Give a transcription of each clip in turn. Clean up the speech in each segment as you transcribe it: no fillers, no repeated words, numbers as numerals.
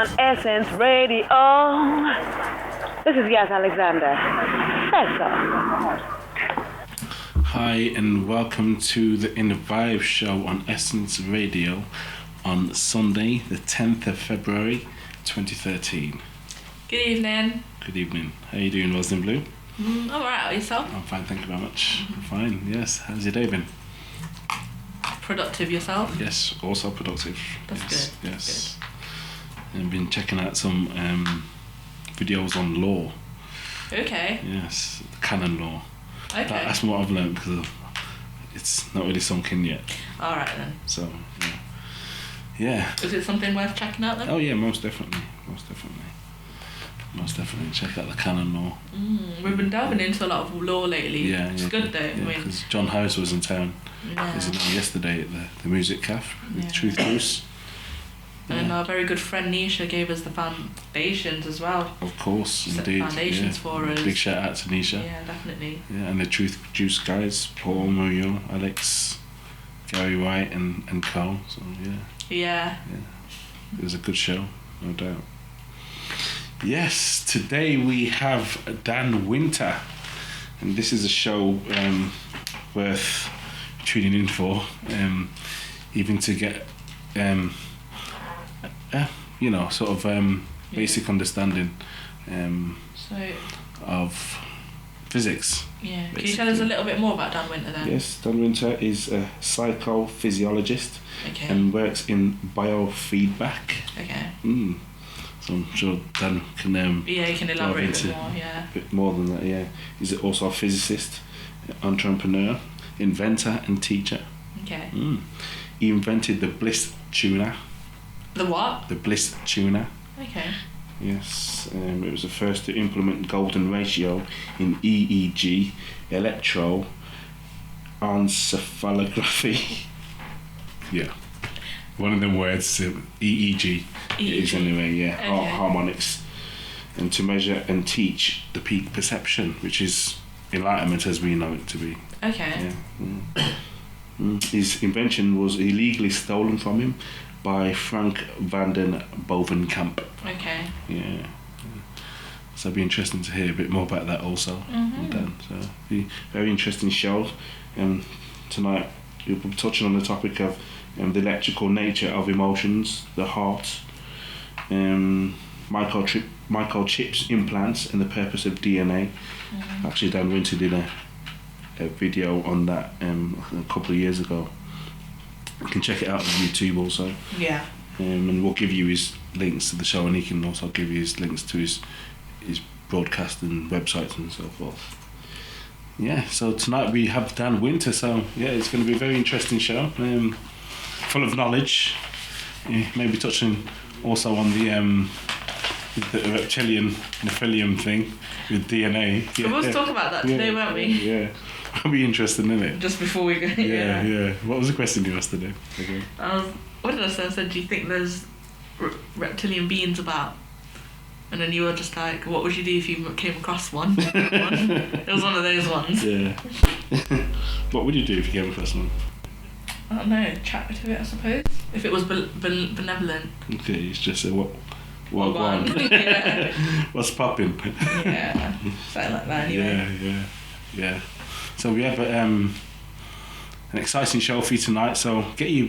on s-ence Radio. This is Yas Alexander. Let's go. Hi and welcome to the Innervibe show on s-ence Radio on Sunday the 10th of February 2013. Good evening. Good evening. How are you doing, Rosalind Blue? Alright, yourself? I'm fine, thank you very much. I'm fine, yes. How's your day been? Productive yourself? Yes, also productive. That's yes, good. Yes. I've been checking out some videos on law. Okay. Yes, the canon law. Okay. That's what I've learned because it's not really sunk in yet. Alright then. So, yeah. Is it something worth checking out then? Oh yeah, most definitely. Check out the canon law. We've been delving into a lot of law lately. Yeah, It's good though. Yeah, because John Harris was in town. Yeah. Yesterday at the music cafe with Truth Juice. And our very good friend Nisha gave us the foundations as well. Of course, Set indeed. foundations for us. Big shout out to Nisha. Yeah, definitely. Yeah, and the Truth Juice guys, Paul, Murillo, Alex, Gary White and Co. So Yeah. It was a good show, no doubt. Yes, today we have Dan Winter, and this is a show worth tuning in for, even to get basic understanding of physics. Yeah. Can you tell us a little bit more about Dan Winter then? Yes, Dan Winter is a psychophysiologist and works in biofeedback. Okay. So I'm sure Dan can you can elaborate a bit more, a bit more than that, yeah. He's also a physicist, entrepreneur, inventor and teacher. Okay. He invented the Bliss tuner. The what? The Bliss tuner. Okay. Yes, it was the first to implement golden ratio in EEG, electroencephalography. Yeah. One of them words, EEG. It is anyway, yeah. Okay. Harmonics. And to measure and teach the peak perception, which is enlightenment as we know it to be. Okay. Yeah. His invention was illegally stolen from him by Frank van den Bovenkamp. Okay. Yeah. So it'd be interesting to hear a bit more about that also. Dan. So it'd be a very interesting show. Tonight we'll be touching on the topic of the electrical nature of emotions, the heart, microchips, implants, and the purpose of DNA. Actually, Dan Winter did a video on that a couple of years ago. You can check it out on YouTube also. Yeah. And we'll give you his links to the show, and he can also give you his links to his broadcast and websites and so forth. Yeah, so tonight we have Dan Winter, so yeah, it's going to be a very interesting show, full of knowledge. Yeah, maybe touching also on the reptilian Nephilium thing with DNA. Yeah. We'll talk about that today, won't we? Yeah. That'll be interesting, isn't it? Just before we go. Yeah. What was the question you asked today? Okay. What did I say? I said, do you think there's reptilian beings about? And then you were just like, what would you do if you came across one? It was one of those ones. Yeah. What would you do if you came across one? I don't know, chat to it, I suppose. If it was benevolent. Okay, it's just a what one. Yeah. What's popping? Yeah, something like that anyway. Yeah. So we have an exciting show for you tonight, so get your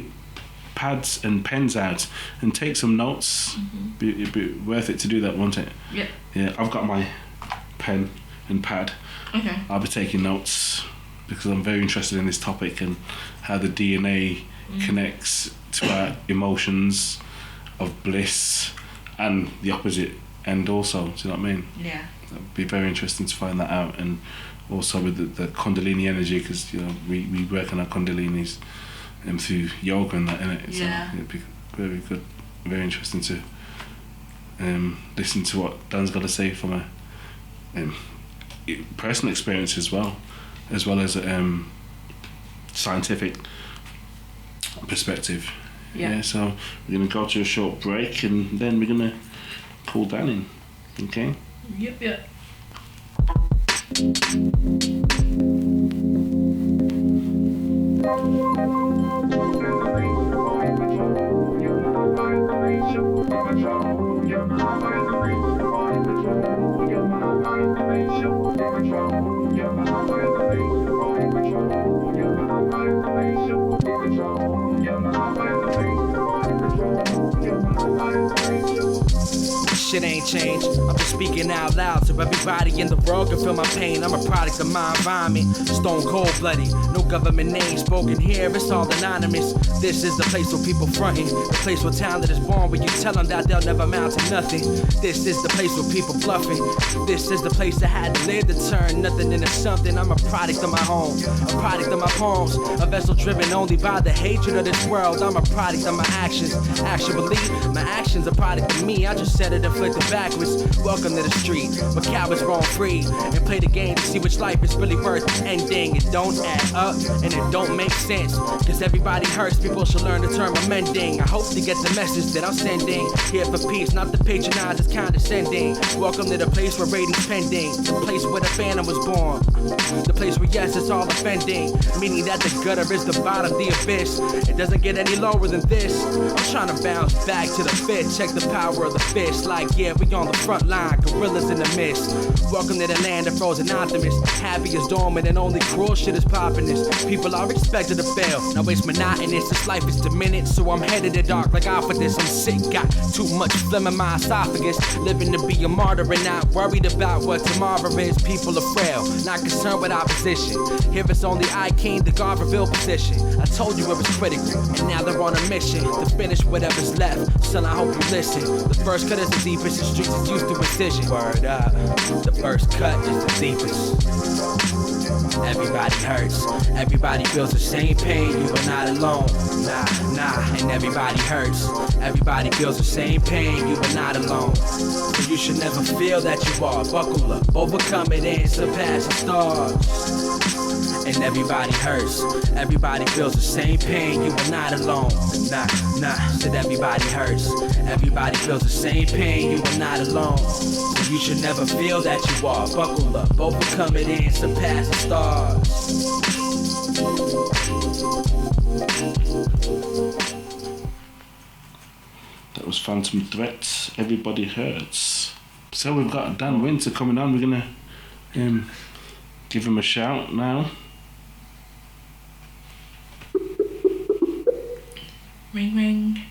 pads and pens out and take some notes. It'd be worth it to do that, won't it? Yeah. Yeah, I've got my pen and pad. Okay. I'll be taking notes because I'm very interested in this topic and how the DNA connects to our emotions of bliss and the opposite end also, do you know what I mean? Yeah. It'd be very interesting to find that out, and also with the Kundalini energy, because we work on our Kundalinis through yoga and that, innit? Yeah. So it'd be very good, very interesting to listen to what Dan's got to say from a personal experience as well as scientific perspective. Yeah. So we're gonna go to a short break and then we're gonna call Dan in. Okay. Yep. shit ain't changed. I'm just speaking out loud so everybody in the world can feel my pain. I'm a product of my environment, stone cold bloody. No government name spoken here, it's all anonymous. This is the place where people frontin', the place where talent is born, where you tell them that they'll never amount to nothing. This is the place where people bluffing. This is the place I had to live to turn nothing into something. I'm a product of my home, a product of my poems, a vessel driven only by the hatred of this world. I'm a product of my actions. Actually, my actions are product of me. I just said it and flipped it backwards. Welcome to the street, where cowards roam free and play the game to see which life is really worth ending. It don't add up and it don't make sense, cause everybody hurts. People should learn the term amending. I hope to get the message that I'm sending. Here for peace, not to patronize, it's condescending. Welcome to the place where ratings pending, the place where the phantom was born, the place where yes, it's all offending, meaning that the gutter is the bottom, the abyss. It doesn't get any lower than this. I'm trying to bounce back to the fit, check the power of the fist. Like yeah, we on the front line, gorillas in the mist. Welcome to the land of frozen optimists. Happy as dormant and only cruel shit is popping this. People are expected to fail, now it's monotonous. This life is diminished, so I'm headed to dark like off of this. I'm sick, got too much phlegm in my esophagus. Living to be a martyr and not worried about what tomorrow is. People are frail, not concerned with opposition. Here it's only I King, the God revealed position. I told you it was critical, and now they're on a mission to finish whatever's left. Son, I hope you listen. The first cut is the deepest, the streets is used to precision. Word up, the first cut is the deepest. Everybody hurts, everybody feels the same pain, you are not alone. Nah, and everybody hurts, everybody feels the same pain, you are not alone. So you should never feel that you are, buckle up, overcome it and surpass the stars. And everybody hurts, everybody feels the same pain, you are not alone. Nah, said everybody hurts, everybody feels the same pain, you are not alone. So you should never feel that you are, buckle up, overcome it and surpass the stars. That was Phantom Threats, Everybody Hurts. So we've got Dan Winter coming on, we're gonna give him a shout now. Ring ring.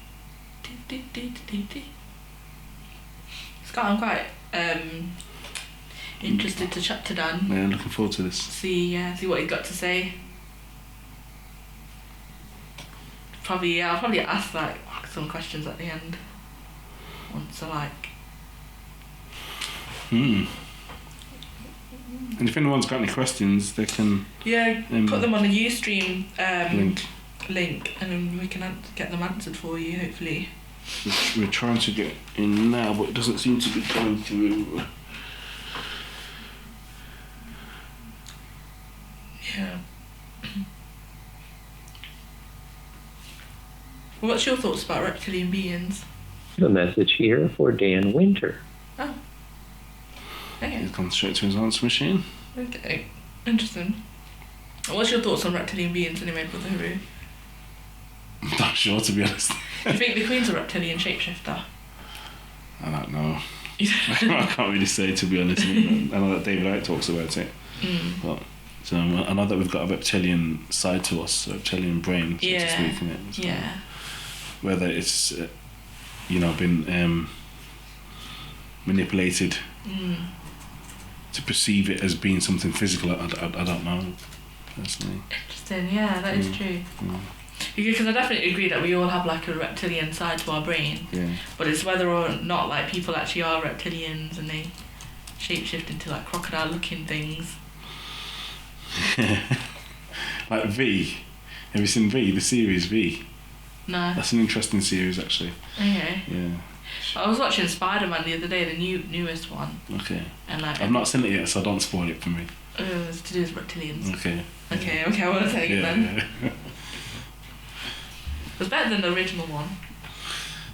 Scott, I'm quite interested to chat to Dan. Yeah, looking forward to this. See what he's got to say. I'll probably ask like some questions at the end. Once I like. And if anyone's got any questions, they can put them on the Ustream link, and then we can get them answered for you, hopefully. We're trying to get in now, but it doesn't seem to be going through. Yeah. What's your thoughts about reptilian beings? A message here for Dan Winter. Oh. Okay. He's gone straight to his answer machine. Okay. Interesting. What's your thoughts on reptilian beings anyway, Brother Haru? I'm not sure, to be honest. Do you think the Queen's a reptilian shapeshifter? I don't know. I can't really say, to be honest. I know that David Icke talks about it. But so I know that we've got a reptilian side to us, a reptilian brain, so to speak, in it. So yeah. Whether it's, been manipulated to perceive it as being something physical, I don't know, personally. Interesting, yeah, that is true. Because I definitely agree that we all have like a reptilian side to our brain. Yeah. But it's whether or not like people actually are reptilians and they shapeshift into like crocodile looking things. Like V. Have you seen V, the series V? No. That's an interesting series, actually. Okay. Yeah. I was watching Spider-Man the other day, the newest one. Okay. And like I've not seen it yet, so don't spoil it for me. It's to do with reptilians. Okay. Okay, I won't take it then. Yeah. It was better than the original one.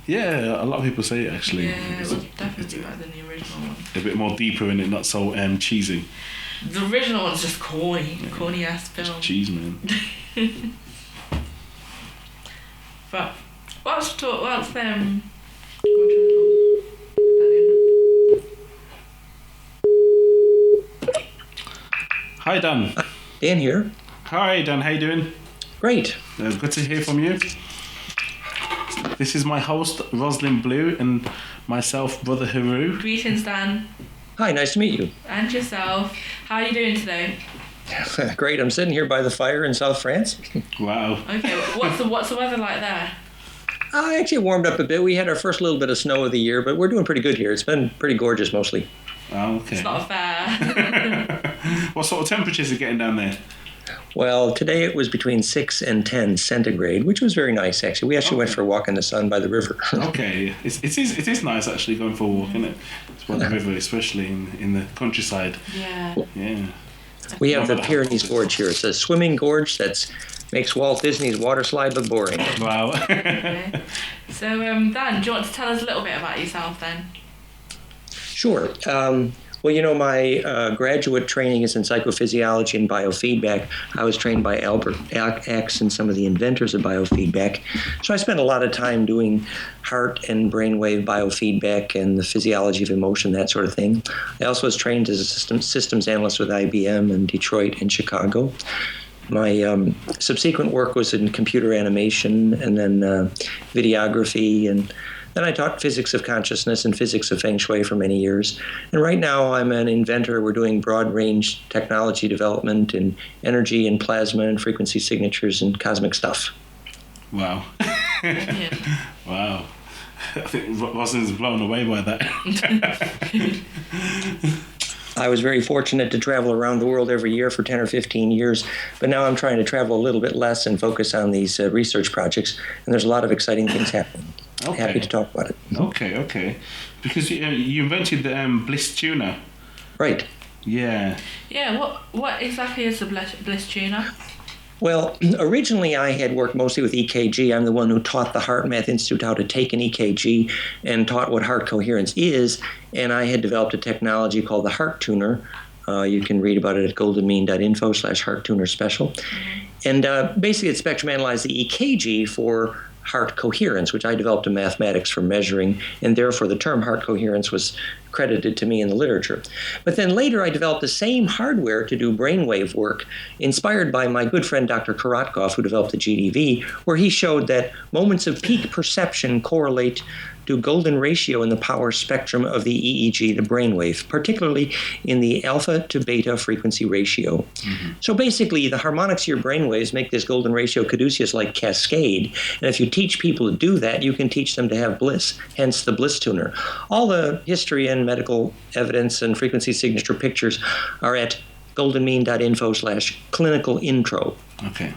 Yeah, a lot of people say it, actually. Yeah, it was definitely better than the original one. A bit more deeper in it, not so cheesy. The original one's just corny ass film. Just cheese, man. But what else Hi, Dan. Dan here. Hi, Dan. How you doing? Great. Good to hear from you. This is my host, Roslyn Blue, and myself, Brother Haru. Greetings, Dan. Hi, nice to meet you. And yourself. How are you doing today? Great, I'm sitting here by the fire in South France. Wow. Okay, what's the weather like there? Actually, it warmed up a bit. We had our first little bit of snow of the year, but we're doing pretty good here. It's been pretty gorgeous mostly. Oh, okay. It's not fair. What sort of temperatures are getting down there? Well, today it was between 6 and 10 centigrade, which was very nice, actually. We actually went for a walk in the sun by the river. Okay. It is nice, actually, going for a walk, isn't it? It's by the river, especially in the countryside. Yeah. Yeah. We have the Pyrenees Gorge here. It's a swimming gorge that makes Walt Disney's water slide look boring. Wow. Okay. So, Dan, do you want to tell us a little bit about yourself then? Sure. Well, you know, my graduate training is in psychophysiology and biofeedback. I was trained by Albert Axe and some of the inventors of biofeedback. So I spent a lot of time doing heart and brainwave biofeedback and the physiology of emotion, that sort of thing. I also was trained as a systems analyst with IBM in Detroit and Chicago. My subsequent work was in computer animation and then videography, and then I taught physics of consciousness and physics of feng shui for many years. And right now I'm an inventor. We're doing broad range technology development in energy and plasma and frequency signatures and cosmic stuff. Wow. Yeah. Wow. I think Rosalind's blown away by that. I was very fortunate to travel around the world every year for 10 or 15 years, but now I'm trying to travel a little bit less and focus on these research projects, and there's a lot of exciting things happening. Okay. Happy to talk about it. Okay. Because you invented the Bliss tuner. Right. Yeah. Yeah, what exactly is the bliss tuner? Well, originally I had worked mostly with EKG. I'm the one who taught the Heart Math Institute how to take an EKG and taught what heart coherence is, and I had developed a technology called the Heart Tuner. You can read about it at goldenmean.info/hearttunerspecial. And basically it spectrum analyzed the EKG for heart coherence, which I developed in mathematics for measuring, and therefore the term heart coherence was credited to me in the literature. But then later I developed the same hardware to do brainwave work, inspired by my good friend Dr. Korotkov, who developed the GDV, where he showed that moments of peak perception correlate to golden ratio in the power spectrum of the EEG, the brainwave, particularly in the alpha to beta frequency ratio. Mm-hmm. So basically, the harmonics of your brainwaves make this golden ratio caduceus-like cascade, and if you teach people to do that, you can teach them to have bliss, hence the bliss tuner. All the history and medical evidence and frequency signature pictures are at goldenmean.info/clinical intro. Okay.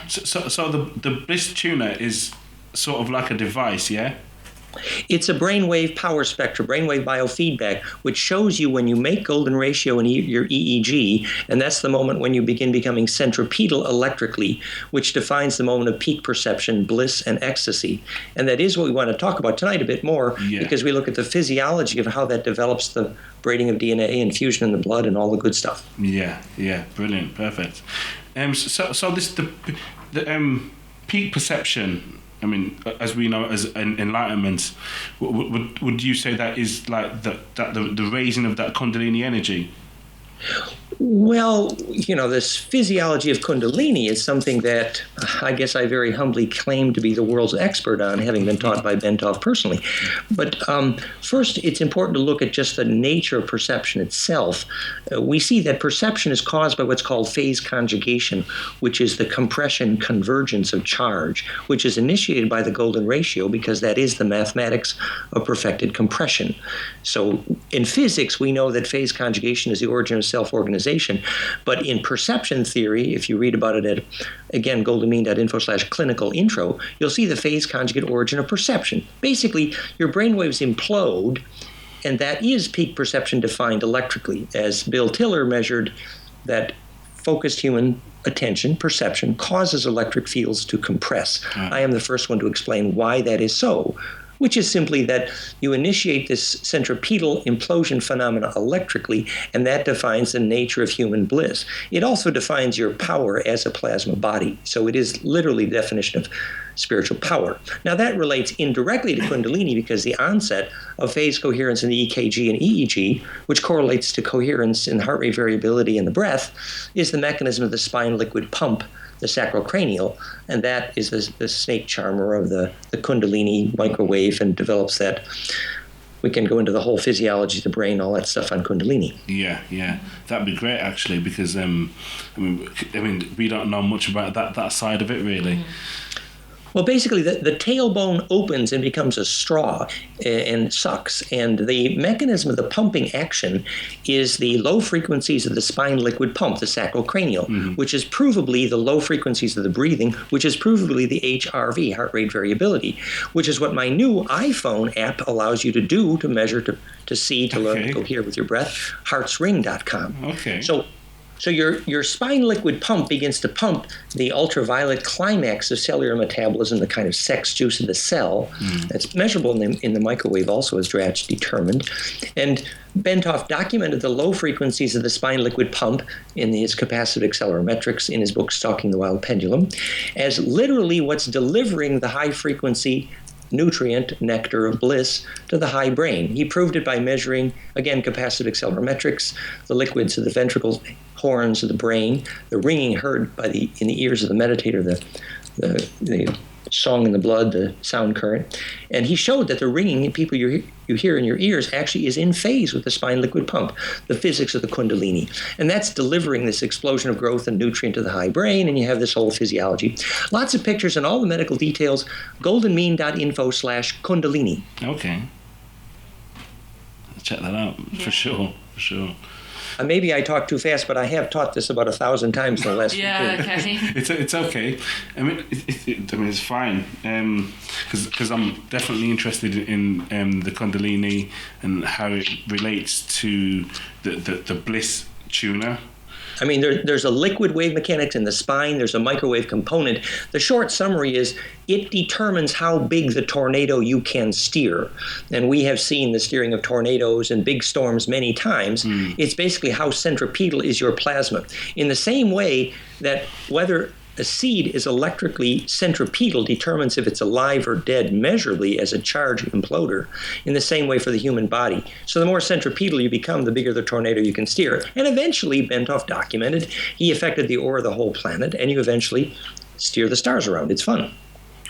So the bliss tuner is sort of like a device, yeah? It's a brainwave power spectrum, brainwave biofeedback, which shows you when you make golden ratio in your EEG, and that's the moment when you begin becoming centripetal electrically, which defines the moment of peak perception, bliss, and ecstasy. And that is what we want to talk about tonight a bit more, because we look at the physiology of how that develops the braiding of DNA and fusion in the blood and all the good stuff. Yeah, brilliant, perfect. So this the peak perception. I mean, as we know, as enlightenment, would you say that is like the raising of that Kundalini energy? Well, you know, this physiology of Kundalini is something that I guess I very humbly claim to be the world's expert on, having been taught by Bentov personally. But first, it's important to look at just the nature of perception itself. We see that perception is caused by what's called phase conjugation, which is the compression convergence of charge, which is initiated by the golden ratio because that is the mathematics of perfected compression. So in physics, we know that phase conjugation is the origin of self-organization. But in perception theory, if you read about it at, again, goldenmean.info/clinical intro, you'll see the phase conjugate origin of perception. Basically, your brainwaves implode, and that is peak perception defined electrically, as Bill Tiller measured that focused human attention, perception, causes electric fields to compress. I am the first one to explain why that is so, which is simply that you initiate this centripetal implosion phenomena electrically, and that defines the nature of human bliss. It also defines your power as a plasma body. So it is literally the definition of spiritual power. Now that relates indirectly to Kundalini because the onset of phase coherence in the EKG and EEG, which correlates to coherence in heart rate variability in the breath, is the mechanism of the spine liquid pump, the sacrocranial, and that is the snake charmer of the Kundalini microwave and develops that we can go into the whole physiology of the brain, all that stuff on Kundalini. Yeah, that'd be great actually, because I mean, we don't know much about that side of it really. Well, basically, the tailbone opens and becomes a straw and sucks. And the mechanism of the pumping action is the low frequencies of the spine liquid pump, the sacrocranial, which is provably the low frequencies of the breathing, which is provably the HRV, heart rate variability, which is what my new iPhone app allows you to do, to measure, to see, to learn, to cohere with your breath, heartsring.com. Okay. So your spine liquid pump begins to pump the ultraviolet climax of cellular metabolism, the kind of sex juice of the cell. That's measurable in the microwave also, as Drach determined. And Bentoff documented the low frequencies of the spine liquid pump in his capacitive accelerometrics in his book Stalking the Wild Pendulum as literally what's delivering the high frequency nutrient, nectar of bliss, to the high brain. He proved it by measuring, again, capacitive accelerometrics, the liquids of the ventricle horns of the brain, the ringing heard in the ears of the meditator, the song in the blood, the sound current. And he showed that the ringing people you hear in your ears actually is in phase with the spine liquid pump, the physics of the Kundalini. And that's delivering this explosion of growth and nutrient to the high brain, and you have this whole physiology. Lots of pictures and all the medical details, goldenmean.info/Kundalini. Okay. Check that out, for sure. Maybe I talk too fast, but I have taught this about 1,000 times in the last few Yeah, years. okay. It's okay. I mean, it's fine. Because I'm definitely interested in the Kundalini and how it relates to the bliss tuner. I mean, there's a liquid wave mechanics in the spine. There's a microwave component. The short summary is it determines how big the tornado you can steer. And we have seen the steering of tornadoes and big storms many times. It's basically how centripetal is your plasma. In the same way that whether a seed is electrically centripetal determines if it's alive or dead measurably as a charge imploder, in the same way for the human body. So the more centripetal you become, the bigger the tornado you can steer. And eventually, Bentoff documented, he affected the aura of the whole planet, and you eventually steer the stars around. It's fun.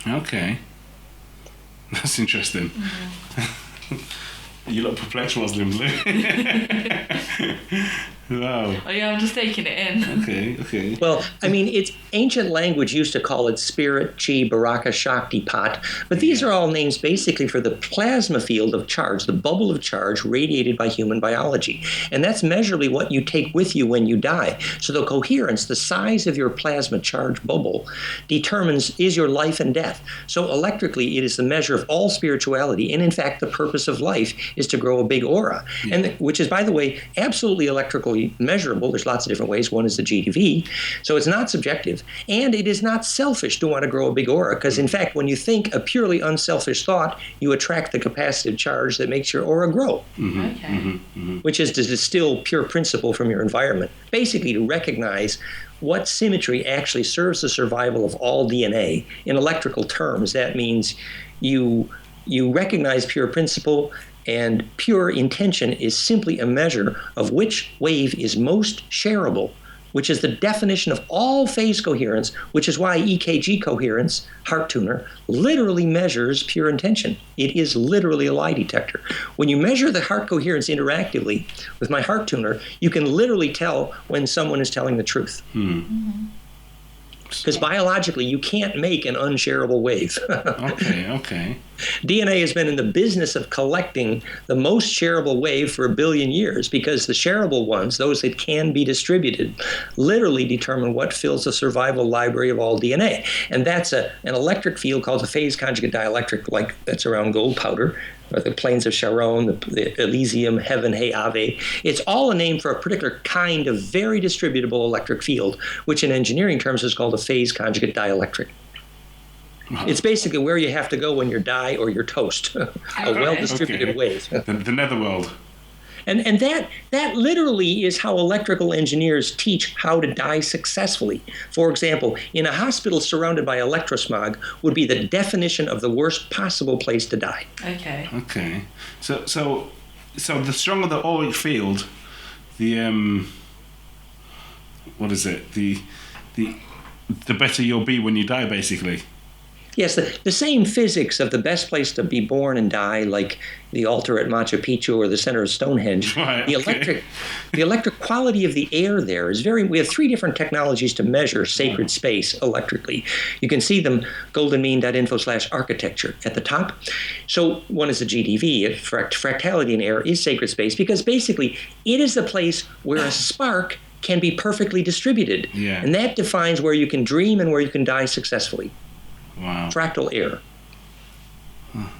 Okay. That's interesting. You look perplexed, Muslim Blue. Wow. Oh yeah, I'm just taking it in. Okay. Well, I mean, it's ancient language used to call it spirit, chi, baraka, shakti, pat, but these are all names basically for the plasma field of charge, the bubble of charge radiated by human biology. And that's measurably what you take with you when you die. So the coherence, the size of your plasma charge bubble determines is your life and death. So electrically, it is the measure of all spirituality. And in fact, the purpose of life is to grow a big aura, and which is, by the way, absolutely electrically measurable. There's lots of different ways. One is the GDV. So it's not subjective. And it is not selfish to want to grow a big aura, because in fact, when you think a purely unselfish thought, you attract the capacitive charge that makes your aura grow, which is to distill pure principle from your environment. Basically, to recognize what symmetry actually serves the survival of all DNA. In electrical terms, that means you recognize pure principle, and pure intention is simply a measure of which wave is most shareable, which is the definition of all phase coherence, which is why EKG coherence, heart tuner, literally measures pure intention. It is literally a lie detector. When you measure the heart coherence interactively with my heart tuner, you can literally tell when someone is telling the truth. Because biologically, you can't make an unshareable wave. Okay. DNA has been in the business of collecting the most shareable wave for 1 billion years, because the shareable ones, those that can be distributed, literally determine what fills the survival library of all DNA. And that's an electric field called the phase conjugate dielectric, like that's around gold powder, or the plains of Sharon, the Elysium, heaven, hey, ave. It's all a name for a particular kind of very distributable electric field, which in engineering terms is called a phase conjugate dielectric. It's basically where you have to go when you're die or you're toast, a well-distributed wave. The netherworld. And that literally is how electrical engineers teach how to die successfully. For example, in a hospital surrounded by electrosmog would be the definition of the worst possible place to die. Okay. So the stronger the auric field, the what is it? The better you'll be when you die, basically. Yes, the same physics of the best place to be born and die, like the altar at Machu Picchu or the center of Stonehenge. Right, The electric quality of the air there is very. We have 3 different technologies to measure sacred space electrically. You can see them goldenmean.info/architecture at the top. So one is the GDV, fractality in air is sacred space, because basically it is the place where a spark can be perfectly distributed. Yeah. And that defines where you can dream and where you can die successfully. Wow. Fractal air.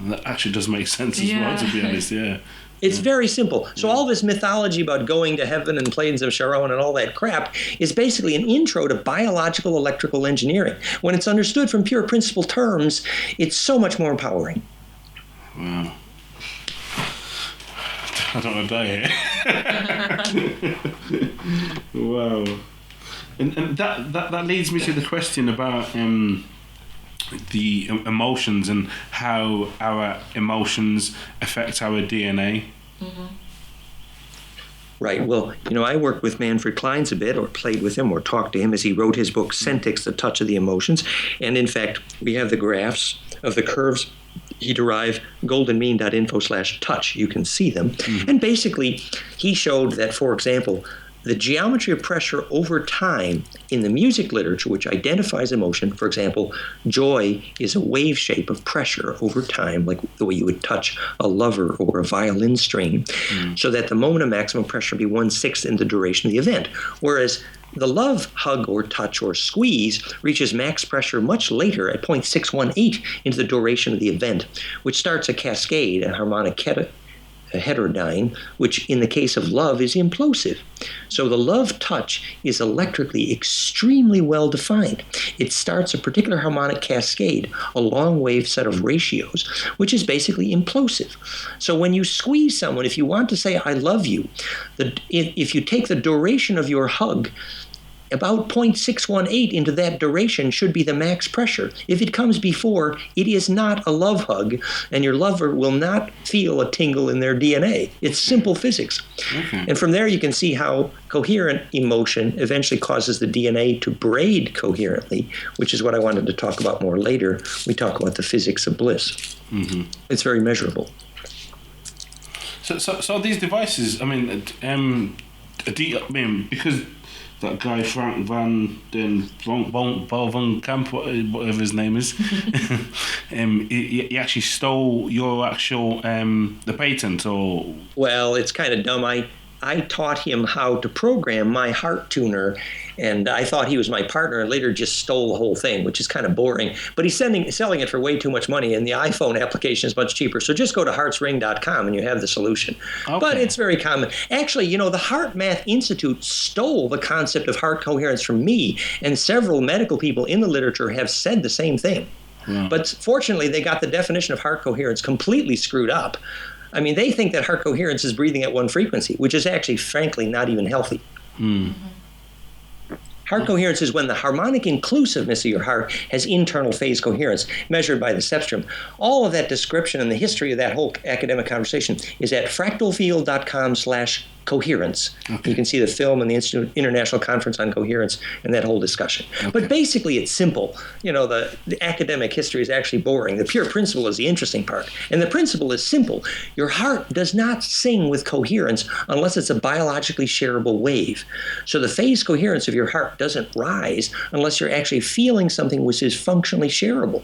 That actually does make sense as well, to be honest, yeah. It's very simple. So all this mythology about going to heaven and plains of Sharon and all that crap is basically an intro to biological electrical engineering. When it's understood from pure principle terms, it's so much more empowering. Wow. I don't want to die here. Wow. And that leads me to the question about the emotions and how our emotions affect our DNA. Mm-hmm. Right. Well, I worked with Manfred Kleins a bit, or played with him, or talked to him as he wrote his book, s-ence, The Touch of the Emotions. And in fact, we have the graphs of the curves he derived, goldenmean.info/touch. You can see them. Mm-hmm. And basically, he showed that, for example, the geometry of pressure over time in the music literature, which identifies emotion, for example, joy is a wave shape of pressure over time, like the way you would touch a lover or a violin string, so that the moment of maximum pressure be 1/6 in the duration of the event. Whereas the love hug or touch or squeeze reaches max pressure much later at 0.618 into the duration of the event, which starts a cascade, a harmonic heterodyne, which in the case of love is implosive. So the love touch is electrically extremely well defined. It starts a particular harmonic cascade, a long wave set of ratios, which is basically implosive. So when you squeeze someone, if you want to say I love you, if you take the duration of your hug, about 0.618 into that duration should be the max pressure. If it comes before, it is not a love hug, and your lover will not feel a tingle in their DNA. It's simple physics. Okay. And from there you can see how coherent emotion eventually causes the DNA to braid coherently, which is what I wanted to talk about more later. We talk about the physics of bliss. Mm-hmm. It's very measurable. So these devices, because that guy Frank Van Kamp, whatever his name is, he actually stole your actual the patent, or? Well, it's kind of dumb. I taught him how to program my heart tuner, and I thought he was my partner, and later just stole the whole thing, which is kind of boring. But he's selling it for way too much money, and the iPhone application is much cheaper. So just go to heartsring.com and you have the solution. Okay. But it's very common. Actually, the Heart Math Institute stole the concept of heart coherence from me, and several medical people in the literature have said the same thing. Yeah. But fortunately, they got the definition of heart coherence completely screwed up. They think that heart coherence is breathing at one frequency, which is actually, frankly, not even healthy. Mm. Heart coherence is when the harmonic inclusiveness of your heart has internal phase coherence, measured by the cepstrum. All of that description and the history of that whole academic conversation is at fractalfield.com/coherence. Okay. You can see the film and the International Conference on Coherence and that whole discussion. Okay. But basically, it's simple. The academic history is actually boring. The pure principle is the interesting part. And the principle is simple. Your heart does not sing with coherence unless it's a biologically shareable wave. So the phase coherence of your heart doesn't rise unless you're actually feeling something which is functionally shareable.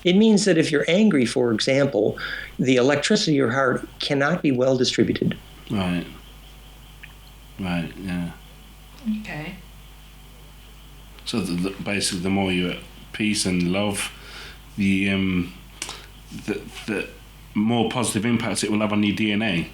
It means that if you're angry, for example, the electricity of your heart cannot be well distributed. Right, yeah. Okay. So basically, the more you're at peace and love, the more positive impacts it will have on your DNA.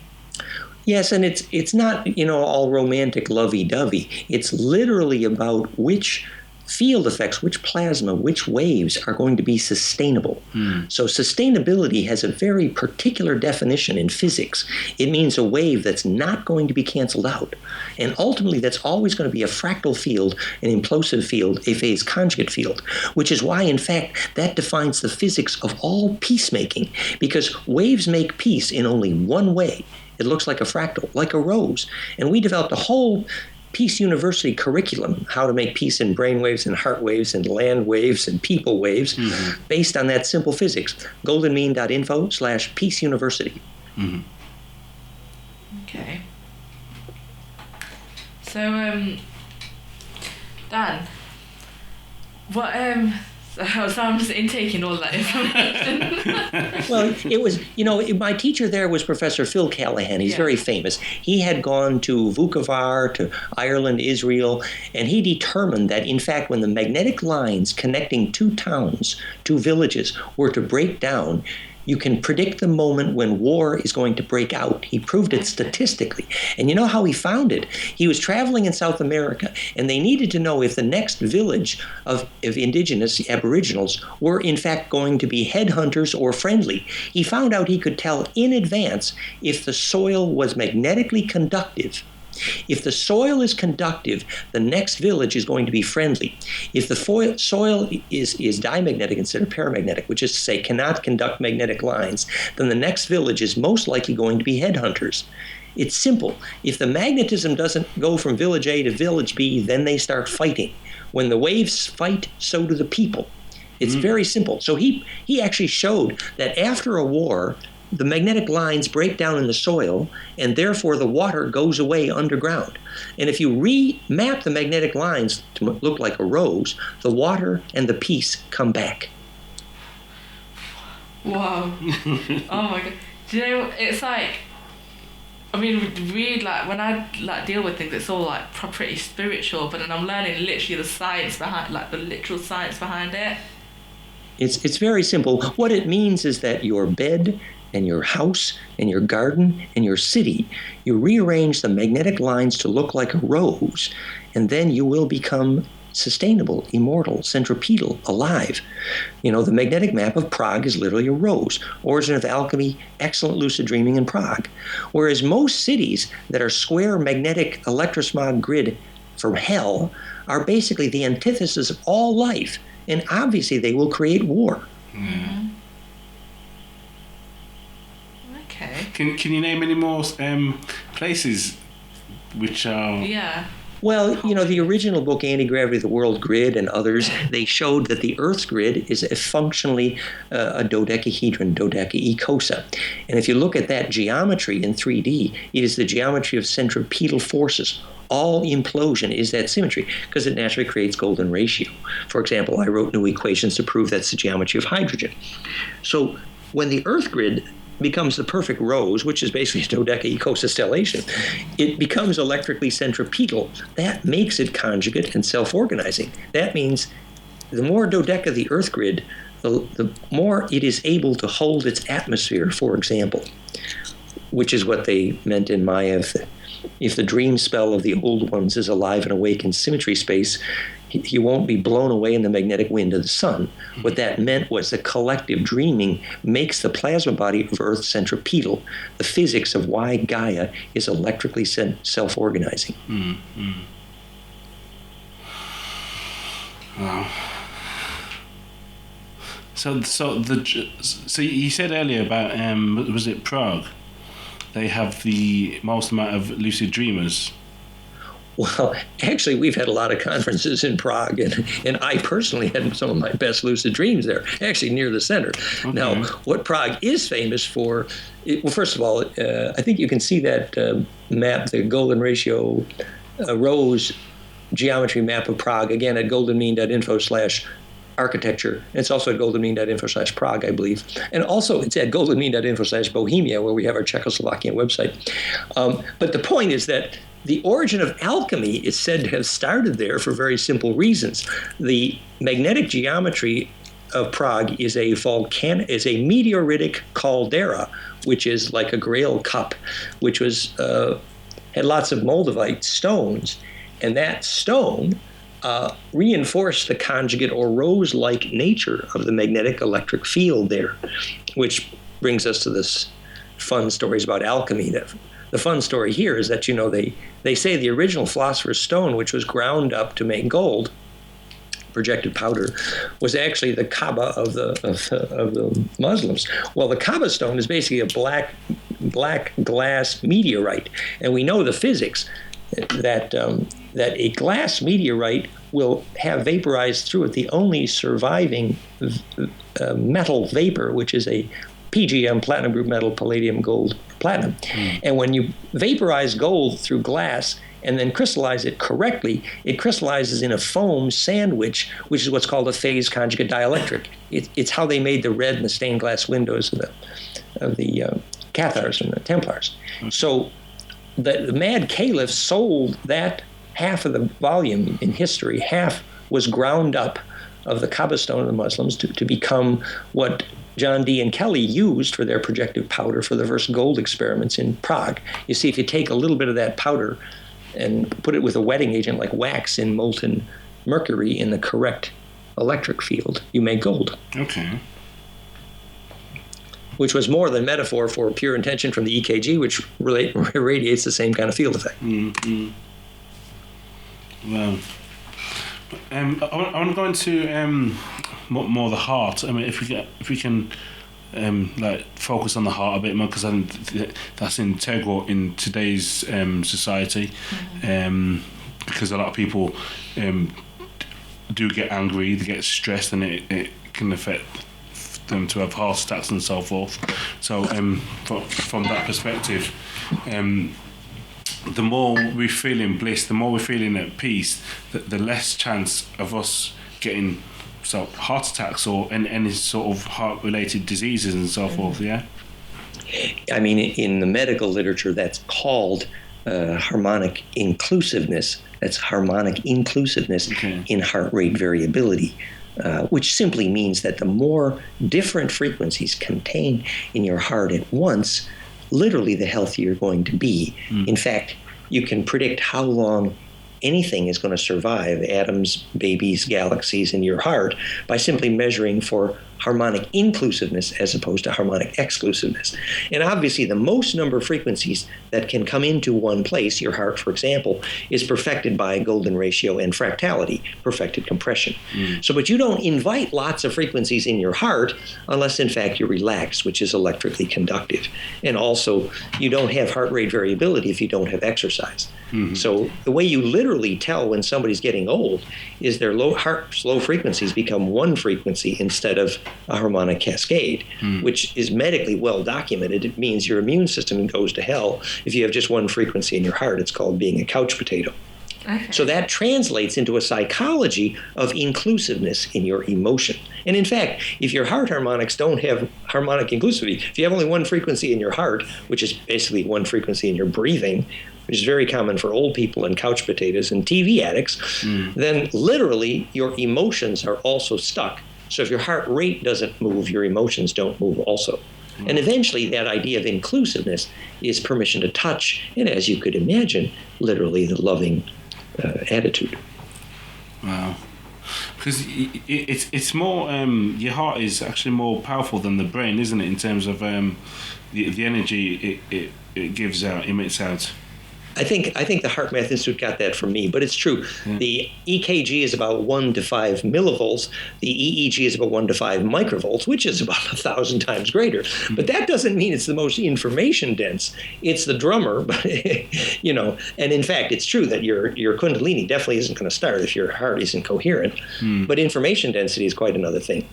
Yes, and it's not, all romantic lovey-dovey. It's literally about which field effects, which plasma, which waves are going to be sustainable. So sustainability has a very particular definition in physics. It means a wave that's not going to be canceled out. And ultimately, that's always going to be a fractal field, an implosive field, a phase conjugate field, which is why, in fact, that defines the physics of all peacemaking, because waves make peace in only one way. It looks like a fractal, like a rose. And we developed a whole Peace University curriculum, how to make peace in brain waves and heart waves and land waves and people waves, based on that simple physics. goldenmean.info/Peace University. Okay. So, Dan, what, so I'm just intaking all that information. Well, it was, my teacher there was Professor Phil Callahan. He's very famous. He had gone to Vukovar, to Ireland, Israel, and he determined that, in fact, when the magnetic lines connecting two towns, two villages, were to break down, you can predict the moment when war is going to break out. He proved it statistically. And you know how he found it? He was traveling in South America, and they needed to know if the next village of indigenous aboriginals were in fact going to be headhunters or friendly. He found out he could tell in advance if the soil was magnetically conductive. If the soil is conductive, the next village is going to be friendly. If the soil is diamagnetic instead of paramagnetic, which is to say cannot conduct magnetic lines, then the next village is most likely going to be headhunters. It's simple. If the magnetism doesn't go from village A to village B, then they start fighting. When the waves fight, so do the people. It's very simple. So he actually showed that after a war, the magnetic lines break down in the soil, and therefore the water goes away underground. And if you remap the magnetic lines to look like a rose, the water and the peace come back. Wow. Oh my god. Do you know, it's like, I mean, really, like, when I deal with things, it's all like pretty spiritual, but then I'm learning literally the science behind, like the literal science behind it. It's very simple. What it means is that your bed and your house and your garden and your city, you rearrange the magnetic lines to look like a rose, and then you will become sustainable, immortal, centripetal, alive. The magnetic map of Prague is literally a rose. Origin of alchemy, excellent lucid dreaming in Prague. Whereas most cities that are square magnetic electrosmog grid from hell are basically the antithesis of all life, and obviously they will create war. Okay. Can you name any more places which are... Yeah. Well, the original book, Anti-Gravity of the World Grid, and others, they showed that the Earth's grid is functionally a dodecahedron, dodecaecosa. And if you look at that geometry in 3D, it is the geometry of centripetal forces. All implosion is that symmetry, because it naturally creates golden ratio. For example, I wrote new equations to prove that's the geometry of hydrogen. So when the Earth grid becomes the perfect rose, which is basically a dodecaecosa stellation, it becomes electrically centripetal. That makes it conjugate and self-organizing. That means the more dodeca the Earth grid, the more it is able to hold its atmosphere, for example, which is what they meant in Maya. If the dream spell of the old ones is alive and awake in symmetry space, you won't be blown away in the magnetic wind of the sun. What that meant was the collective dreaming makes the plasma body of Earth centripetal, the physics of why Gaia is electrically self-organizing. Wow. So you said earlier about was it Prague? They have the most amount of lucid dreamers. Well, actually, we've had a lot of conferences in Prague, and I personally had some of my best lucid dreams there, actually near the center. Okay. Now, what Prague is famous for, well, first of all, I think you can see that map, the golden ratio rose geometry map of Prague, again at goldenmean.info/architecture. It's also at goldenmean.info/Prague, I believe. And also it's at goldenmean.info/Bohemia, where we have our Czechoslovakian website. But the point is that the origin of alchemy is said to have started there for very simple reasons. The magnetic geometry of Prague is a meteoritic caldera, which is like a Grail cup, which was had lots of moldavite stones, and that stone reinforced the conjugate or rose-like nature of the magnetic electric field there, which brings us to this fun stories about alchemy. The fun story here is that, they say the original philosopher's stone, which was ground up to make gold, projected powder, was actually the Kaaba of the Muslims. Well, the Kaaba stone is basically a black glass meteorite, and we know the physics. that a glass meteorite will have vaporized through it the only surviving metal vapor, which is a PGM, platinum group metal, palladium, gold, platinum. And when you vaporize gold through glass and then crystallize it correctly, it crystallizes in a foam sandwich, which is what's called a phase conjugate dielectric. It's how they made the red in the stained glass windows of the Cathars and the Templars. So the mad caliph sold that half of the volume in history. Half was ground up of the Kaaba stone of the Muslims to become what John Dee and Kelly used for their projective powder for the first gold experiments in Prague. You see, if you take a little bit of that powder and put it with a wetting agent like wax in molten mercury in the correct electric field, you make gold. Okay. Which was more than metaphor for pure intention from the EKG, which radiates the same kind of field effect. Mm-hmm. Well, I'm going to more the heart. I mean, if we can like focus on the heart a bit more, because that's integral in today's society. Because a lot of people do get angry, they get stressed, and it can affect them to have heart attacks and so forth. So from that perspective, the more we feel in bliss, the more we're feeling at peace, the less chance of us getting heart attacks or any sort of heart-related diseases and so forth. Yeah. I mean, in the medical literature, that's called harmonic inclusiveness. That's harmonic inclusiveness in heart rate variability. Which simply means that the more different frequencies contained in your heart at once, literally the healthier you're going to be. In fact, you can predict how long anything is going to survive, atoms, babies, galaxies in your heart, by simply measuring for harmonic inclusiveness as opposed to harmonic exclusiveness. And obviously the most number of frequencies that can come into one place, your heart for example, is perfected by golden ratio and fractality, perfected compression. But you don't invite lots of frequencies in your heart unless in fact you're relaxed, which is electrically conductive. And also you don't have heart rate variability if you don't have exercise. So the way you literally tell when somebody's getting old is their low frequencies become one frequency instead of a harmonic cascade, which is medically well documented. It means your immune system goes to hell if you have just one frequency in your heart. It's called being a couch potato. So that translates into a psychology of inclusiveness in your emotion. And in fact, if your heart harmonics don't have harmonic inclusivity, if you have only one frequency in your heart, which is basically one frequency in your breathing, which is very common for old people and couch potatoes and TV addicts, then literally your emotions are also stuck. So if your heart rate doesn't move, your emotions don't move also. And eventually that idea of inclusiveness is permission to touch, and as you could imagine, literally the loving attitude. Wow. Because it's more, your heart is actually more powerful than the brain, isn't it, in terms of the energy it gives out, emits out. I think the Heart Math Institute got that from me, but it's true. The EKG is about 1 to 5 millivolts. The EEG is about 1 to 5 microvolts, which is about 1,000 times greater. But that doesn't mean it's the most information dense. It's the drummer, but And in fact, it's true that your Kundalini definitely isn't going to start if your heart isn't coherent. But information density is quite another thing.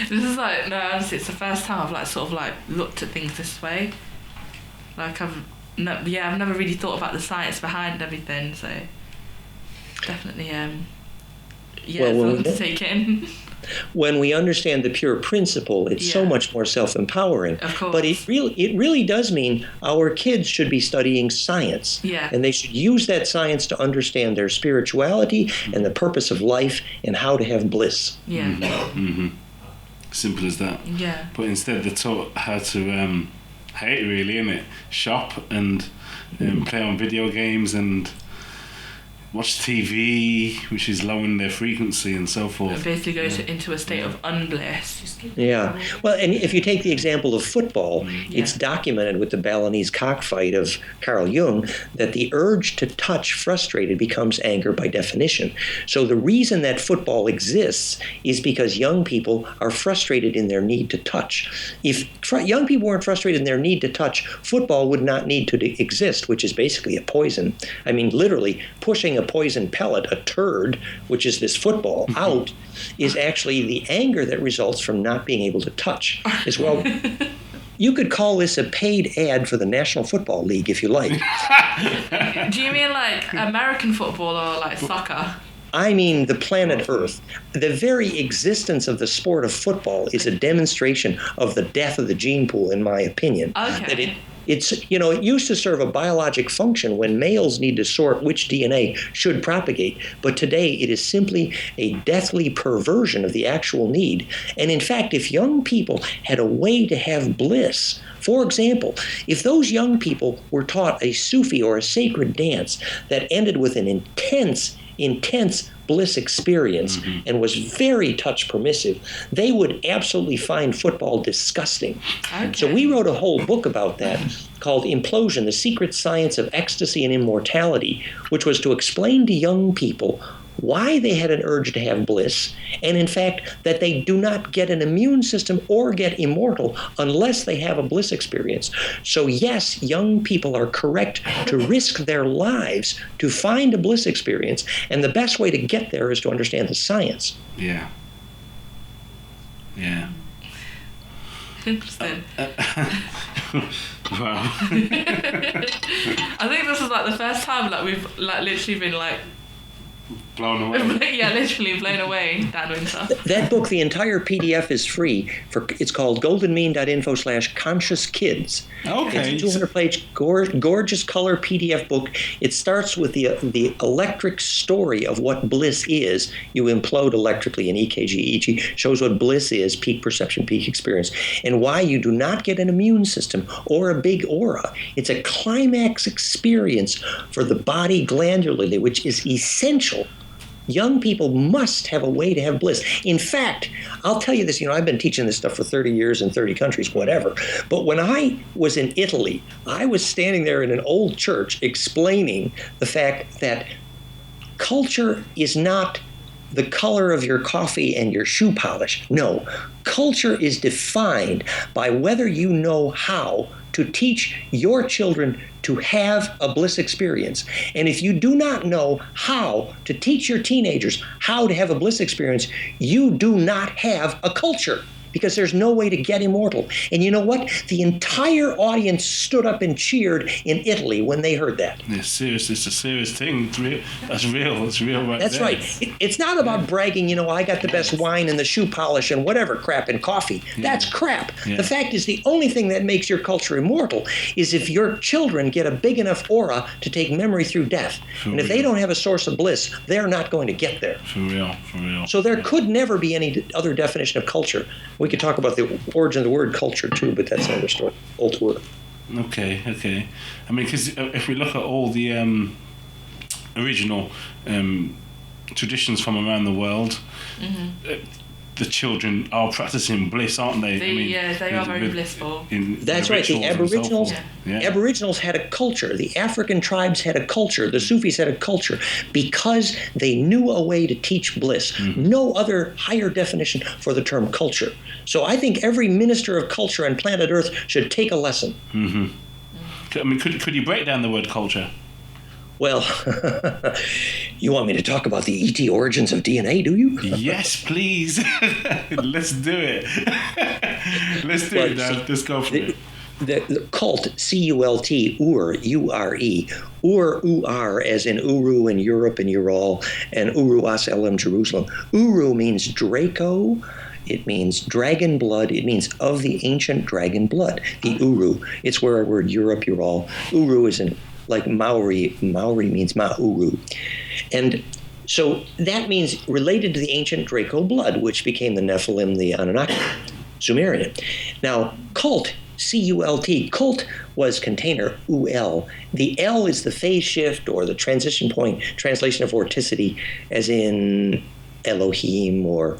This is honestly, it's the first time I've sort of looked at things this way. I've never really thought about the science behind everything, so definitely something to take in. When we understand the pure principle, it's so much more self-empowering. Of course. But it really does mean our kids should be studying science. And they should use that science to understand their spirituality and the purpose of life and how to have bliss. Simple as that. But instead they're taught how to hate, really, innit? Shop and play on video games and watch TV, which is lowering their frequency and so forth. It basically goes into a state of unbliss. Yeah. Well, and if you take the example of football, it's documented with the Balinese cockfight of Carl Jung that the urge to touch frustrated becomes anger by definition. So the reason that football exists is because young people are frustrated in their need to touch. If young people weren't frustrated in their need to touch, football would not need to exist, which is basically a poison. I mean, literally, pushing a poison pellet, a turd, which is this football, out is actually the anger that results from not being able to touch as well. You could call this a paid ad for the National Football League if you like. Do you mean like American football or like soccer? I mean the planet Earth. The very existence of the sport of football is a demonstration of the death of the gene pool, in my opinion. Okay. That it used to serve a biologic function when males need to sort which DNA should propagate, but today it is simply a deathly perversion of the actual need. And in fact, if young people had a way to have bliss, for example, if those young people were taught a Sufi or a sacred dance that ended with an intense bliss experience and was very touch permissive, they would absolutely find football disgusting. Okay. So we wrote a whole book about that called Implosion, The Secret Science of Ecstasy and Immortality, which was to explain to young people why they had an urge to have bliss, and in fact, that they do not get an immune system or get immortal unless they have a bliss experience. So yes, young people are correct to risk their lives to find a bliss experience, and the best way to get there is to understand the science. Yeah. Yeah. Interesting. Wow. I think this is like the first time like we've like literally been like Blown away. yeah, literally blown away, Dan Winter. That book, the entire PDF is free. It's called goldenmean.info/conscious kids. Okay. It's a 200-page gorgeous color PDF book. It starts with the electric story of what bliss is. You implode electrically in EKG. EEG shows what bliss is, peak perception, peak experience, and why you do not get an immune system or a big aura. It's a climax experience for the body glandularly, which is essential. Young people must have a way to have bliss. In fact, I'll tell you this, I've been teaching this stuff for 30 years in 30 countries, whatever. But when I was in Italy, I was standing there in an old church explaining the fact that culture is not the color of your coffee and your shoe polish. No, culture is defined by whether you know how to teach your children to have a bliss experience. And if you do not know how to teach your teenagers how to have a bliss experience, you do not have a culture, because there's no way to get immortal. And you know what? The entire audience stood up and cheered in Italy when they heard that. It's serious. It's a serious thing. It's real. That's real. It's real right That's there. right. It's not about bragging, I got the best wine and the shoe polish and whatever crap and coffee. Yeah. That's crap. Yeah. The fact is, the only thing that makes your culture immortal is if your children get a big enough aura to take memory through death. And if they don't have a source of bliss, they're not going to get there. For real. For real. So there could never be any other definition of culture. We could talk about the origin of the word culture too, but that's another story altogether. Okay. I mean, because if we look at all the original traditions from around the world, the children are practicing bliss, aren't they? They are very blissful. That's right. The Aboriginals, Aboriginals had a culture. The African tribes had a culture. The Sufis had a culture because they knew a way to teach bliss. No other higher definition for the term culture. So I think every minister of culture on planet Earth should take a lesson. I mean, could you break down the word culture? Well, you want me to talk about the ET origins of DNA, do you? Yes, please. Let's do it. Let's do it, Dan. Let's go for it. The cult, C-U-L-T, Ur, U-R-E, Ur, as in Uru in Europe and Ural, and Uru As Elam, Jerusalem. Uru means Draco. It means dragon blood. It means of the ancient dragon blood, the Uru. It's where our word Europe, Ural. Uru is in like Maori. Maori means Ma'uru. And so that means related to the ancient Draco blood, which became the Nephilim, the Anunnaki, Sumerian. Now, cult C-U-L-T. Cult was container, U-L. The L is the phase shift or the transition point, translation of vorticity, as in Elohim or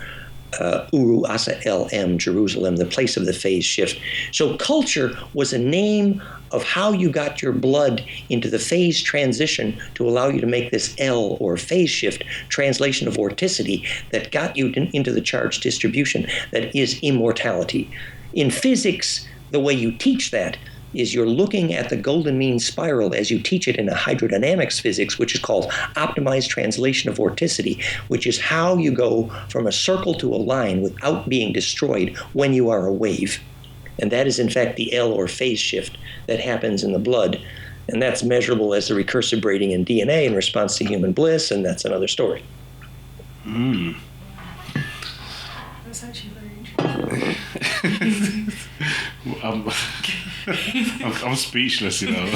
Uru Asa El-M, Jerusalem, the place of the phase shift. So culture was a name of how you got your blood into the phase transition to allow you to make this L or phase shift, translation of vorticity, that got you into the charge distribution that is immortality. In physics, the way you teach that is you're looking at the golden mean spiral as you teach it in a hydrodynamics physics, which is called optimized translation of vorticity, which is how you go from a circle to a line without being destroyed when you are a wave. And that is, in fact, the L or phase shift that happens in the blood. And that's measurable as the recursive braiding in DNA in response to human bliss, and that's another story. That's actually very interesting. I'm speechless, you know.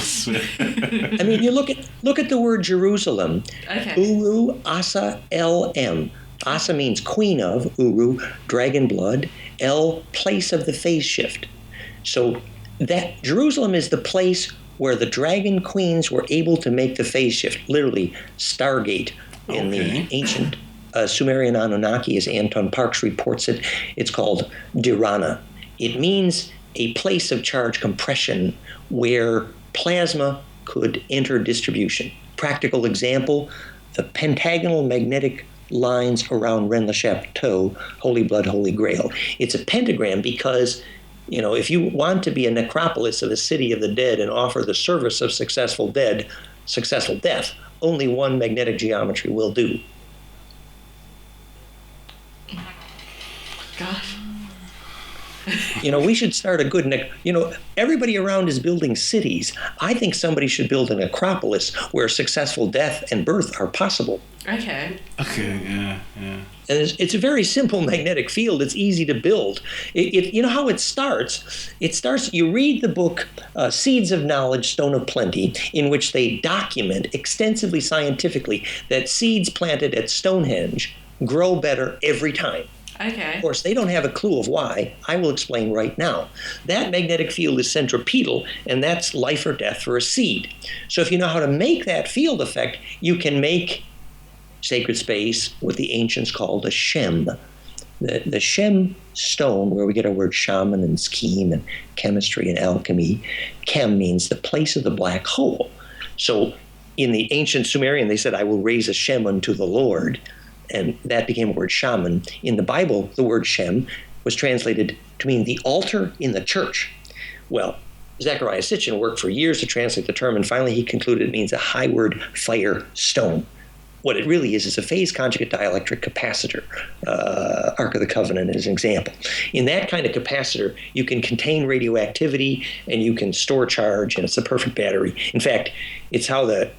I mean, you look at the word Jerusalem. Okay. Uru Asa El-M. Asa means queen of, Uru, dragon blood, El, place of the phase shift. So that Jerusalem is the place where the dragon queens were able to make the phase shift, literally Stargate in the ancient Sumerian Anunnaki, as Anton Parks reports it. It's called Dharana. It means a place of charge compression where plasma could enter distribution. Practical example, the pentagonal magnetic lines around Rennes le Chateau, Holy Blood, Holy Grail. It's a pentagram because, you know, if you want to be a necropolis of a city of the dead and offer the service of successful death, only one magnetic geometry will do. Gosh. You know, we should start a good, everybody around is building cities. I think somebody should build a necropolis where successful death and birth are possible. Okay. Okay, yeah. And it's a very simple magnetic field. It's easy to build. You know how it starts? It starts, you read the book Seeds of Knowledge, Stone of Plenty, in which they document extensively scientifically that seeds planted at Stonehenge grow better every time. Okay. Of course, they don't have a clue of why. I will explain right now. That magnetic field is centripetal, and that's life or death for a seed. So if you know how to make that field effect, you can make sacred space, what the ancients called a shem. The shem stone, where we get our word shaman and scheme and chemistry and alchemy. Chem means the place of the black hole. So in the ancient Sumerian, they said, I will raise a shem unto the Lord. And that became a word shaman. In the Bible, the word Shem was translated to mean the altar in the church. Well, Zechariah Sitchin worked for years to translate the term, and finally he concluded it means a high word fire stone. What it really is a phase conjugate dielectric capacitor. Ark of the Covenant is an example. In that kind of capacitor, you can contain radioactivity and you can store charge, and it's a perfect battery. In fact, it's how the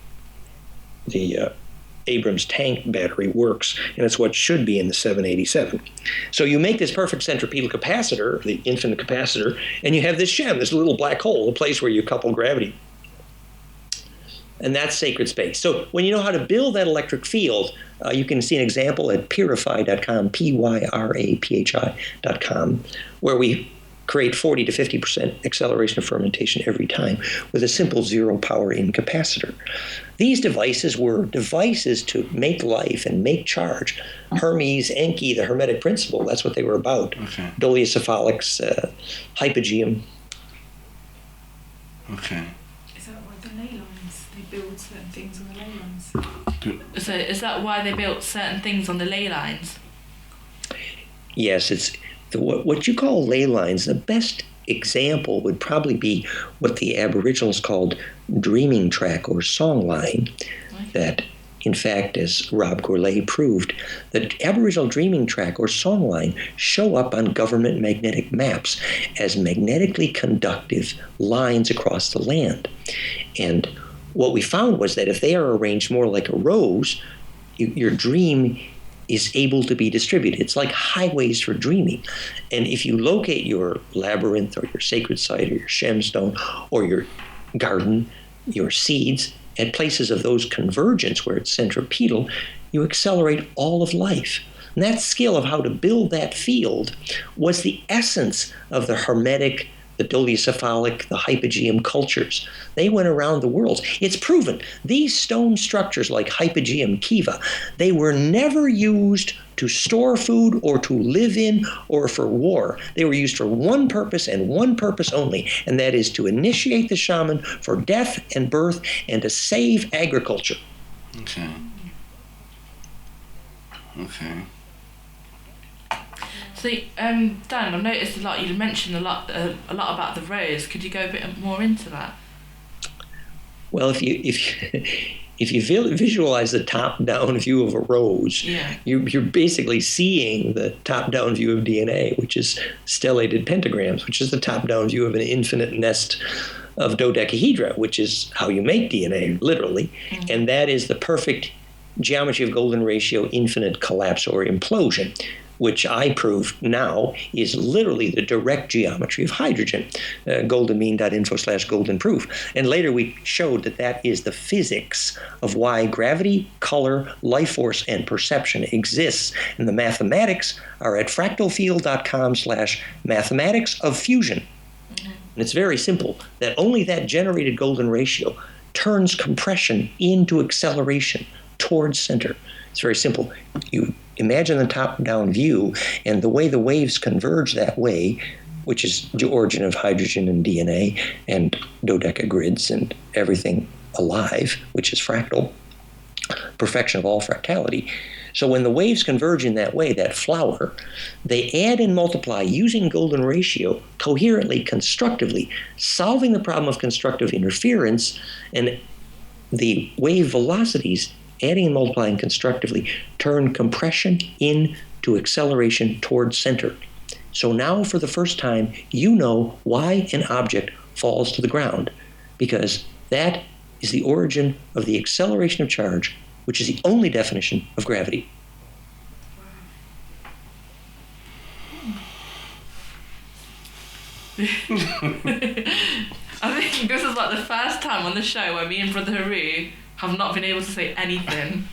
Abrams tank battery works, and it's what should be in the 787. So you make this perfect centripetal capacitor, the infinite capacitor, and you have this Shem, this little black hole, a place where you couple gravity. And that's sacred space. So when you know how to build that electric field, you can see an example at pyraphi.com, Pyraphi.com, where we create 40 to 50% acceleration of fermentation every time with a simple zero power in capacitor. These devices were devices to make life and make charge. Hermes, Enki, the Hermetic principle, that's what they were about. Okay. Dolichocephalics, hypogeum. Okay. Is that why the ley lines, they build certain things on the ley lines? So is that why they built certain things on the ley lines? Yes, it's what you call ley lines. The best example would probably be what the Aboriginals called dreaming track or song line. That, in fact, as Rob Gourlay proved, that Aboriginal dreaming track or song line show up on government magnetic maps as magnetically conductive lines across the land. And what we found was that if they are arranged more like a rose, your dream is able to be distributed. It's like highways for dreaming. And if you locate your labyrinth or your sacred site or your gemstone or your garden, your seeds, at places of those convergence where it's centripetal, you accelerate all of life. And that skill of how to build that field was the essence of the Hermetic the dolichocephalic, the hypogeum cultures. They went around the world. It's proven these stone structures like hypogeum kiva, they were never used to store food or to live in or for war. They were used for one purpose and one purpose only, and that is to initiate the shaman for death and birth and to save agriculture. Okay. Okay. So, Dan, I've noticed a lot. You mentioned a lot about the rose. Could you go a bit more into that? Well, if you visualize the top-down view of a rose, Yeah. you're basically seeing the top-down view of DNA, which is stellated pentagrams, which is the top-down view of an infinite nest of dodecahedra, which is how you make DNA, literally. Mm-hmm. And that is the perfect geometry of golden ratio infinite collapse or implosion, which I prove now is literally the direct geometry of hydrogen, goldenmean.info/golden proof. And later we showed that that is the physics of why gravity, color, life force, and perception exists. And the mathematics are at fractalfield.com/mathematics of fusion. And it's very simple, that only that generated golden ratio turns compression into acceleration towards center. It's very simple. You imagine the top-down view, and the way the waves converge that way, which is the origin of hydrogen and DNA and dodecagrids and everything alive, which is fractal, perfection of all fractality. So when the waves converge in that way, that flower, they add and multiply using golden ratio coherently, constructively, solving the problem of constructive interference, and the wave velocities adding and multiplying constructively turn compression into acceleration towards center. So now for the first time, you know why an object falls to the ground, because that is the origin of the acceleration of charge, which is the only definition of gravity. I think this is like the first time on the show where me and Brother Haru have not been able to say anything.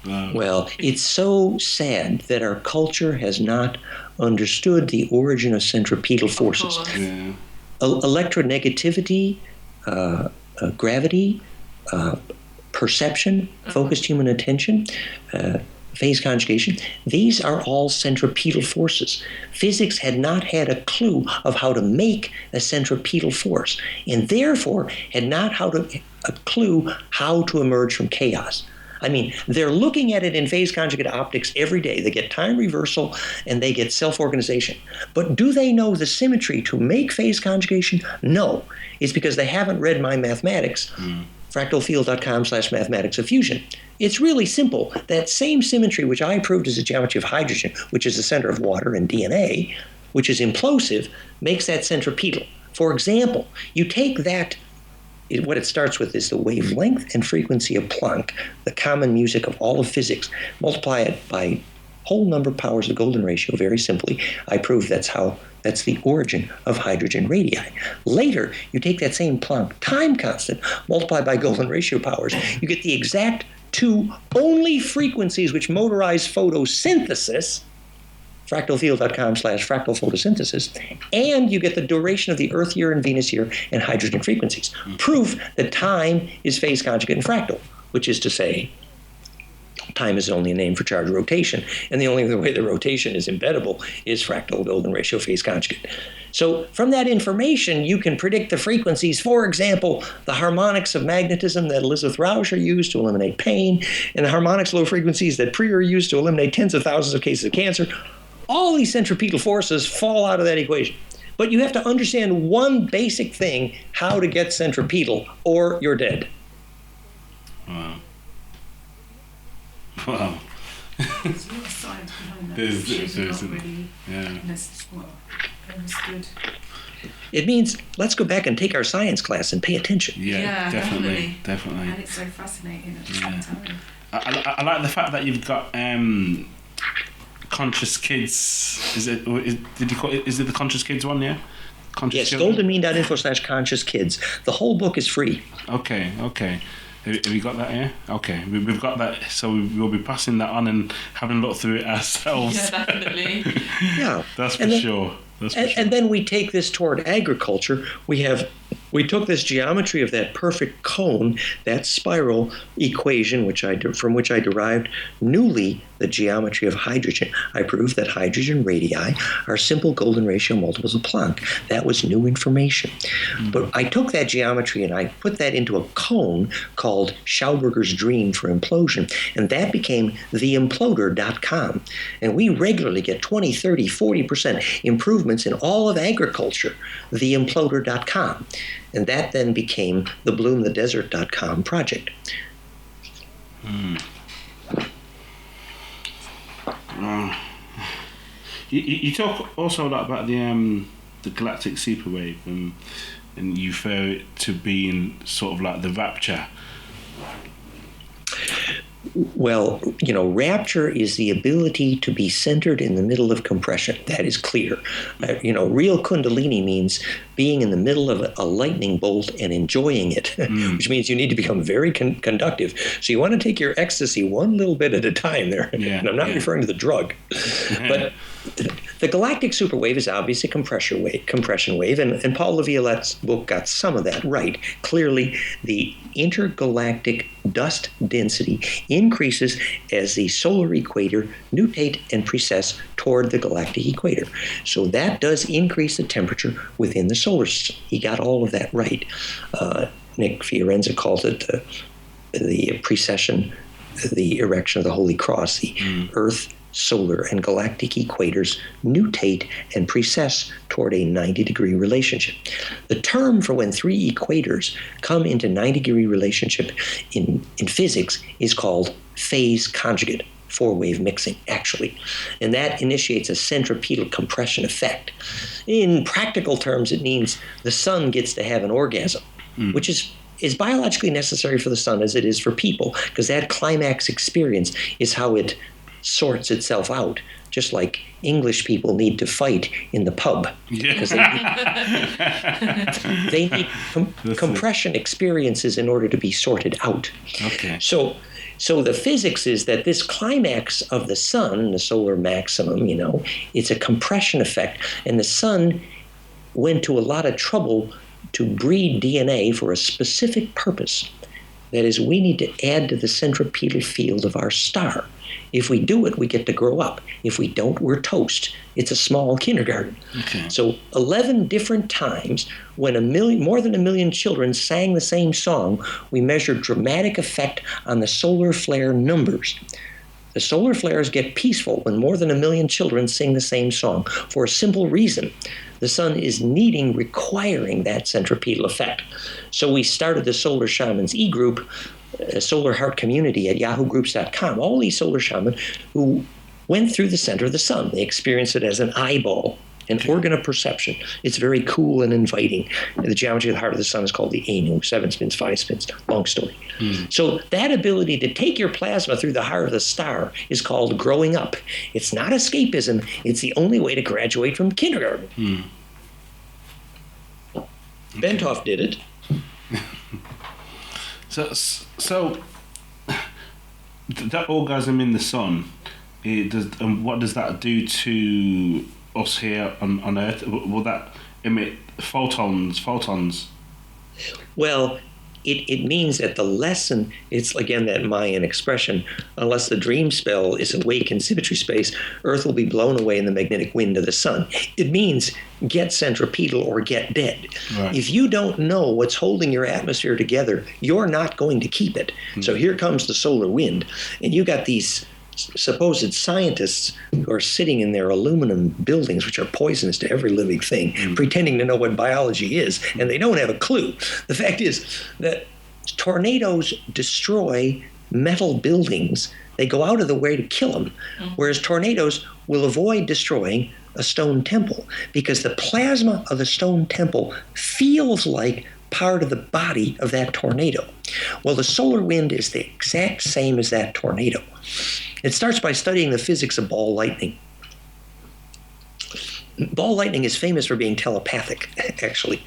Well, it's so sad that our culture has not understood the origin of centripetal forces. Yeah. Electronegativity, gravity, perception, focused human attention, phase conjugation, these are all centripetal forces. Physics had not had a clue of how to make a centripetal force, and therefore had not a clue how to emerge from chaos. I mean, they're looking at it in phase conjugate optics every day. They get time reversal and they get self-organization. But do they know the symmetry to make phase conjugation? No. It's because they haven't read my mathematics, fractalfield.com/mathematics of fusion. It's really simple. That same symmetry, which I proved is the geometry of hydrogen, which is the center of water and DNA, which is implosive, makes that centripetal. For example, you take that, what it starts with is the wavelength and frequency of Planck, the common music of all of physics, multiply it by whole number powers of golden ratio, very simply. I prove that's the origin of hydrogen radii. Later, you take that same Planck time constant, multiply by golden ratio powers, you get the exact two only frequencies which motorize photosynthesis, fractalfield.com/fractal photosynthesis, and you get the duration of the Earth year and Venus year and hydrogen frequencies. Proof that time is phase conjugate and fractal, which is to say, time is only a name for charge rotation, and the only way the rotation is embeddable is fractal golden ratio phase conjugate. So from that information, you can predict the frequencies. For example, the harmonics of magnetism that Elizabeth Rauscher used to eliminate pain, and the harmonics low frequencies that Prior used to eliminate tens of thousands of cases of cancer. All these centripetal forces fall out of that equation. But you have to understand one basic thing, how to get centripetal, or you're dead. Wow. Wow. There's a lot of science behind that. There's not really understood. It means let's go back and take our science class and pay attention. Yeah, definitely. And it's so fascinating at the same time. I like the fact that you've got conscious kids. Is it the conscious kids one? Yeah. Yes, goldenmean.info/conscious kids. The whole book is free. Okay. Have you got that, yeah? Okay, we've got that, so we'll be passing that on and having a look through it ourselves. Yeah, definitely. Yeah. That's for sure. That's for And, sure. and then we take this toward agriculture. We took this geometry of that perfect cone, that spiral equation, from which I derived newly the geometry of hydrogen. I proved that hydrogen radii are simple golden ratio multiples of Planck. That was new information. But I took that geometry and I put that into a cone called Schauberger's dream for implosion, and that became theimploder.com. And we regularly get 20, 30, 40% improvements in all of agriculture, theimploder.com. And that then became the bloomthedesert.com project. You talk also a lot about the galactic superwave, and you refer it to being sort of like the rapture. Well, rapture is the ability to be centered in the middle of compression. That is clear. Real Kundalini means being in the middle of a lightning bolt and enjoying it, which means you need to become very conductive. So you want to take your ecstasy one little bit at a time there. Yeah, and I'm not referring to the drug. But the galactic superwave is obviously a compression wave, and Paul Laviolette's book got some of that right. Clearly, the intergalactic dust density increases as the solar equator nutate and precess toward the galactic equator. So that does increase the temperature within the solar system. He got all of that right. Nick Fiorenza calls it the precession, the erection of the Holy Cross, the Earth, solar, and galactic equators nutate and precess toward a 90-degree relationship. The term for when three equators come into 90-degree relationship in physics is called phase conjugate, four-wave mixing, actually. And that initiates a centripetal compression effect. In practical terms, it means the sun gets to have an orgasm, which is biologically necessary for the sun as it is for people, because that climax experience is how it sorts itself out, just like English people need to fight in the pub. Because they need compression experiences in order to be sorted out. Okay. So the physics is that this climax of the sun, the solar maximum, it's a compression effect, and the sun went to a lot of trouble to breed DNA for a specific purpose. That is, we need to add to the centripetal field of our star. If we do it, we get to grow up. If we don't, we're toast. It's a small kindergarten. Okay. So 11 different times when more than 1 million children sang the same song, we measured dramatic effect on the solar flare numbers. The solar flares get peaceful when more than 1 million children sing the same song for a simple reason. The sun is requiring that centripetal effect. So we started the Solar Shamans e-group, a solar heart community at yahoogroups.com. All these solar shamans who went through the center of the sun. They experienced it as an eyeball, an organ of perception. It's very cool and inviting. The geometry of the heart of the sun is called the Anu, 7 spins, 5 spins, long story. So that ability to take your plasma through the heart of the star is called growing up. It's not escapism. It's the only way to graduate from kindergarten. Benthoff did it. So that orgasm in the sun, what does that do to us here on Earth? Will that emit photons? Well, it means that the lesson, it's again that Mayan expression, unless the dream spell is awake in symmetry space, Earth will be blown away in the magnetic wind of the sun. It means get centripetal or get dead. Right. If you don't know what's holding your atmosphere together, you're not going to keep it. So here comes the solar wind, and you got these supposed scientists who are sitting in their aluminum buildings, which are poisonous to every living thing, pretending to know what biology is, and they don't have a clue. The fact is that tornadoes destroy metal buildings. They go out of the way to kill them, whereas tornadoes will avoid destroying a stone temple because the plasma of the stone temple feels like part of the body of that tornado. Well, the solar wind is the exact same as that tornado. It starts by studying the physics of ball lightning. Ball lightning is famous for being telepathic, actually.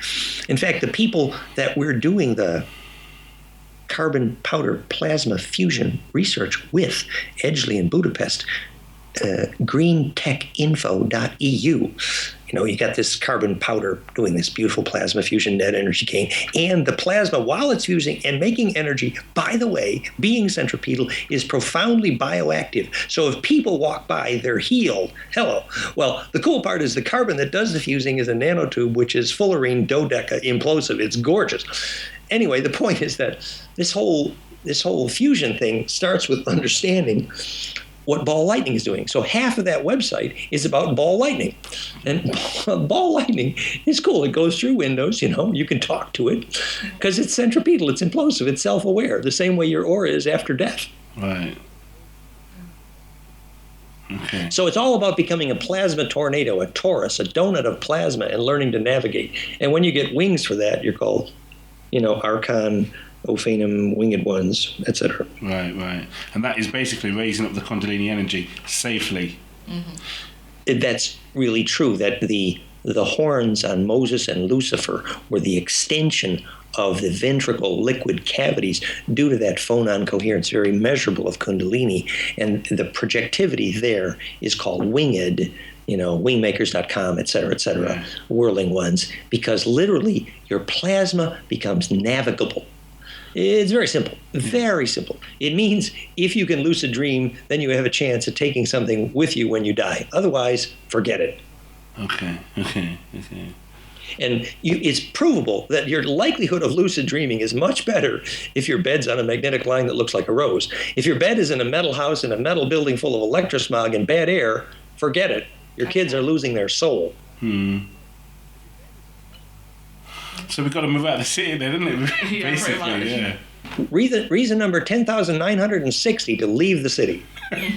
In fact, the people that we're doing the carbon powder plasma fusion research with, Edgley in Budapest, greentechinfo.eu. You got this carbon powder doing this beautiful plasma fusion net energy gain. And the plasma, while it's fusing and making energy, by the way, being centripetal, is profoundly bioactive. So if people walk by, they're healed. Hello. Well, the cool part is the carbon that does the fusing is a nanotube, which is fullerene dodeca implosive. It's gorgeous. Anyway, the point is that this whole fusion thing starts with understanding what ball lightning is doing. So half of that website is about ball lightning. And ball lightning is cool. It goes through windows, you can talk to it because it's centripetal, it's implosive, it's self-aware, the same way your aura is after death. Right. Okay. So it's all about becoming a plasma tornado, a torus, a donut of plasma, and learning to navigate. And when you get wings for that, you're called, Archon, Ophanum, Winged Ones, etc. Right. And that is basically raising up the Kundalini energy safely. Mm-hmm. That's really true, that the horns on Moses and Lucifer were the extension of the ventricle liquid cavities due to that phonon coherence, very measurable of Kundalini. And the projectivity there is called winged, wingmakers.com, et cetera, Yeah. whirling ones, because literally your plasma becomes navigable. It's very simple, very simple. It means if you can lucid dream, then you have a chance of taking something with you when you die. Otherwise, forget it. Okay. And it's provable that your likelihood of lucid dreaming is much better if your bed's on a magnetic line that looks like a rose. If your bed is in a metal house in a metal building full of electrosmog and bad air, forget it. Your kids are losing their soul. So we've got to move out of the city then, isn't it? Yeah, Basically, yeah. Reason number 10,960 to leave the city. That's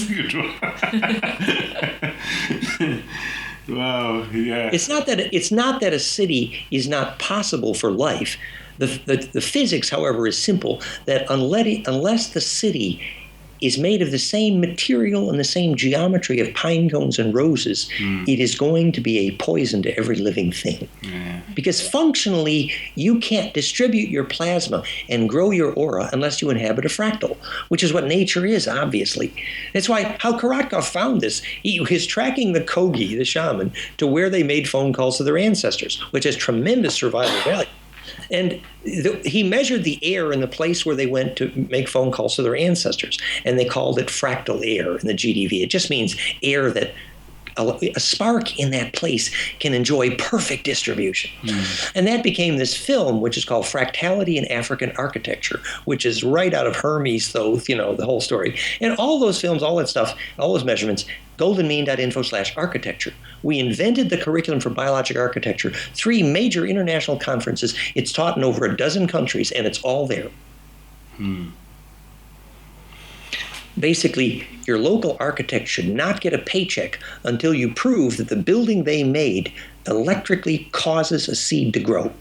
a good one. Wow, yeah. It's not that a city is not possible for life. The physics, however, is simple, that unless the city is made of the same material and the same geometry of pine cones and roses, it is going to be a poison to every living thing. Yeah. Because functionally, you can't distribute your plasma and grow your aura unless you inhabit a fractal, which is what nature is, obviously. That's why how Karatkov found this. He was tracking the Kogi, the shaman, to where they made phone calls to their ancestors, which has tremendous survival value. And he measured the air in the place where they went to make phone calls to their ancestors, and they called it fractal air in the GDV. It just means air that a spark in that place can enjoy perfect distribution. And that became this film, which is called Fractality in African Architecture, which is right out of Hermes Thoth, the whole story. And all those films, all that stuff, all those measurements, goldenmean.info/architecture. We invented the curriculum for biologic architecture, 3 major international conferences. It's taught in over a dozen countries, and it's all there. Basically, your local architect should not get a paycheck until you prove that the building they made electrically causes a seed to grow.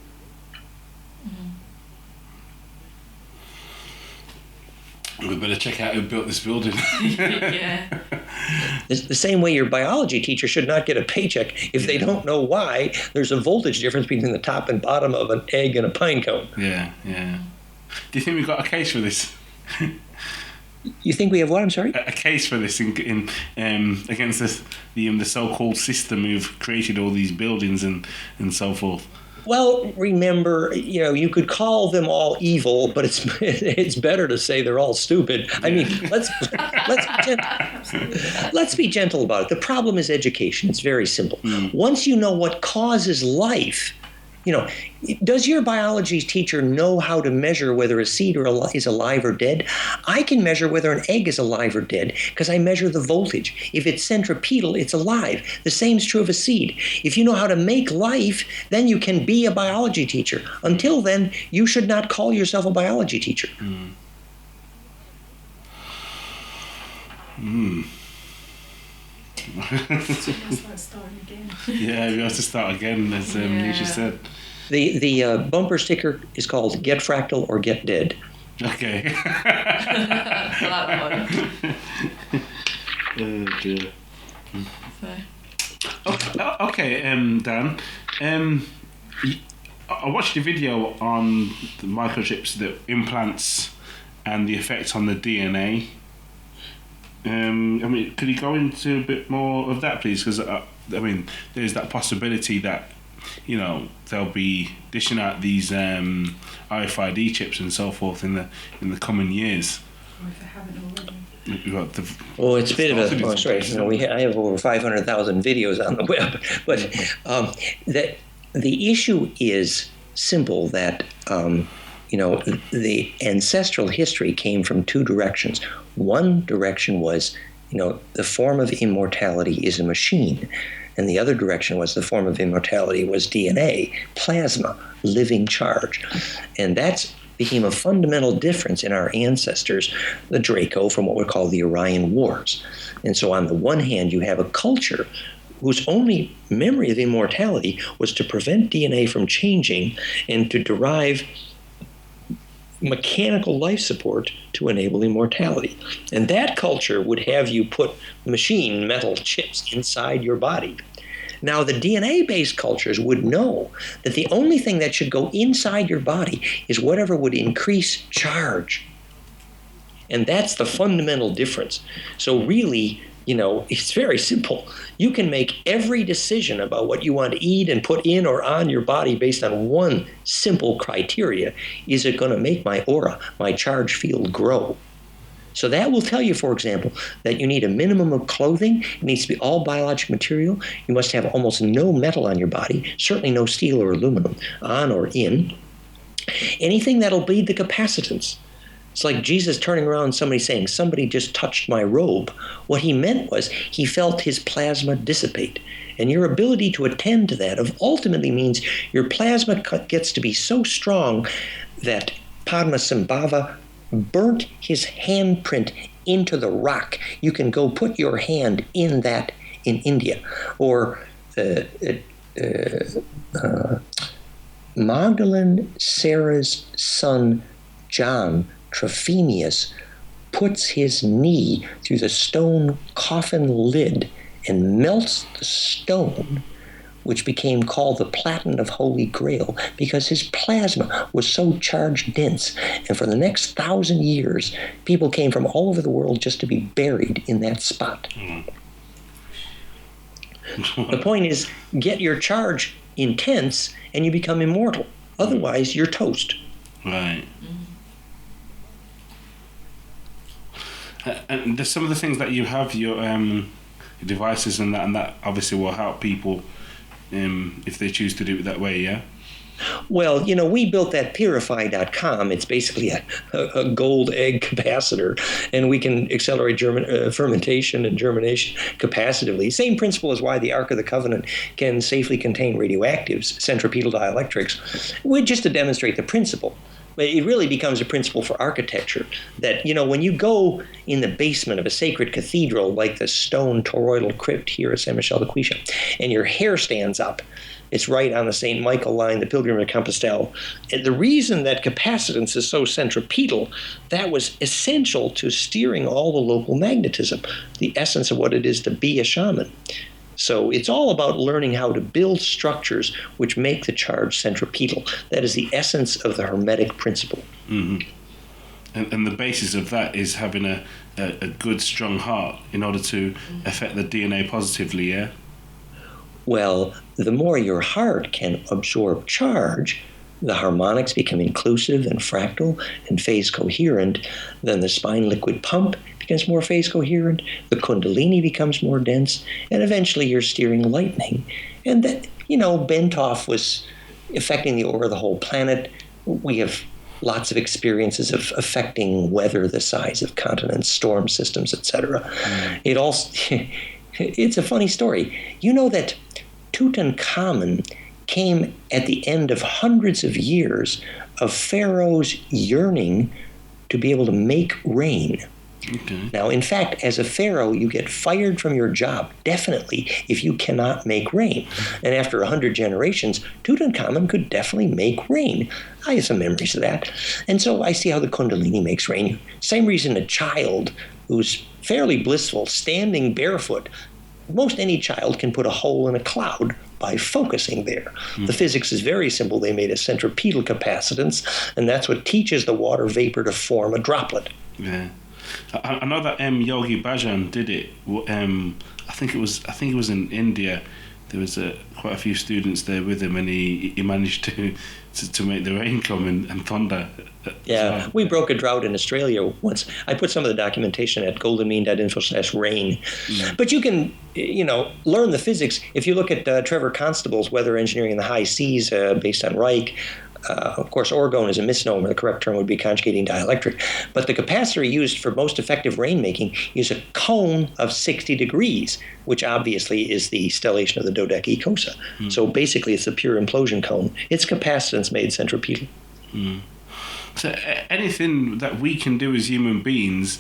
We better check out who built this building. Yeah. The same way your biology teacher should not get a paycheck if they don't know why there's a voltage difference between the top and bottom of an egg and a pine cone. Yeah. Do you think we've got a case for this? You think we have what? I'm sorry? A case for this in against the so-called system who've created all these buildings and so forth. Well, remember, you could call them all evil, but it's better to say they're all stupid. I mean, let's be gentle about it. The problem is education. It's very simple. Once you know what causes life, does your biology teacher know how to measure whether a seed is alive or dead? I can measure whether an egg is alive or dead because I measure the voltage. If it's centripetal, it's alive. The same is true of a seed. If you know how to make life, then you can be a biology teacher. Until then, you should not call yourself a biology teacher. That's like starting again. Yeah, we have to start again, as Nisha said. The bumper sticker is called Get Fractal or Get Dead. Okay. I like that one. Oh dear. So. Okay, Dan. I watched a video on the microchips, the implants, and the effect on the DNA could you go into a bit more of that, please? Because there's that possibility that they'll be dishing out these RFID chips and so forth in the coming years. Or if they haven't already. Well, it's a bit of a sorry. I have over 500,000 videos on the web, but the issue is simple. That the ancestral history came from two directions. One direction was, the form of immortality is a machine, and the other direction was the form of immortality was DNA, plasma, living charge, and that's became a fundamental difference in our ancestors, the Draco, from what we call the Orion Wars. And so on the one hand, you have a culture whose only memory of immortality was to prevent DNA from changing and to derive mechanical life support to enable immortality. And that culture would have you put machine metal chips inside your body. Now, the DNA-based cultures would know that the only thing that should go inside your body is whatever would increase charge. And that's the fundamental difference. So really, it's very simple. You can make every decision about what you want to eat and put in or on your body based on one simple criteria. Is it going to make my aura, my charge field, grow? So that will tell you, for example, that you need a minimum of clothing. It needs to be all biologic material. You must have almost no metal on your body, certainly no steel or aluminum on or in. Anything that'll bleed the capacitance. It's like Jesus turning around and somebody saying, somebody just touched my robe. What he meant was he felt his plasma dissipate. And your ability to attend to that ultimately means your plasma gets to be so strong that Padmasambhava burnt his handprint into the rock. You can go put your hand in that in India. Or Magdalene Sarah's son, John Trophimus, puts his knee through the stone coffin lid and melts the stone, which became called the platinum of Holy Grail, because his plasma was so charged dense. And for the next 1,000 years, people came from all over the world just to be buried in that spot. The point is, get your charge intense and you become immortal. Otherwise, you're toast. Right. And there's some of the things that you have, your devices and that obviously will help people if they choose to do it that way, yeah? Well, we built that Purify.com. It's basically a gold egg capacitor, and we can accelerate fermentation and germination capacitively. Same principle as why the Ark of the Covenant can safely contain radioactives, centripetal dielectrics. Just to demonstrate the principle. It really becomes a principle for architecture that, when you go in the basement of a sacred cathedral like the stone toroidal crypt here at Saint Michel de Cuichet, and your hair stands up, it's right on the St. Michael line, the Pilgrim of Compostelle. And the reason that capacitance is so centripetal, that was essential to steering all the local magnetism, the essence of what it is to be a shaman. So it's all about learning how to build structures which make the charge centripetal. That is the essence of the Hermetic principle. Mm-hmm. And the basis of that is having a good, strong heart in order to affect the DNA positively, yeah? Well, the more your heart can absorb charge, the harmonics become inclusive and fractal and phase coherent, then the spine liquid pump becomes more phase coherent, the kundalini becomes more dense, and eventually you're steering lightning. And that, Bentov was affecting the aura of the whole planet. We have lots of experiences of affecting weather the size of continents, storm systems, etc. It also, it's a funny story. You know that Tutankhamun came at the end of hundreds of years of Pharaoh's yearning to be able to make rain. Okay. Now, in fact, as a pharaoh, you get fired from your job, definitely, if you cannot make rain. And after 100 generations, Tutankhamun could definitely make rain. I have some memories of that. And so I see how the Kundalini makes rain. Same reason a child who's fairly blissful, standing barefoot, most any child can put a hole in a cloud by focusing there. The physics is very simple. They made a centripetal capacitance, and that's what teaches the water vapor to form a droplet. Yeah. I know that Yogi Bhajan did it. I think it was in India. There was quite a few students there with him, and he managed to make the rain come and thunder. Yeah, well. we broke a drought in Australia once. I put some of the documentation at goldenmean.info/rain. But you can, learn the physics. If you look at Trevor Constable's Weather Engineering in the High Seas, based on Reich, of course, orgone is a misnomer. The correct term would be conjugating dielectric. But the capacitor used for most effective rainmaking is a cone of 60 degrees, which obviously is the stellation of the dodecacosa. So basically, it's a pure implosion cone. Its capacitance made centripetal. So anything that we can do as human beings,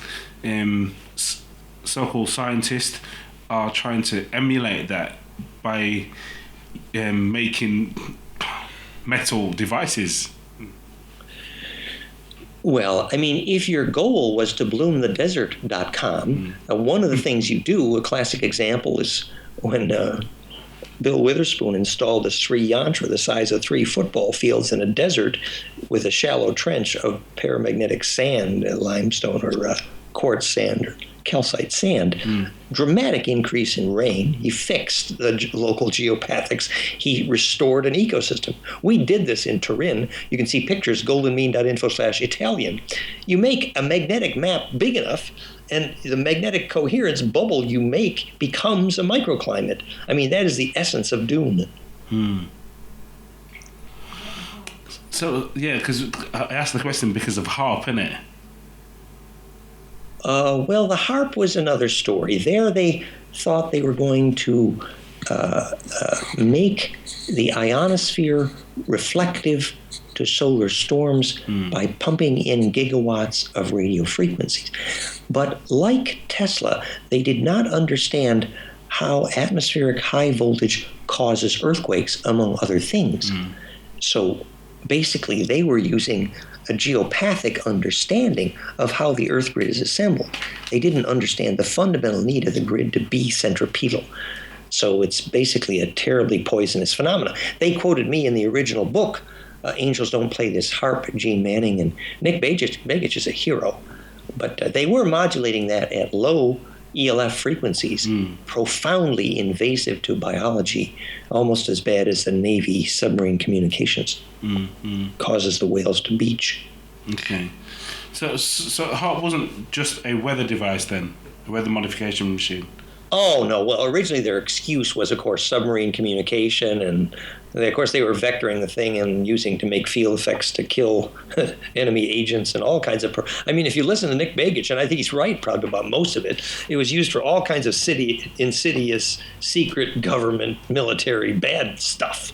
so-called scientists are trying to emulate that by making metal devices. Well, I mean, if your goal was to bloomthedesert.com, one of the things you do, a classic example is when Bill Witherspoon installed a Sri Yantra the size of 3 football fields in a desert with a shallow trench of paramagnetic sand, limestone or quartz sand or calcite sand. Dramatic increase in rain. He fixed the local geopathics. He restored an ecosystem. We did this in Turin. You can see pictures, goldenmean.info/Italian. You make a magnetic map big enough, and the magnetic coherence bubble you make becomes a microclimate. I mean, that is the essence of Dune. So, yeah, because I asked the question because of HARP, innit? Well, the HARP was another story. There they thought they were going to make the ionosphere reflective to solar storms by pumping in gigawatts of radio frequencies. But like Tesla, they did not understand how atmospheric high voltage causes earthquakes, among other things. So basically, they were using a geopathic understanding of how the Earth grid is assembled. They didn't understand the fundamental need of the grid to be centripetal. So it's basically a terribly poisonous phenomenon. They quoted me in the original book, Angels Don't Play This Harp, Gene Manning, and Nick Begich is a hero. But they were modulating that at low ELF frequencies, profoundly invasive to biology, almost as bad as the Navy submarine communications. Causes the whales to beach. Okay. So HARP wasn't just a weather device then? A weather modification machine? Oh, no. Well, originally their excuse was, of course, submarine communication, and of course they were vectoring the thing and using to make field effects to kill enemy agents and all kinds of... I mean, if you listen to Nick Begich, and I think he's right probably about most of it, it was used for all kinds of insidious, secret government, military, bad stuff.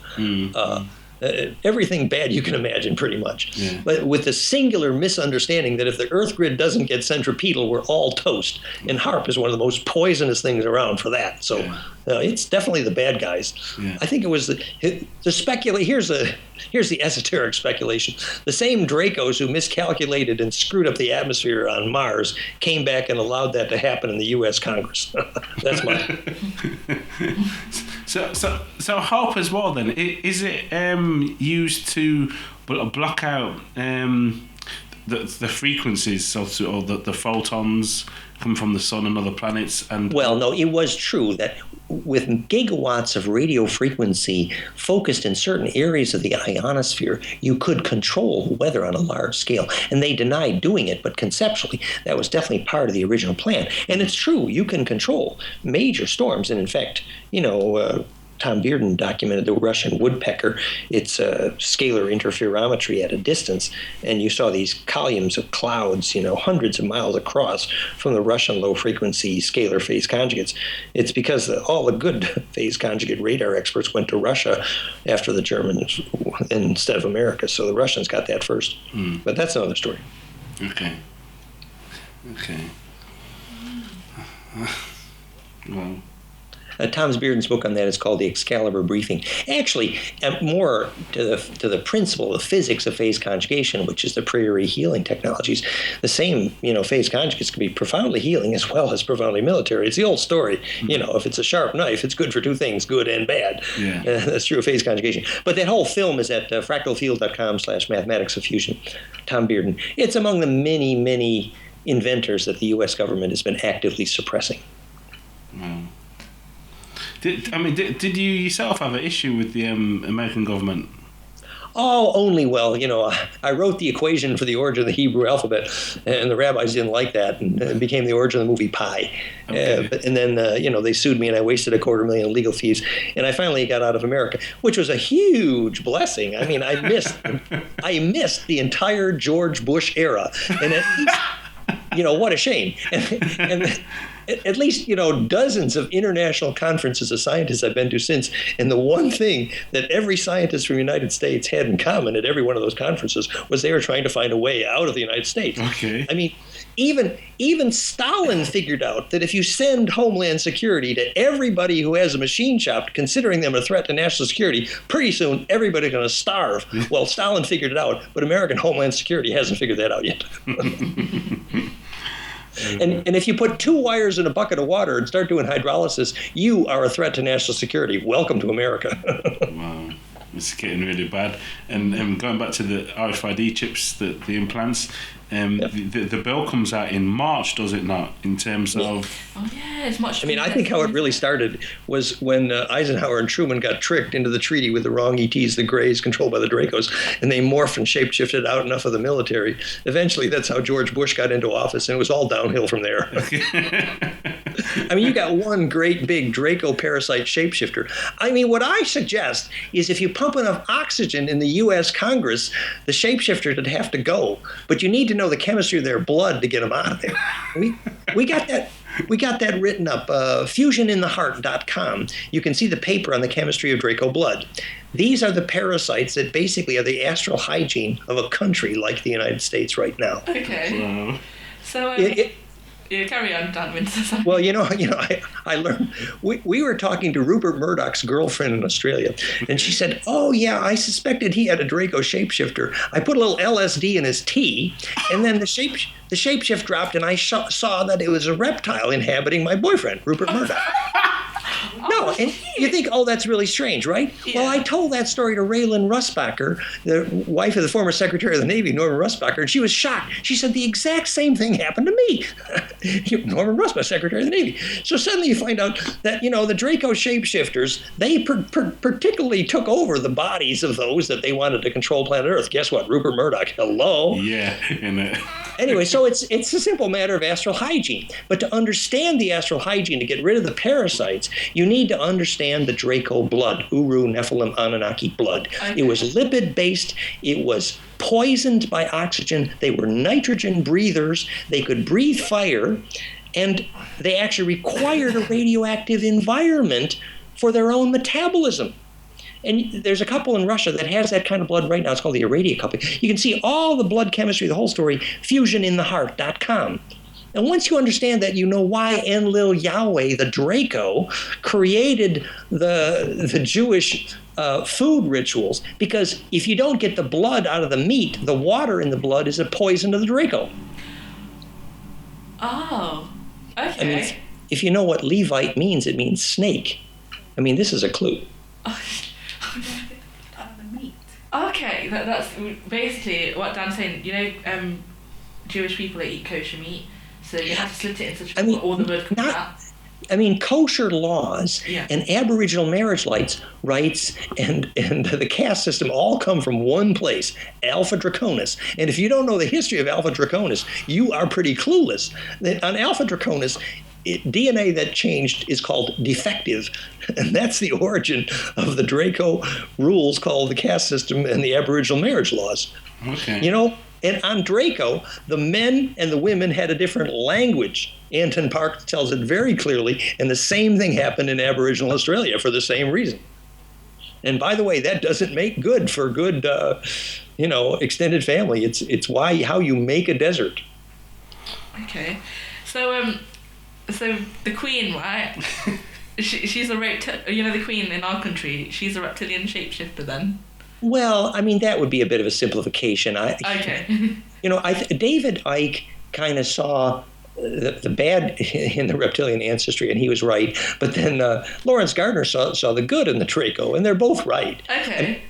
Everything bad you can imagine, pretty much. Yeah. But with the singular misunderstanding that if the Earth grid doesn't get centripetal, we're all toast. And HARP is one of the most poisonous things around for that. So it's definitely the bad guys. Yeah. I think it was here's the esoteric speculation. The same Dracos who miscalculated and screwed up the atmosphere on Mars came back and allowed that to happen in the U.S. Congress. That's mine. So HARP as well then, is it used to block out the frequencies or the photons come from the sun and other planets? And well, no, it was true that with gigawatts of radio frequency focused in certain areas of the ionosphere, you could control weather on a large scale. And they denied doing it, but conceptually, that was definitely part of the original plan. And it's true, you can control major storms. And in fact, Tom Bearden documented the Russian woodpecker. It's a scalar interferometry at a distance, and you saw these columns of clouds, hundreds of miles across from the Russian low-frequency scalar phase conjugates. It's because all the good phase conjugate radar experts went to Russia after the Germans instead of America, so the Russians got that first. But that's another story. Okay. Well... Tom Bearden's book on that is called The Excalibur Briefing. Actually, more to the principle of physics of phase conjugation, which is the priori healing technologies. The same, phase conjugates can be profoundly healing as well as profoundly military. It's the old story. If it's a sharp knife, it's good for two things, good and bad. Yeah. That's true of phase conjugation. But that whole film is at fractalfield.com/mathematics of fusion. Tom Bearden. It's among the many, many inventors that the U.S. government has been actively suppressing. Wow. Did you yourself have an issue with the American government? Oh, only, well, I wrote the equation for the origin of the Hebrew alphabet, and the rabbis didn't like that, and it became the origin of the movie Pi. Okay. And then, they sued me, and I wasted $250,000 in legal fees, and I finally got out of America, which was a huge blessing. I mean, I missed the entire George Bush era, and at least, what a shame. And at least, dozens of international conferences of scientists I've been to since. And the one thing that every scientist from the United States had in common at every one of those conferences was they were trying to find a way out of the United States. Okay. I mean, even Stalin figured out that if you send Homeland Security to everybody who has a machine shop, considering them a threat to national security, pretty soon everybody's going to starve. Well, Stalin figured it out, but American Homeland Security hasn't figured that out yet. And if you put 2 wires in a bucket of water and start doing hydrolysis, you are a threat to national security. Welcome to America. Wow, it's getting really bad. And going back to the RFID chips, the implants, the bill comes out in March, does it not? In terms of... Oh yeah, it's much... I think how it really started was when Eisenhower and Truman got tricked into the treaty with the wrong ETs, the Greys, controlled by the Dracos, and they morphed and shapeshifted out enough of the military. Eventually, that's how George Bush got into office, and it was all downhill from there. You got one great big Draco parasite shapeshifter. What I suggest is if you pump enough oxygen in the U.S. Congress, the shapeshifter would have to go. But you need to know the chemistry of their blood to get them out of there. We got that written up, fusionintheheart.com. You can see the paper on the chemistry of Draco blood. These are the parasites that basically are the astral hygiene of a country like the United States right now. Okay. Wow. So, yeah, carry on, Dan Winter. Well, I learned, we were talking to Rupert Murdoch's girlfriend in Australia, and she said, oh, yeah, I suspected he had a Draco shapeshifter. I put a little LSD in his tea, and then the shapeshift dropped, and I saw that it was a reptile inhabiting my boyfriend, Rupert Murdoch. No, and you think, oh, that's really strange, right? Yeah. Well, I told that story to Raylan Russbacher, the wife of the former Secretary of the Navy, Norman Russbacher, and she was shocked. She said the exact same thing happened to me. Norman Russbacher, Secretary of the Navy. So suddenly you find out that, the Draco shapeshifters, they particularly took over the bodies of those that they wanted to control planet Earth. Guess what? Rupert Murdoch. Hello. Yeah. Anyway, so it's a simple matter of astral hygiene. But to understand the astral hygiene, to get rid of the parasites, you need to understand the Draco blood, Uru, Nephilim, Anunnaki blood. Okay. It was lipid-based. It was poisoned by oxygen. They were nitrogen breathers. They could breathe fire. And they actually required a radioactive environment for their own metabolism. And there's a couple in Russia that has that kind of blood right now. It's called the Iradia couple. You can see all the blood chemistry, the whole story, fusionintheheart.com. And once you understand that, you know why Enlil Yahweh, the Draco, created the Jewish food rituals. Because if you don't get the blood out of the meat, the water in the blood is a poison to the Draco. Oh, okay. If you know what Levite means, it means snake. This is a clue. Okay, that's basically what Dan's saying. Jewish people that eat kosher meat, so you have to slit it in such a way all the blood comes out. Kosher laws and Aboriginal marriage rights and the caste system all come from one place, Alpha Draconis. And if you don't know the history of Alpha Draconis, you are pretty clueless. On Alpha Draconis, DNA that changed is called defective, and that's the origin of the Draco rules called the caste system and the Aboriginal marriage laws. Okay. And on Draco, the men and the women had a different language. Anton Park tells it very clearly, and the same thing happened in Aboriginal Australia for the same reason. And by the way, that doesn't make good for good, extended family. It's how you make a desert. Okay, so the Queen, right? she's a the Queen in our country. She's a reptilian shapeshifter then. Well, that would be a bit of a simplification. Okay. David Icke kind of saw the bad in the reptilian ancestry, and he was right. But then Lawrence Gardner saw the good in the Draco, and they're both right. Okay.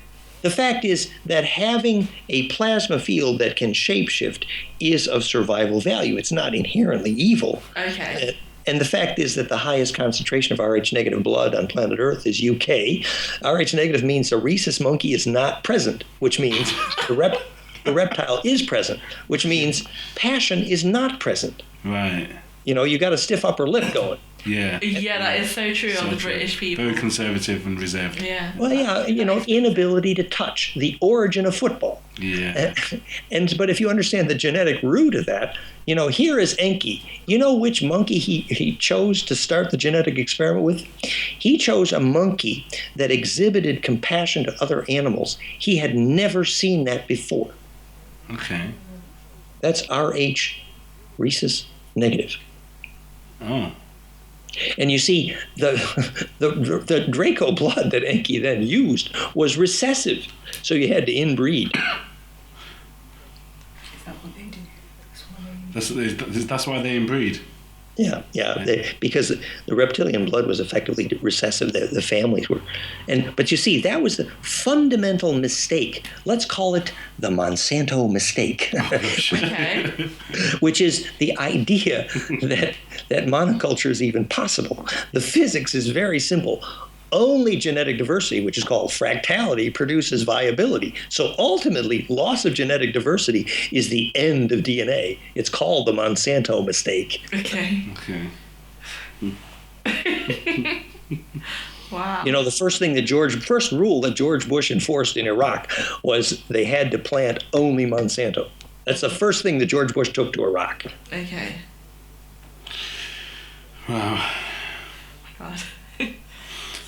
The fact is that having a plasma field that can shapeshift is of survival value. It's not inherently evil. Okay. And the fact is that the highest concentration of Rh negative blood on planet Earth is UK. Rh negative means the rhesus monkey is not present, which means the reptile is present, which means passion is not present. Right. You know, you got a stiff upper lip going. Yeah. Yeah, that is so true So on the true. British people. Very conservative and reserved. Yeah. Well, yeah, you know, inability to touch, the origin of football. Yeah. But if you understand the genetic root of that, you know, here is Enki. You know which monkey he chose to start the genetic experiment with? He chose a monkey that exhibited compassion to other animals. He had never seen that before. Okay. That's Rh rhesus negative. Oh. And you see, the Draco blood that Enki then used was recessive, so you had to inbreed. Is that what they do? That's why they inbreed. Yeah, because the reptilian blood was effectively recessive. The families were, but you see, that was the fundamental mistake. Let's call it the Monsanto mistake, Okay. which is the idea that monoculture is even possible. The physics is very simple. Only genetic diversity, which is called fractality, produces viability. So ultimately, loss of genetic diversity is the end of DNA. It's called the Monsanto mistake. Okay. Okay. Wow. You know, the first rule that George Bush enforced in Iraq was they had to plant only Monsanto. That's the first thing that George Bush took to Iraq. Okay. Wow. God.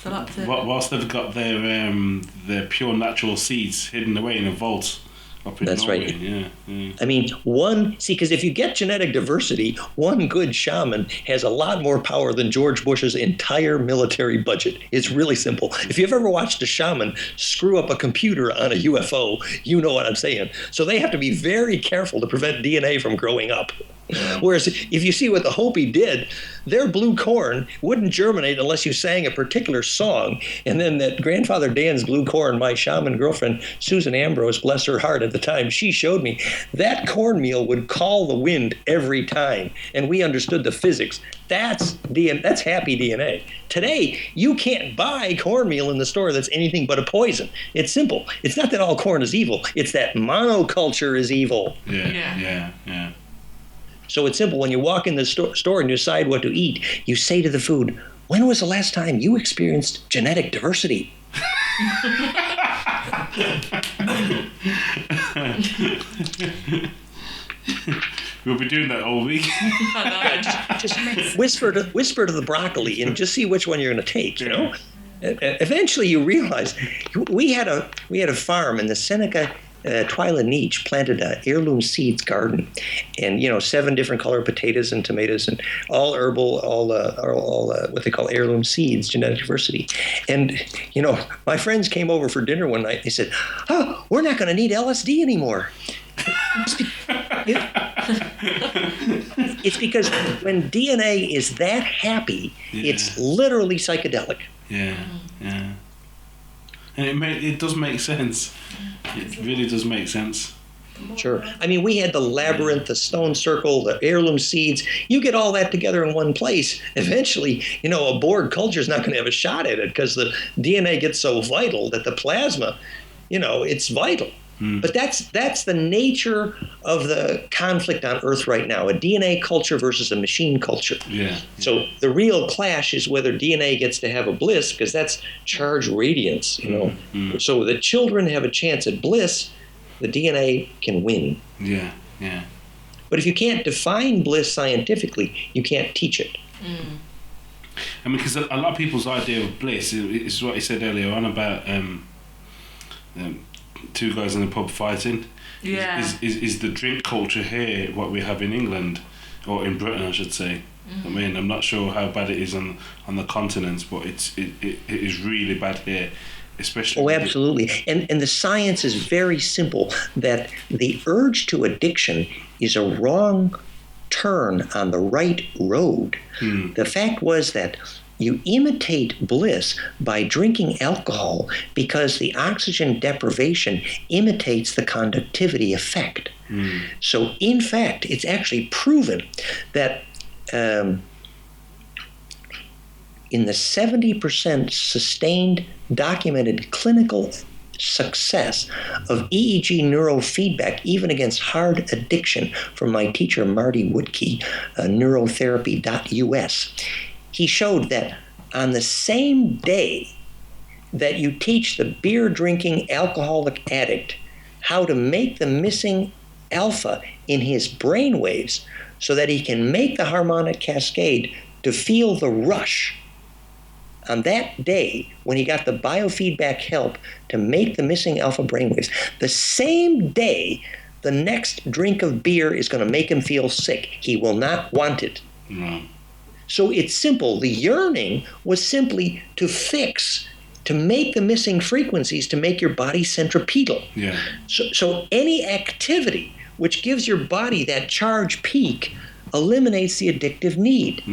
So that's it. Whilst they've got their pure natural seeds hidden away in a vault up in That's Norway. right. Yeah. I mean, because if you get genetic diversity, one good shaman has a lot more power than George Bush's entire military budget. It's really simple. If you've ever watched a shaman screw up a computer on a UFO, you know what I'm saying. So they have to be very careful to prevent DNA from growing up. Whereas if you see what the Hopi did, their blue corn wouldn't germinate unless you sang a particular song. And then that Grandfather Dan's blue corn, my shaman girlfriend, Susan Ambrose, bless her heart at the time, she showed me that cornmeal would call the wind every time. And we understood the physics. That's happy DNA. Today, you can't buy cornmeal in the store that's anything but a poison. It's simple. It's not that all corn is evil. It's that monoculture is evil. Yeah. So it's simple. When you walk in the store and you decide what to eat, you say to the food, when was the last time you experienced genetic diversity? We'll be doing that all week. Just whisper to the broccoli and just see which one you're going to take, you know? Eventually you realize, we had a farm in the Seneca Twyla niche, planted an heirloom seeds garden, and 7 different color potatoes and tomatoes, and all herbal, all what they call heirloom seeds, genetic diversity. And my friends came over for dinner one night. They said, "Oh, we're not going to need LSD anymore." It's because when DNA is that happy, it's literally psychedelic. Yeah. And it does make sense. It really does make sense. Sure. I mean, we had the labyrinth, the stone circle, the heirloom seeds. You get all that together in one place. Eventually, a Borg culture is not going to have a shot at it because the DNA gets so vital that the plasma, it's vital. But that's the nature of the conflict on Earth right now, a DNA culture versus a machine culture. Yeah. So the real clash is whether DNA gets to have a bliss, because that's charged radiance, So the children have a chance at bliss, the DNA can win. Yeah. But if you can't define bliss scientifically, you can't teach it. I mean, because a lot of people's idea of bliss is what you said earlier on about 2 guys in the pub fighting. Yeah. Is the drink culture here what we have in England, or in Britain, I should say. I mean, I'm not sure how bad it is on the continents, but it is really bad here, especially. Oh, absolutely. And the science is very simple, that the urge to addiction is a wrong turn on the right road. The fact was that you imitate bliss by drinking alcohol because the oxygen deprivation imitates the conductivity effect. So, in fact, it's actually proven that in the 70% sustained documented clinical success of EEG neurofeedback, even against hard addiction, from my teacher Marty Woodkey, neurotherapy.us, he showed that on the same day that you teach the beer-drinking alcoholic addict how to make the missing alpha in his brain waves so that he can make the harmonic cascade to feel the rush, on that day when he got the biofeedback help to make the missing alpha brainwaves, the same day the next drink of beer is going to make him feel sick. He will not want it. So it's simple. The yearning was simply to make the missing frequencies to make your body centripetal. Yeah. So any activity which gives your body that charge peak eliminates the addictive need.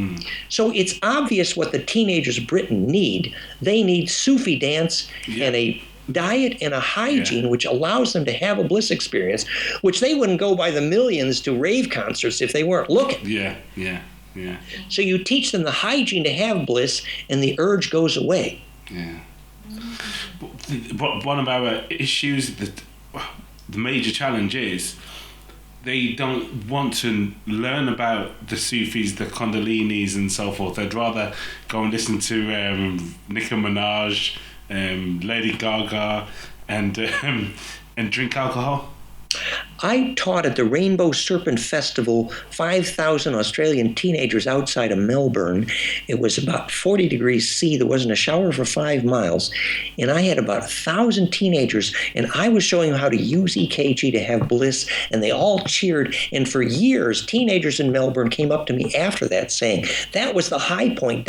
So it's obvious what the teenagers of Britain need. They need Sufi dance and a diet and a hygiene which allows them to have a bliss experience, which they wouldn't go by the millions to rave concerts if they weren't looking. Yeah. So you teach them the hygiene to have bliss, and the urge goes away. Yeah. But one of our issues, the major challenge is they don't want to learn about the Sufis, the Kundalinis and so forth. They'd rather go and listen to Nicki Minaj, Lady Gaga, and drink alcohol. I taught at the Rainbow Serpent Festival, 5,000 Australian teenagers outside of Melbourne. It was about 40 degrees C. There wasn't a shower for 5 miles. And I had about 1,000 teenagers, and I was showing them how to use EKG to have bliss, and they all cheered. And for years, teenagers in Melbourne came up to me after that saying, that was the high point, ...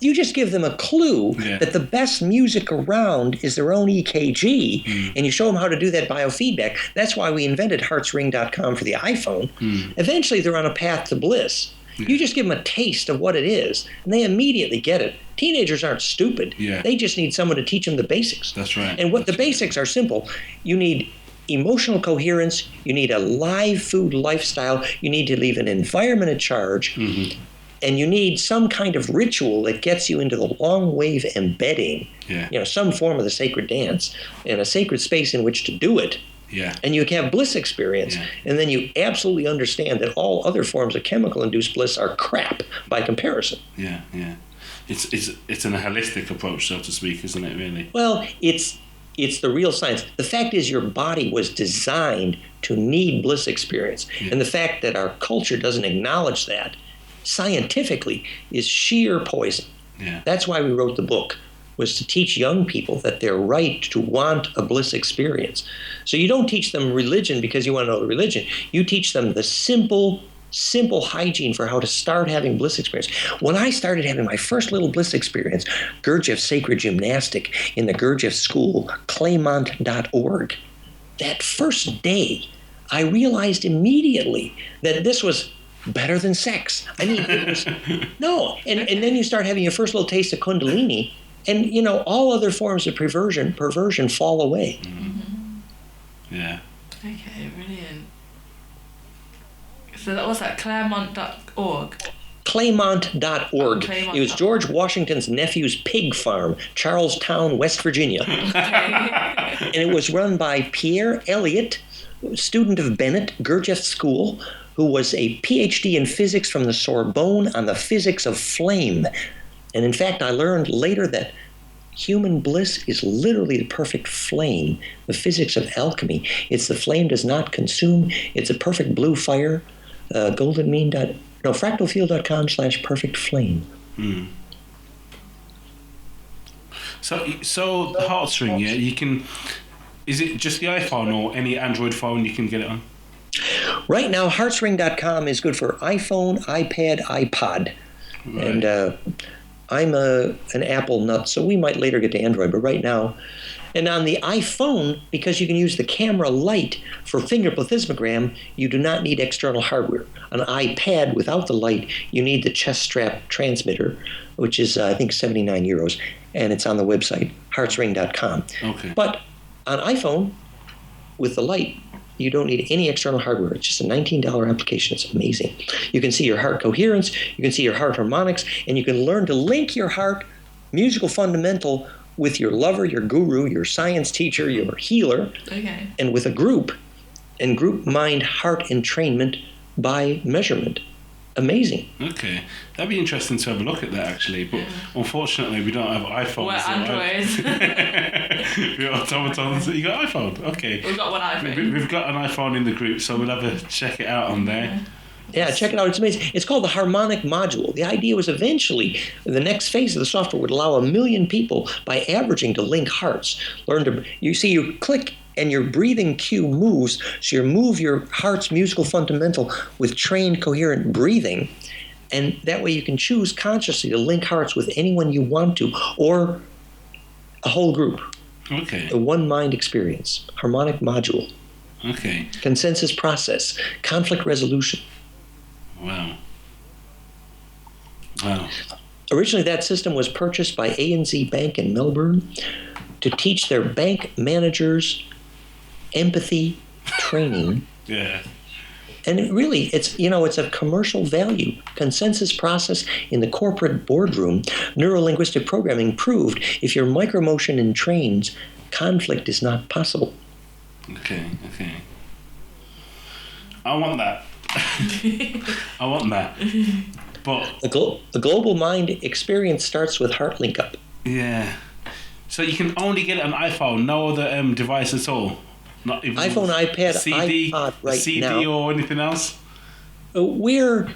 You just give them a clue that the best music around is their own EKG, and you show them how to do that biofeedback. That's why we invented heartsring.com for the iPhone. Eventually, they're on a path to bliss. You just give them a taste of what it is, and they immediately get it. Teenagers aren't stupid. They just need someone to teach them the basics. That's right. And the basics are simple. You need emotional coherence. You need a live food lifestyle. You need to leave an environment of charge. And you need some kind of ritual that gets you into the long wave embedding, some form of the sacred dance, and a sacred space in which to do it. And you can have bliss experience, and then you absolutely understand that all other forms of chemical-induced bliss are crap by comparison. It's an holistic approach, so to speak, isn't it, really? Well, it's the real science. The fact is your body was designed to need bliss experience. And the fact that our culture doesn't acknowledge that scientifically is sheer poison. That's why we wrote the book, was to teach young people that they're right to want a bliss experience. So you don't teach them religion because you want to know the religion. You teach them the simple hygiene for how to start having bliss experience. When I started having my first little bliss experience, Gurdjieff Sacred Gymnastic in the Gurdjieff School, claymont.org, that first day, I realized immediately that this was better than sex. I mean, it was, no. And then you start having your first little taste of Kundalini, and, all other forms of perversion fall away. Okay, brilliant. So that was at claremont.org? Claymont.org. It was George Washington's nephew's pig farm, Charlestown, West Virginia. And it was run by Pierre Elliott, student of Bennett, Gurdjieff School, who was a PhD in physics from the Sorbonne on the physics of flame. And in fact, I learned later that human bliss is literally the perfect flame, the physics of alchemy. It's the flame does not consume. It's a perfect blue fire. Fractalfield.com/perfect flame. So the Heartstring, you can. Is it just the iPhone or any Android phone you can get it on? Right now, heartsring.com is good for iPhone, iPad, iPod. Right. And I'm an Apple nut, so we might later get to Android, but right now. And on the iPhone, because you can use the camera light for For finger plethysmogram, you do not need external hardware. An iPad without the light, you need the chest strap transmitter, which is, I think, 79 euros, and it's on the website, heartsring.com. Okay. But on iPhone, with the light, you don't need any external hardware. It's just a $19 application. It's amazing. You can see your heart coherence, you can see your heart harmonics, and you can learn to link your heart musical fundamental with your lover, your guru, your science teacher, your healer, and with a group, and group mind heart entrainment by measurement. Amazing. Okay, that'd be interesting to have a look at that actually, but unfortunately we don't have iPhones. We're Androids. We're automatons. You got iPhone? Okay. We've got one iPhone. We've got an iPhone in the group, so we'll have to check it out on there. Yeah, check it out. It's amazing. It's called the harmonic module. The idea was eventually the next phase of the software would allow 1 million people by averaging to link hearts. You click and your breathing cue moves, so you move your heart's musical fundamental with trained coherent breathing, and that way you can choose consciously to link hearts with anyone you want to, or a whole group. Okay. A one mind experience. Harmonic module. Okay. Consensus process. Conflict resolution. Wow. Wow. Originally, that system was purchased by ANZ Bank in Melbourne to teach their bank managers empathy training. Yeah. And it's a commercial value. Consensus process in the corporate boardroom. Neuro-linguistic programming proved if your micromotion entrains, conflict is not possible. Okay. I want that. I want that. But the global mind experience starts with heart link up. Yeah. So you can only get it on iPhone, no other device at all? Not even iPhone, iPad, CD, iPod right CD now. or anything else? We're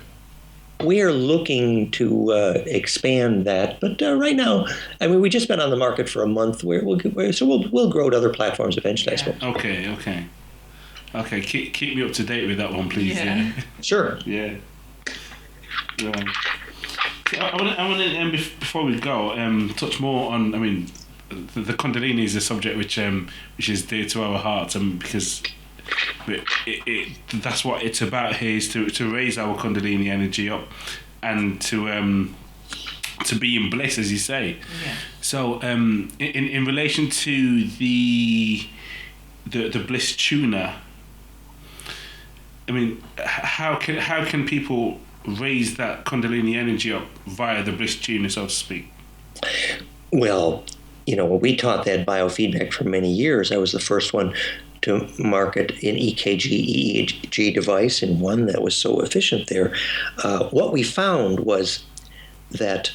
looking to expand that, but right now, I mean, we just been on the market for a month. We'll grow to other platforms eventually, I suppose. Okay. Keep me up to date with that one, please. Yeah. Sure. Yeah. I want to before we go, touch more on. I mean, the Kundalini is a subject which is dear to our hearts, and because that's what it's about here, is to raise our Kundalini energy up, and to be in bliss, as you say. Yeah. So in relation to the bliss tuner, I mean, how can people raise that Kundalini energy up via the bliss tuner, so to speak? Well, we taught that biofeedback for many years. I was the first one to market an EKG, EEG device, and one that was so efficient there. What we found was that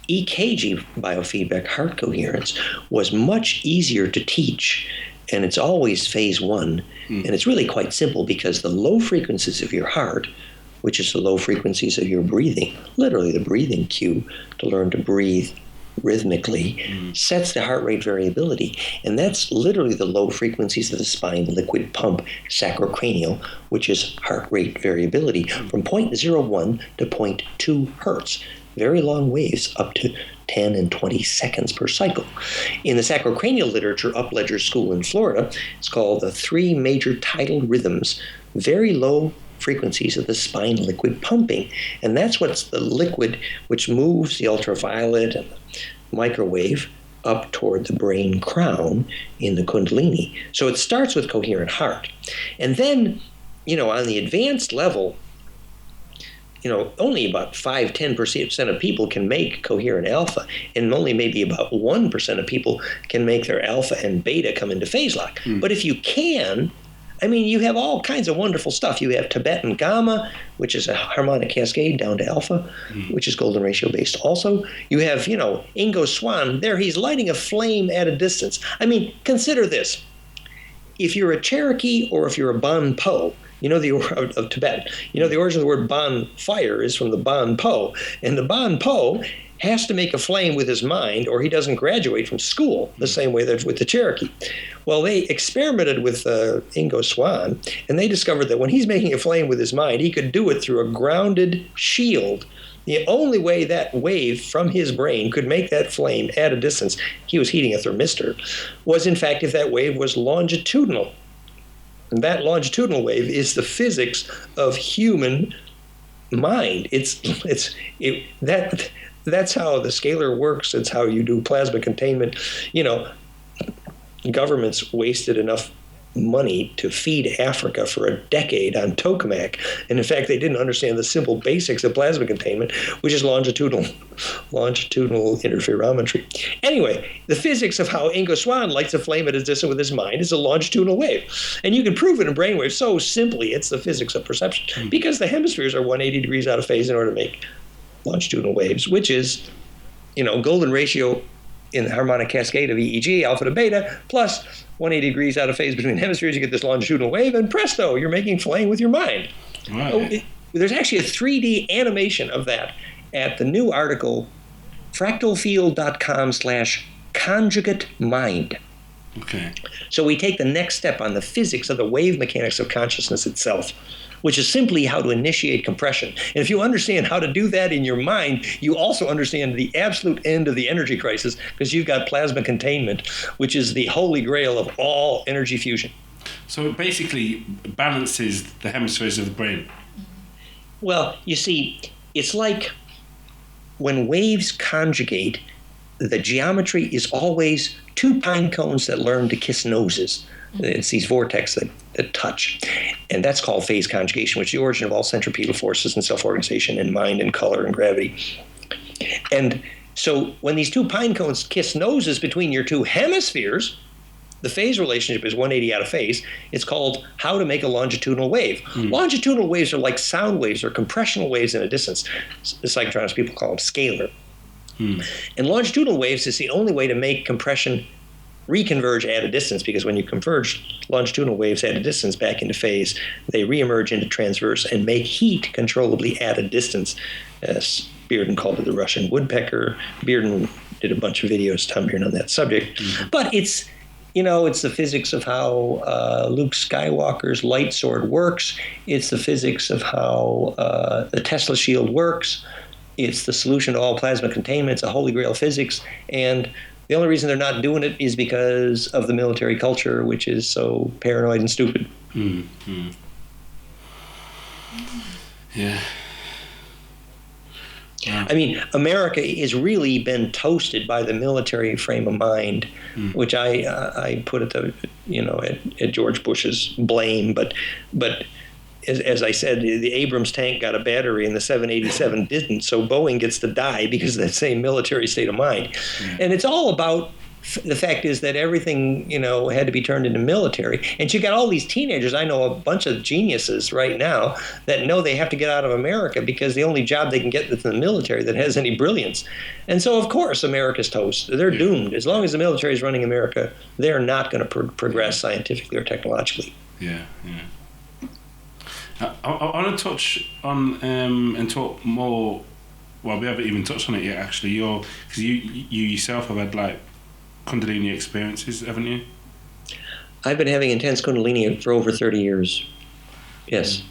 EKG biofeedback, heart coherence, was much easier to teach, and it's always phase one. And it's really quite simple, because the low frequencies of your heart, which is the low frequencies of your breathing, literally the breathing cue to learn to breathe rhythmically, sets the heart rate variability. And that's literally the low frequencies of the spine liquid pump sacrocranial, which is heart rate variability from 0.01 to 0.2 hertz. Very long waves, up to 10 and 20 seconds per cycle. In the sacrocranial literature, Upledger School in Florida, it's called the 3 major tidal rhythms, very low frequencies of the spine liquid pumping. And that's what's the liquid which moves the ultraviolet and the microwave up toward the brain crown in the Kundalini. So it starts with coherent heart. And then, on the advanced level, only about 5-10% of people can make coherent alpha, and only maybe about 1% of people can make their alpha and beta come into phase lock. But if you can, you have all kinds of wonderful stuff. You have Tibetan Gamma, which is a harmonic cascade down to alpha, which is golden ratio based also. You have, Ingo Swann, there he's lighting a flame at a distance. Consider this. If you're a Cherokee or if you're a Bon Po, of Tibet, the origin of the word bonfire is from the Bon Po, and the Bon Po has to make a flame with his mind or he doesn't graduate from school, the same way that with the Cherokee. Well, they experimented with Ingo Swann, and they discovered that when he's making a flame with his mind, he could do it through a grounded shield. The only way that wave from his brain could make that flame at a distance, he was heating a thermistor, was in fact if that wave was longitudinal. And that longitudinal wave is the physics of human mind. That's how the scalar works. It's how you do plasma containment. Governments wasted enough money to feed Africa for a decade on tokamak, and in fact they didn't understand the simple basics of plasma containment, which is longitudinal interferometry. Anyway, the physics of how Ingo Swann likes to flame at his distance with his mind is a longitudinal wave, and you can prove it in brainwaves so simply. It's the physics of perception, because the hemispheres are 180 degrees out of phase in order to make longitudinal waves, which is golden ratio in the harmonic cascade of EEG, alpha to beta, plus 180 degrees out of phase between hemispheres, you get this longitudinal wave, and presto, you're making flying with your mind. Right. There's actually a 3D animation of that at the new article, fractalfield.com/conjugate mind. Okay. So we take the next step on the physics of the wave mechanics of consciousness itself, which is simply how to initiate compression. And if you understand how to do that in your mind, you also understand the absolute end of the energy crisis, because you've got plasma containment, which is the holy grail of all energy fusion. So it basically balances the hemispheres of the brain. Well, you see, it's like when waves conjugate, the geometry is always two pine cones that learn to kiss noses. It's these vortexes that touch. And that's called phase conjugation, which is the origin of all centripetal forces and self-organization and mind and color and gravity. And so when these two pine cones kiss noses between your two hemispheres, the phase relationship is 180 out of phase. It's called how to make a longitudinal wave. Longitudinal waves are like sound waves or compressional waves in a distance. The psychotronics people call them scalar. And longitudinal waves is the only way to make compression reconverge at a distance, because when you converge longitudinal waves at a distance back into phase, they reemerge into transverse and make heat controllably at a distance. As Bearden called it the Russian woodpecker. Bearden did a bunch of videos, Tom Bearden, on that subject. But it's the physics of how Luke Skywalker's light sword works. It's the physics of how the Tesla shield works. It's the solution to all plasma containment. It's a holy grail physics. And the only reason they're not doing it is because of the military culture, which is so paranoid and stupid. Yeah. I mean, America has really been toasted by the military frame of mind, which I put at at George Bush's blame. But as I said, the Abrams tank got a battery and the 787 didn't, so Boeing gets to die because of that same military state of mind. And it's all about, the fact is that everything, had to be turned into military. And you got all these teenagers, I know a bunch of geniuses right now that know they have to get out of America because the only job they can get is in the military that has any brilliance. And so, of course, America's toast. They're doomed. As long as the military is running America, they're not going to progress scientifically or technologically. Yeah. I want to touch on and talk more. Well, we haven't even touched on it yet, actually. Because you yourself have had Kundalini experiences, haven't you? I've been having intense Kundalini for over 30 years. Yes.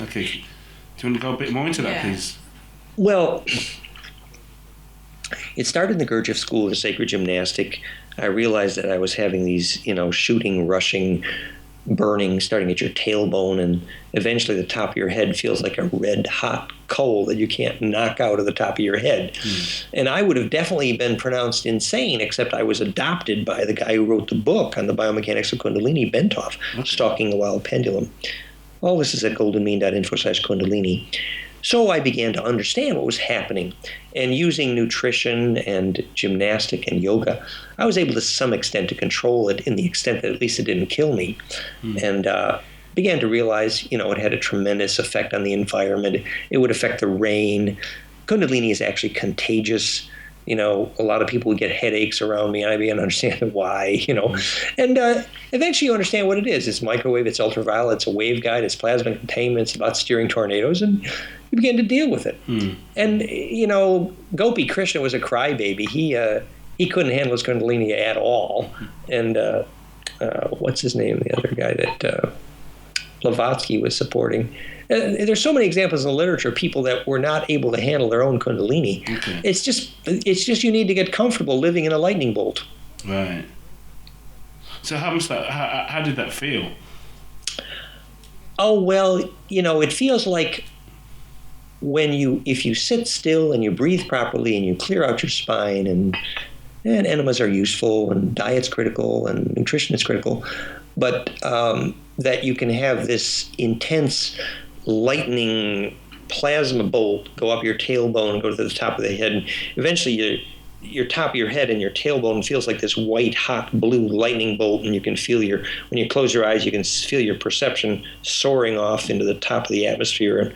Okay. Do you want to go a bit more into that, please? Well, it started in the Gurdjieff School of Sacred Gymnastic. I realized that I was having these, shooting, rushing, burning, starting at your tailbone, and eventually the top of your head feels like a red hot coal that you can't knock out of the top of your head. And I would have definitely been pronounced insane, except I was adopted by the guy who wrote the book on the biomechanics of Kundalini, Bentov, Stalking the Wild Pendulum. All this is at goldenmean.info/Kundalini. So I began to understand what was happening, and using nutrition and gymnastic and yoga, I was able to some extent to control it, in the extent that at least it didn't kill me. And began to realize, it had a tremendous effect on the environment. It would affect the rain. Kundalini is actually contagious. A lot of people would get headaches around me, and I began to understand why, And eventually you understand what it is. It's microwave, it's ultraviolet, it's a waveguide, it's plasma containment, it's about steering tornadoes, and you begin to deal with it. And, Gopi Krishna was a crybaby. He couldn't handle his Kundalini at all. And what's his name, the other guy that Blavatsky was supporting? There's so many examples in the literature of people that were not able to handle their own Kundalini. Okay. It's just you need to get comfortable living in a lightning bolt. Right. So how did that feel? Oh, well, it feels like if you sit still and you breathe properly and you clear out your spine, and enemas are useful and diet's critical and nutrition is critical, but that you can have this intense lightning plasma bolt go up your tailbone and go to the top of the head, and eventually your top of your head and your tailbone feels like this white hot blue lightning bolt, and you can feel when you close your eyes, you can feel your perception soaring off into the top of the atmosphere.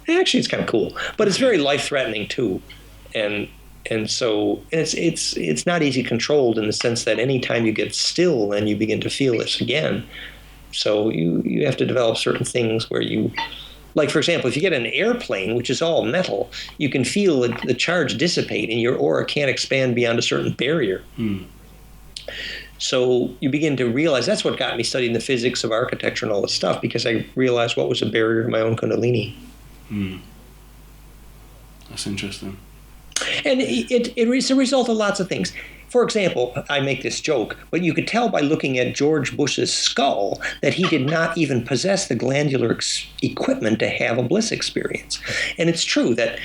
And actually it's kind of cool, but it's very life-threatening too, and so it's not easy controlled, in the sense that anytime you get still, then you begin to feel this again. So you have to develop certain things where you, like, for example, if you get an airplane, which is all metal, you can feel the charge dissipate and your aura can't expand beyond a certain barrier. So you begin to realize, that's what got me studying the physics of architecture and all this stuff, because I realized what was a barrier to my own Kundalini. That's interesting. And it's a result of lots of things. For example, I make this joke, but you could tell by looking at George Bush's skull that he did not even possess the glandular equipment to have a bliss experience. And it's true that,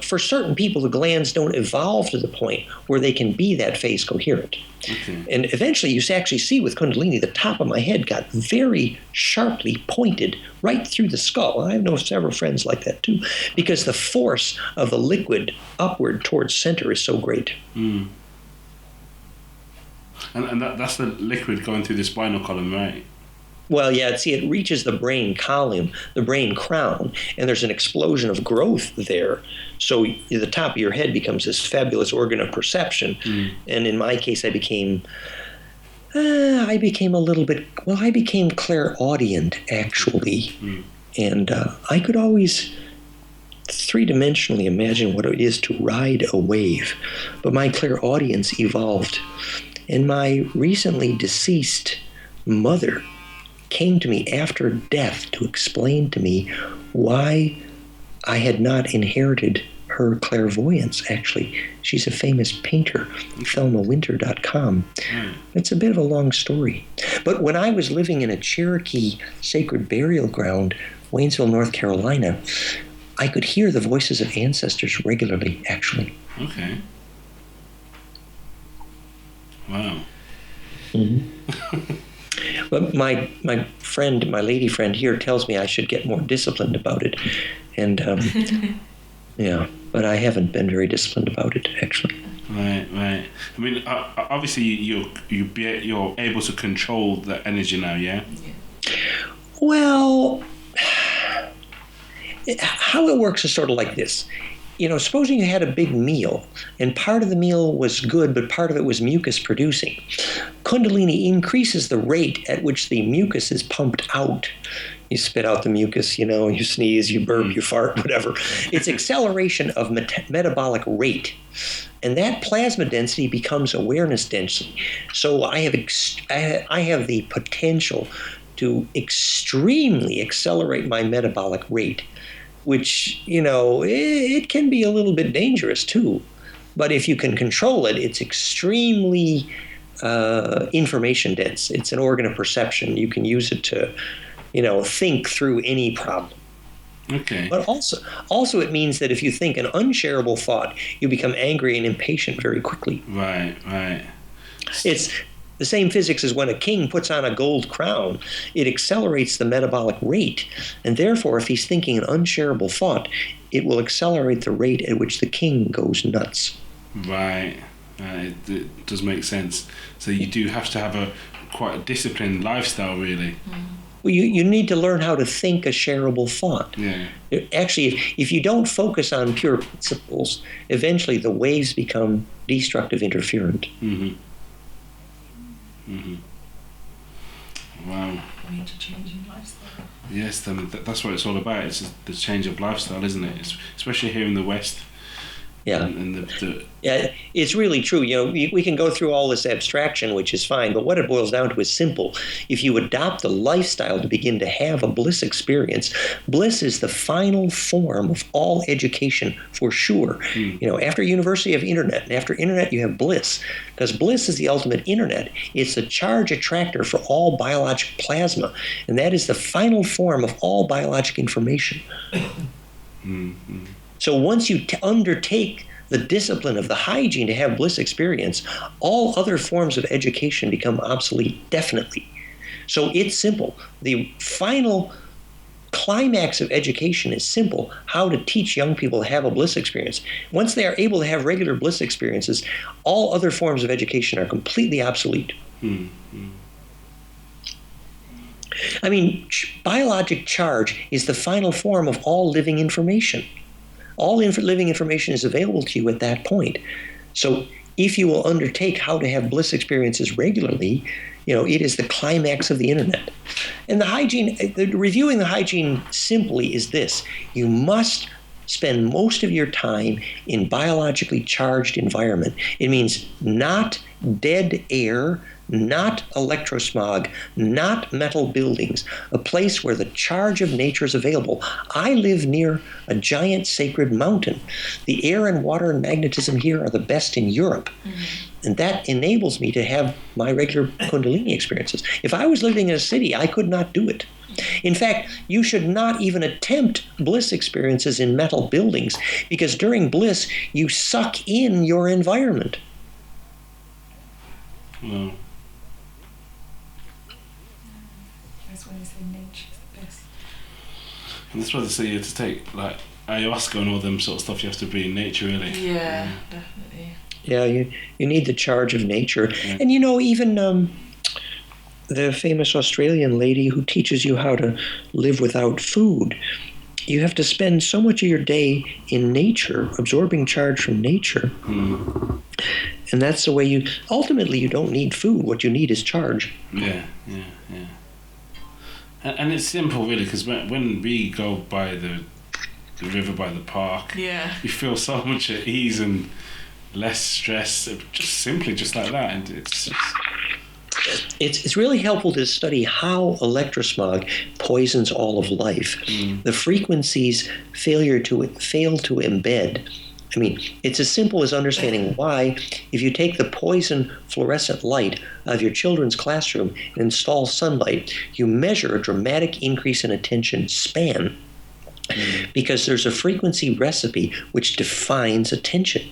for certain people, the glands don't evolve to the point where they can be that phase coherent. Okay. And eventually you actually see with Kundalini, the top of my head got very sharply pointed right through the skull. I know several friends like that too, because the force of the liquid upward towards center is so great. And that's the liquid going through the spinal column, right? Well, yeah, see, it reaches the brain column, the brain crown, and there's an explosion of growth there. So the top of your head becomes this fabulous organ of perception. And in my case, I became clairaudient, actually. And I could always three-dimensionally imagine what it is to ride a wave. But my clairaudience evolved. And my recently deceased mother came to me after death to explain to me why I had not inherited her clairvoyance. Actually, she's a famous painter, thelmawinter.com. It's a bit of a long story. But when I was living in a Cherokee sacred burial ground, Waynesville, North Carolina, I could hear the voices of ancestors regularly, actually. Okay. Wow. But my lady friend here tells me I should get more disciplined about it. And, yeah, but I haven't been very disciplined about it, actually. Right. I mean, obviously you're able to control the energy now, yeah? Well, how it works is sort of like this. Supposing you had a big meal, and part of the meal was good, but part of it was mucus producing. Kundalini increases the rate at which the mucus is pumped out. You spit out the mucus, you sneeze, you burp, you fart, whatever. It's acceleration of metabolic rate. And that plasma density becomes awareness density. So I have the potential to extremely accelerate my metabolic rate, which, it can be a little bit dangerous too. But if you can control it, it's extremely information dense. It's an organ of perception. You can use it to, think through any problem. Okay. But also it means that if you think an unshareable thought, you become angry and impatient very quickly. Right. It's the same physics as when a king puts on a gold crown. It accelerates the metabolic rate, and therefore, if he's thinking an unshareable thought, it will accelerate the rate at which the king goes nuts. Right. It does make sense. So you do have to have a quite a disciplined lifestyle, really. Well, you need to learn how to think a shareable thought. Yeah. Actually, if you don't focus on pure principles, eventually the waves become destructive interferent. Wow. We need to change in lifestyle. Yes, that's what it's all about. It's the change of lifestyle, isn't it? Especially here in the West. Yeah. And Yeah, it's really true. You know, we can go through all this abstraction, which is fine, but what it boils down to is simple. If you adopt a lifestyle to begin to have a bliss experience, bliss is the final form of all education for sure. You know, after university you have internet, and after internet you have bliss, because bliss is the ultimate internet. It's the charge attractor for all biologic plasma, and that is the final form of all biologic information. So once you undertake the discipline of the hygiene to have bliss experience, all other forms of education become obsolete, definitely. So it's simple. The final climax of education is simple: how to teach young people to have a bliss experience. Once they are able to have regular bliss experiences, all other forms of education are completely obsolete. I mean, biologic charge is the final form of all living information. All living information is available to you at that point. So if you will undertake how to have bliss experiences regularly, you know, it is the climax of the internet. And the hygiene, reviewing the hygiene simply is this: you must spend most of your time in biologically charged environment. It means not dead air, not electrosmog, not metal buildings, a place where the charge of nature is available. I live near a giant sacred mountain. The air and water and magnetism here are the best in Europe. And that enables me to have my regular Kundalini experiences. If I was living in a city, I could not do it. In fact, you should not even attempt bliss experiences in metal buildings, because during bliss, you suck in your environment. Well, That's when they say nature's the best. and that's why they say you have to take like ayahuasca and all them sort of stuff. You have to be in nature, really. Yeah, definitely. Yeah, you need the charge of nature. Yeah. And you know, even the famous Australian lady who teaches you how to live without food, you have to spend so much of your day in nature, absorbing charge from nature. And that's the way ultimately you don't need food. What you need is charge. Yeah. And it's simple, really, because when we go by the river, by the park, Yeah. you feel so much at ease and less stress, just like that. And It's really helpful to study how electrosmog poisons all of life. The frequencies fail to embed. I mean, it's as simple as understanding why, if you take the poison fluorescent light out of your children's classroom and install sunlight, you measure a dramatic increase in attention span, because there's a frequency recipe which defines attention.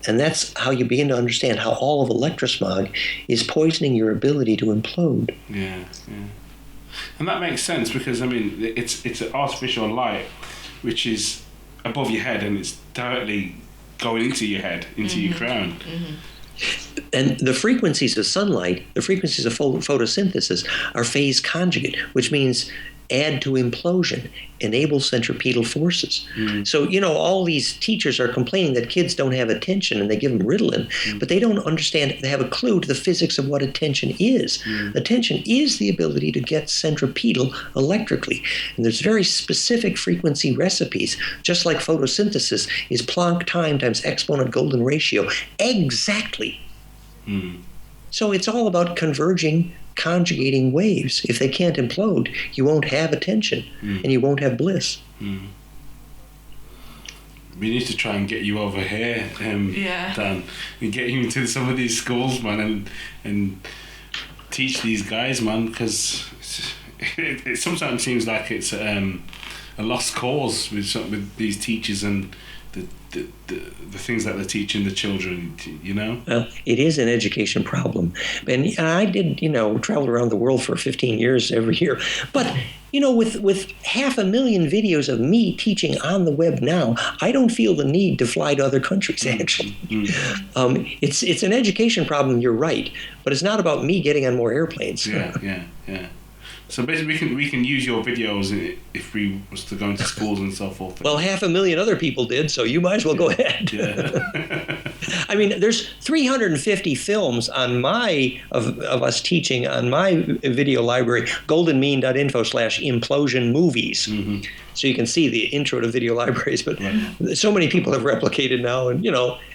And that's how you begin to understand how all of electrosmog is poisoning your ability to implode. Yeah. And that makes sense, because I mean, it's an artificial light which is above your head, and it's directly going into your head, into your crown. And the frequencies of sunlight, the frequencies of photosynthesis, are phase conjugate, which means add to implosion, enable centripetal forces. So, you know, all these teachers are complaining that kids don't have attention, and they give them Ritalin, but they don't understand, they have a clue to the physics of what attention is. Attention is the ability to get centripetal electrically. And there's very specific frequency recipes, just like photosynthesis is Planck time times exponent golden ratio, exactly. So it's all about converging, conjugating waves. If they can't implode, you won't have attention, and you won't have bliss. We need to try and get you over here, Dan, and get you into some of these schools, man, and teach these guys, man, because it sometimes seems like it's a lost cause with these teachers and the things that they're teaching the children, you know? Well, it is an education problem. And I did, travel around the world for 15 years every year. But, with 500,000 videos of me teaching on the web now, I don't feel the need to fly to other countries, actually. It's an education problem, you're right. But it's not about me getting on more airplanes. Yeah. So basically, we can use your videos if we was to go into schools and so forth. Well, 500,000 other people did, so you might as well go ahead. Yeah. I mean, there's 350 films on of us teaching on my video library, goldenmean.info/implosion movies. Mm-hmm. So you can see the intro to video libraries, but so many people have replicated now, and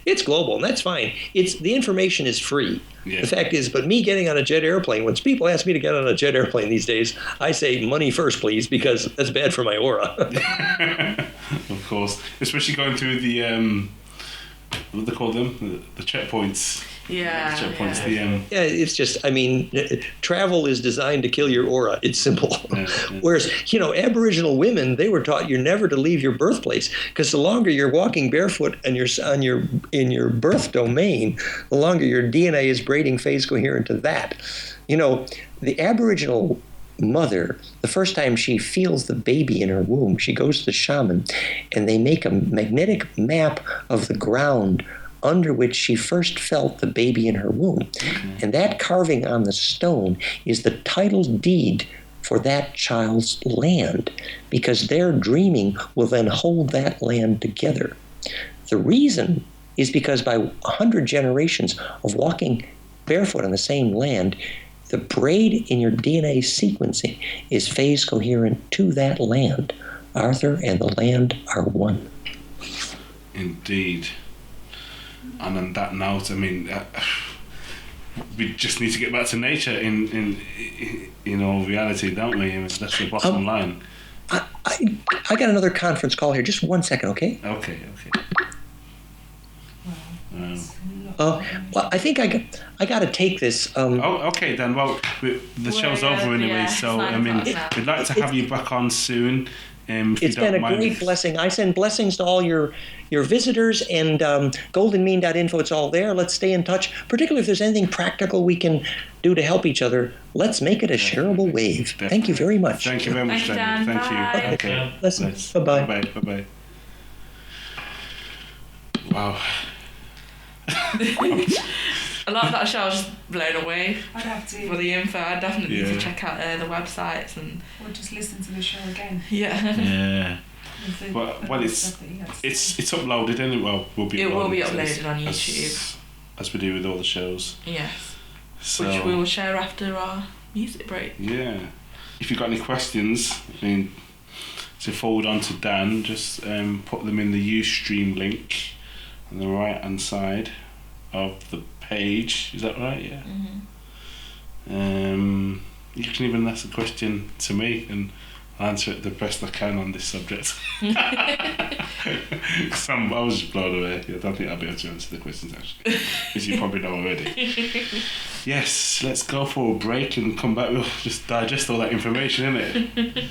it's global, and that's fine. The information is free. Yeah. The fact is, but me getting on a jet airplane, when people ask me to get on a jet airplane these days, I say money first, please, because that's bad for my aura. Of course, especially going through the what do they call them? The checkpoints. Yeah. The checkpoints. Yeah. Yeah, it's just, travel is designed to kill your aura. It's simple. Yeah. Whereas, Aboriginal women, they were taught you're never to leave your birthplace, because the longer you're walking barefoot and you're in your birth domain, the longer your DNA is braiding phase coherent to that. The Aboriginal mother, the first time she feels the baby in her womb, she goes to the shaman, and they make a magnetic map of the ground under which she first felt the baby in her womb. Mm-hmm. And that carving on the stone is the title deed for that child's land, because their dreaming will then hold that land together. The reason is because by 100 generations of walking barefoot on the same land, the braid in your DNA sequencing is phase coherent to that land. Arthur and the land are one. Indeed. And on that note, we just need to get back to nature in reality, don't we? That's the bottom line. I got another conference call here. Just 1 second, okay? Okay. Well, I think I got to take this. Okay then. Well, the show's over anyway, so we'd like to have you back on soon. It's been a great blessing. I send blessings to all your visitors, and goldenmean.info, it's all there. Let's stay in touch, particularly if there's anything practical we can do to help each other. Let's make it a shareable wave. Definitely. Thank you very much. Thank you very much, Dan. Thank you. Okay. Bye-bye. Bye-bye. Wow. A lot of that show I was just blown away. I'd have to. For the info, I definitely need to check out the websites and. Or just listen to the show again. Yeah. Yeah. Well, it's uploaded, isn't it? Well, will be. It will be uploaded on YouTube, as we do with all the shows. Yes. So, which we will share after our music break. Yeah. If you've got any questions, to forward on to Dan, just put them in the Ustream link on the right hand side of the page. Is that right? Yeah. Mm-hmm. You can even ask a question to me and I'll answer it the best I can on this subject. I was just blown away. I don't think I'll be able to answer the questions actually, as you probably know already. Yes, let's go for a break and come back. We'll just digest all that information, innit?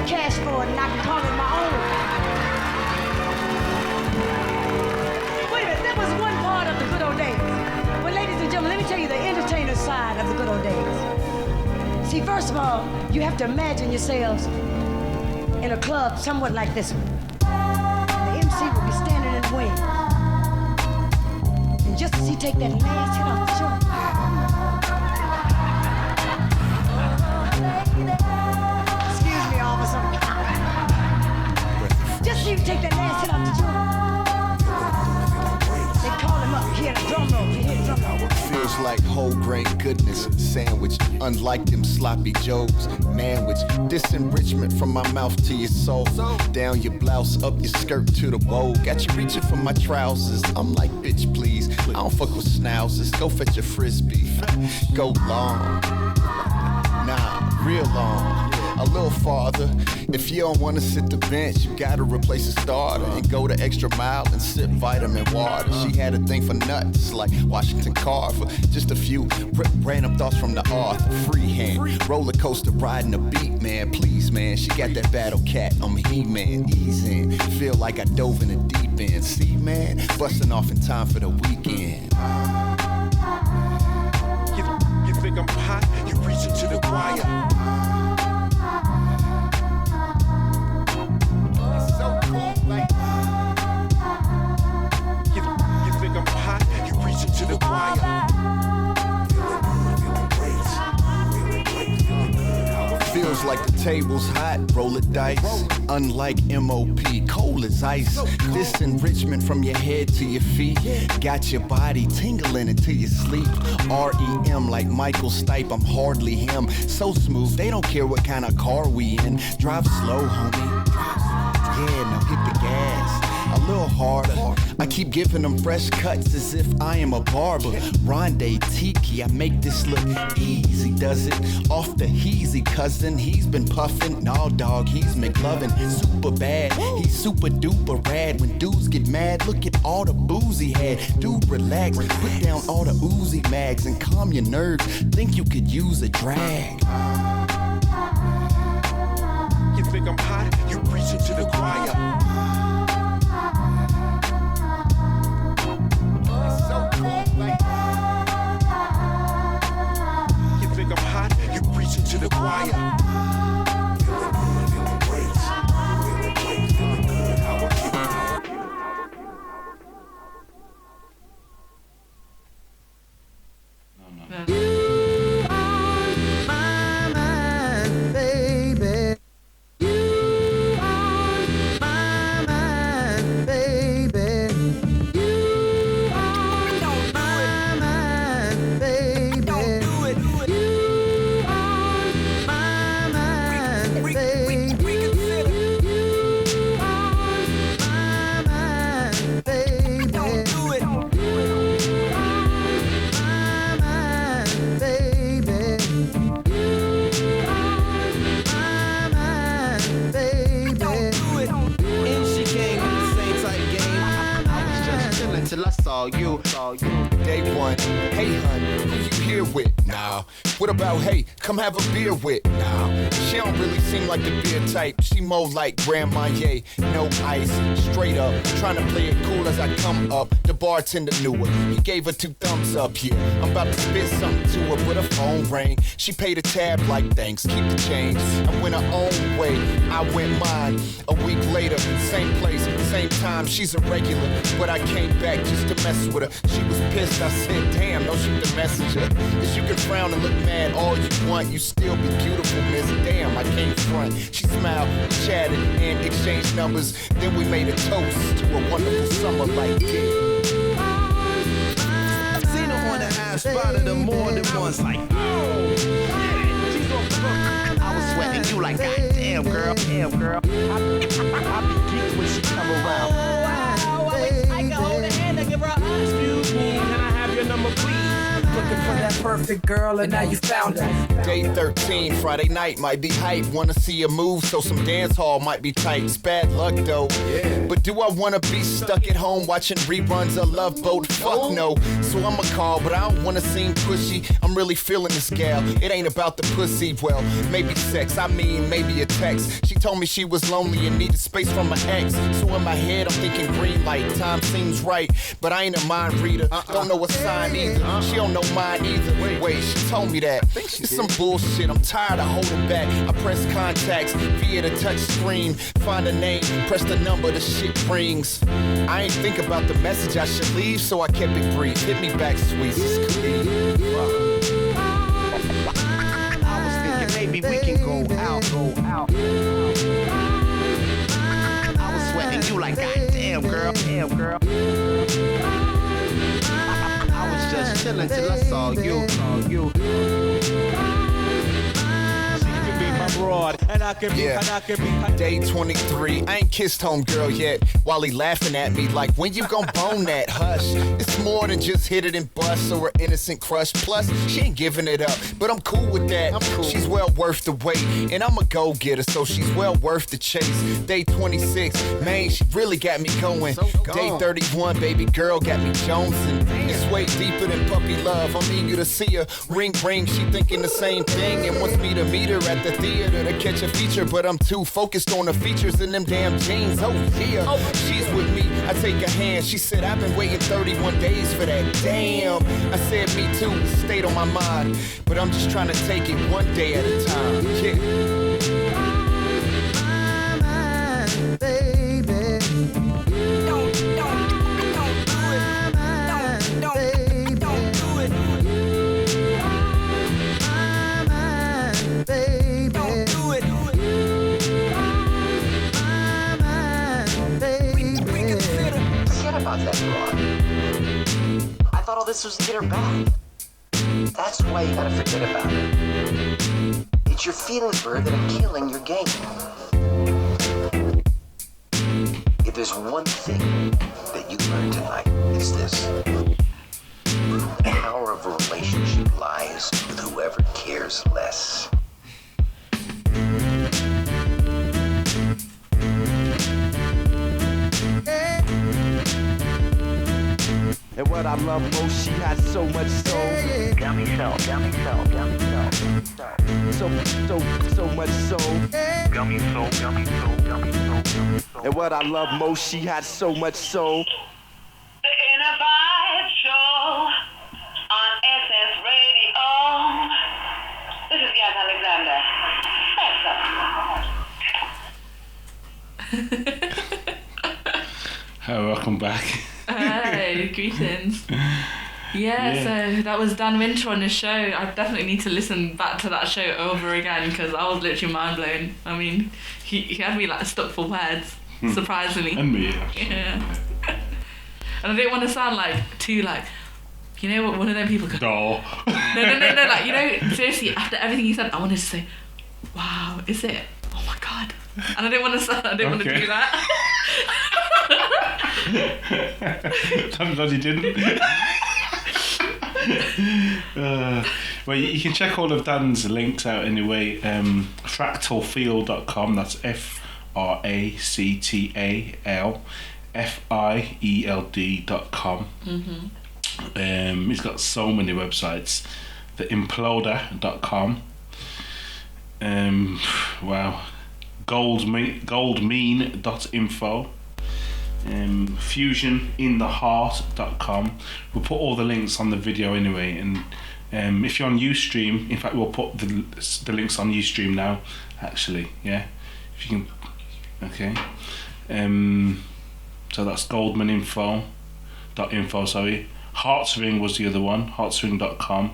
Cash for it, and I can call it my own. Wait a minute, that was one part of the good old days. But ladies and gentlemen, let me tell you the entertainer side of the good old days. See, first of all, you have to imagine yourselves in a club somewhat like this one. The MC will be standing in the wings. And just as he take that last hit off the joint, just so you take that last hit off the joint. They call him up, he had a drum roll, he hit a drum roll. Feels like whole grain goodness, sandwich, unlike them sloppy joes. Manwich, disenrichment from my mouth to your soul. Down your blouse, up your skirt to the bowl. Got you reaching for my trousers, I'm like, bitch, please. I don't fuck with schnauzers, go fetch your frisbee. Go long, nah, real long. A little farther. If you don't wanna sit the bench, you gotta replace the starter and go the extra mile and sip vitamin water. She had a thing for nuts like Washington Carver. Just a few random thoughts from the author. Freehand, roller coaster riding the beat, man. Please, man, she got that battle cat. I'm He-Man, ease in. Feel like I dove in the deep end. See, man, busting off in time for the weekend. You think I'm hot? You reaching to the wire. To the wire. Feels like the table's hot, roll the dice. Unlike MOP, cold as ice. This enrichment from your head to your feet. Got your body tingling until you sleep. REM like Michael Stipe, I'm hardly him. So smooth, they don't care what kind of car we in. Drive slow, homie. Yeah, now hit the gas. A little harder. I keep giving them fresh cuts as if I am a barber. Ronde Tiki, I make this look easy, does it? Off the heezy, cousin, he's been puffin'. Nah, dog, he's McLovin'. Super bad, he's super duper rad. When dudes get mad, look at all the booze he had. Dude, relax, put down all the Uzi mags and calm your nerves. Think you could use a drag. You think I'm hot? You preaching to the choir. You think I'm hot? You preaching to the choir. Feeling great. Feeling good. How are you? You. Day one, hey hun, who you here with? Nah. What about hey, come have a beer with? Nah. She don't really seem like the beer type. She more like Grand Marnier, no ice, straight up. Trying to play it cool as I come up. The bartender knew her. He gave her 2 thumbs up. Yeah, I'm about to spit something to her, but her phone rang. She paid a tab like thanks, keep the change. I went her own way, I went mine. A week later, same place, same time. She's a regular, but I came back just to mess with her. She was pissed, I said, damn, don't shoot the messenger. Cause you can frown and look mad all you want, you still be beautiful, miss. Damn, I can't front. She smiled, we chatted, and exchanged numbers. Then we made a toast to a wonderful summer like this. I've seen her on the high spot of the more than once, like, oh, yeah, she's off the hook. I was sweating you like, God damn, girl. I be geeked when she come around. I can hold her hand and give her a hug. Excuse me, can I have your number, please? Looking for that perfect girl, and now you found her. Day 13, Friday night might be hype. Wanna see a move, so some dance hall might be tight. It's bad luck though. Yeah. But do I wanna be stuck at home watching reruns of Love Boat? Fuck no. So I'ma call, but I don't wanna seem pushy. I'm really feeling this gal. It ain't about the pussy. Well, maybe sex. I mean, maybe a text. She told me she was lonely and needed space from my ex. So in my head, I'm thinking green light. Time seems right, but I ain't a mind reader. Don't know a sign either. She don't know mine either. Wait, she told me that. It's some bullshit, I'm tired of holding back. I press contacts via the touch screen. Find a name, press the number, the shit rings. I ain't think about the message I should leave, so I kept it brief. Hit me back, sweet. I was thinking maybe we can go out. I was sweating you like, God damn, girl. I was just chilling till I saw you. Broad, and I can be, Day 23, I ain't kissed homegirl yet. While he laughing at me like, when you gon' bone that? Hush, it's more than just hit it and bust or an innocent crush. Plus, she ain't giving it up, but I'm cool with that. She's well worth the wait, and I'm a go-getter, so she's well worth the chase. Day 26, man, she really got me going. Day 31, baby girl got me jonesing. It's way deeper than puppy love, I'm eager to see her. Ring, she thinking the same thing and wants me to meet her at the theater to catch a feature, but I'm too focused on the features in them damn jeans. Oh yeah, she's with me, I take her hand. She said, I've been waiting 31 days for that. Damn, I said me too, it stayed on my mind, but I'm just trying to take it one day at a time. Yeah. Don't do it. thought all this was good or bad. That's why you gotta forget about it. It's your feelings, Bird, that are killing your game. If there's one thing that you learned tonight, it's this. The power of a relationship lies with whoever cares less. And what I love most, she had so much soul. Gummy soul. So much soul. Gummy soul. And what I love most, she had so much soul. The Innervibe Show on s-ence Radio. This is Yaz Alexander. Hi, welcome back. Hi, greetings. Yeah, so that was Dan Winter on his show. I definitely need to listen back to that show over again because I was literally mind blown. I mean, he had me like stuck for words, surprisingly. And me, actually. Yeah. And I didn't want to sound like too like, you know what, one of them people go, No. No, like, you know, seriously, after everything he said, I wanted to say, wow, is it? Oh my God. And I didn't want to do that. I'm glad you didn't. Well, you can check all of Dan's links out anyway. Fractalfield.com, that's FRACTALFIELD.com. He's got so many websites. The Imploder.com. Wow. Goldmean.info. Fusionintheheart.com. We'll put all the links on the video anyway, and if you're on Ustream, in fact we'll put the links on Ustream now actually, yeah, if you can. Okay, so that's goldmaninfo.info, sorry. Heartsring was the other one, heartsring.com,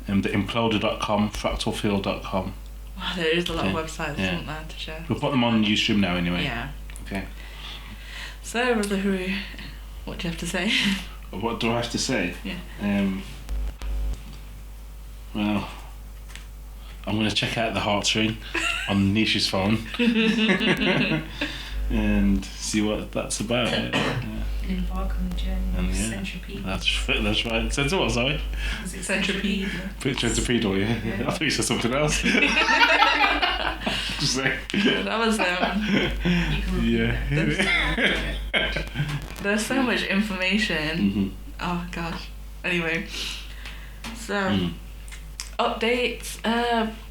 the imploder.com, fractalfield.com. Wow, there is a lot of websites, isn't there, to share? We'll put them on Ustream now anyway. Yeah. Okay. So, Brother Huru, what do you have to say? What do I have to say? Yeah. Well, I'm going to check out the Heartsring on Nisha's phone and see what that's about. Embark on the journey of Centripetal. That's right. Centre what, sorry? Was it Centripetal? Centripetal, yeah. I thought you said something else. Just say. That was yeah. There's so much information. Oh gosh. Anyway, so updates.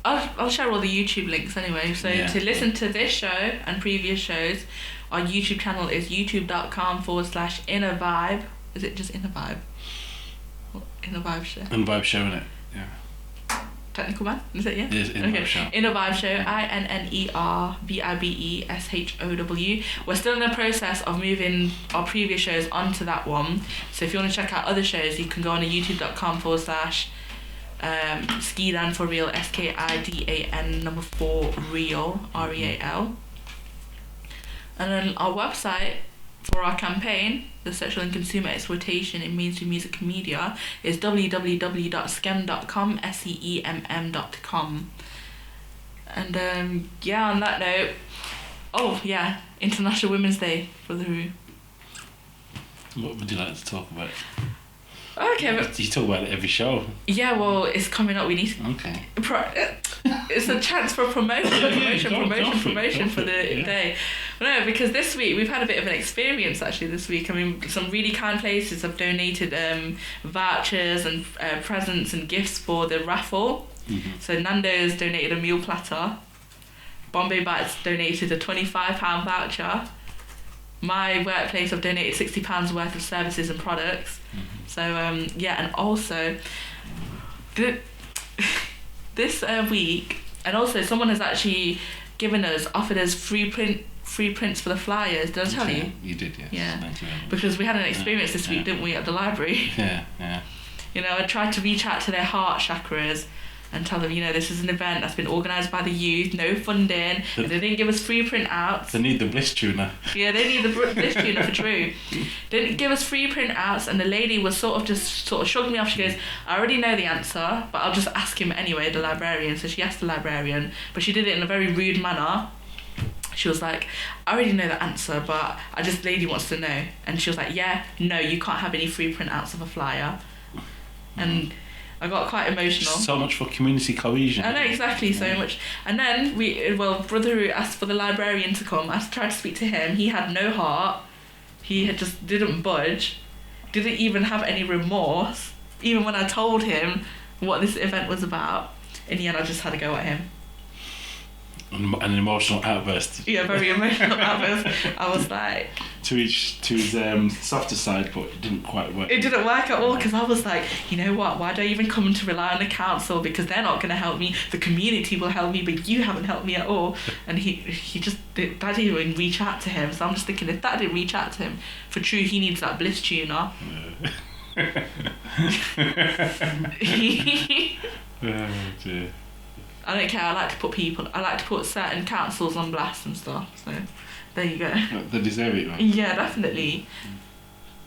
I'll share all the YouTube links anyway. So to listen to this show and previous shows, our YouTube channel is youtube.com/Innervibe. Is it just Innervibe? Innervibe Show. Innervibe Show, innit? Yeah. Technical man? Is it, yeah? It is Innervibe Show. Innervibe Show, INNERVIBESHOW. We're still in the process of moving our previous shows onto that one. So if you want to check out other shows, you can go on to youtube.com/Skidan for real, SKIDAN 4 real, REAL. And then our website for our campaign, the sexual and consumer exploitation in mainstream music and media, is www.skem.com, SEEMM.com. And on that note, International Women's Day for the Who. What would you like to talk about? Okay, but you talk about it every show. Yeah, well, it's coming up. We need to. Okay. It's a chance for promotion for the day. No, because this week we've had a bit of an experience actually. This week, I mean, some really kind places have donated vouchers and presents and gifts for the raffle. So Nando's donated a meal platter. Bombay Bites donated a £25 voucher. My workplace have donated £60 worth of services and products. So and also this week, and also someone has actually offered us free prints for the flyers. Did I tell you? You did, yes. Yeah. Thank you very much. Because we had an experience this week, didn't we, at the library? Yeah. You know, I tried to reach out to their heart chakras and tell them, this is an event that's been organised by the youth, no funding, and they didn't give us free printouts. They need the bliss tuner. Yeah, they need the bliss tuner for Drew. They didn't give us free printouts, and the lady was sort of shrugged me off. She goes, I already know the answer, but I'll just ask him anyway, the librarian. So she asked the librarian, but she did it in a very rude manner. She was like, I already know the answer, but this lady wants to know. And she was like, yeah, no, you can't have any free printouts of a flyer. And I got quite emotional. So much for community cohesion. I know, exactly, so much. And then Brother asked for the librarian to come. I tried to speak to him. He had no heart. He just didn't budge. Didn't even have any remorse, even when I told him what this event was about. In the end, I just had to go at him. An emotional outburst. Yeah, very emotional outburst. I was like... To his softer side, but it didn't quite work. It didn't work at all, because I was like, you know what, why do I even come to rely on the council? Because they're not going to help me. The community will help me, but you haven't helped me at all. And that didn't even reach out to him. So I'm just thinking, if that didn't reach out to him, for true, he needs that bliss tuner. Oh dear. I don't care. I like to put certain councils on blast and stuff. So there you go. They deserve it, right? Yeah, definitely.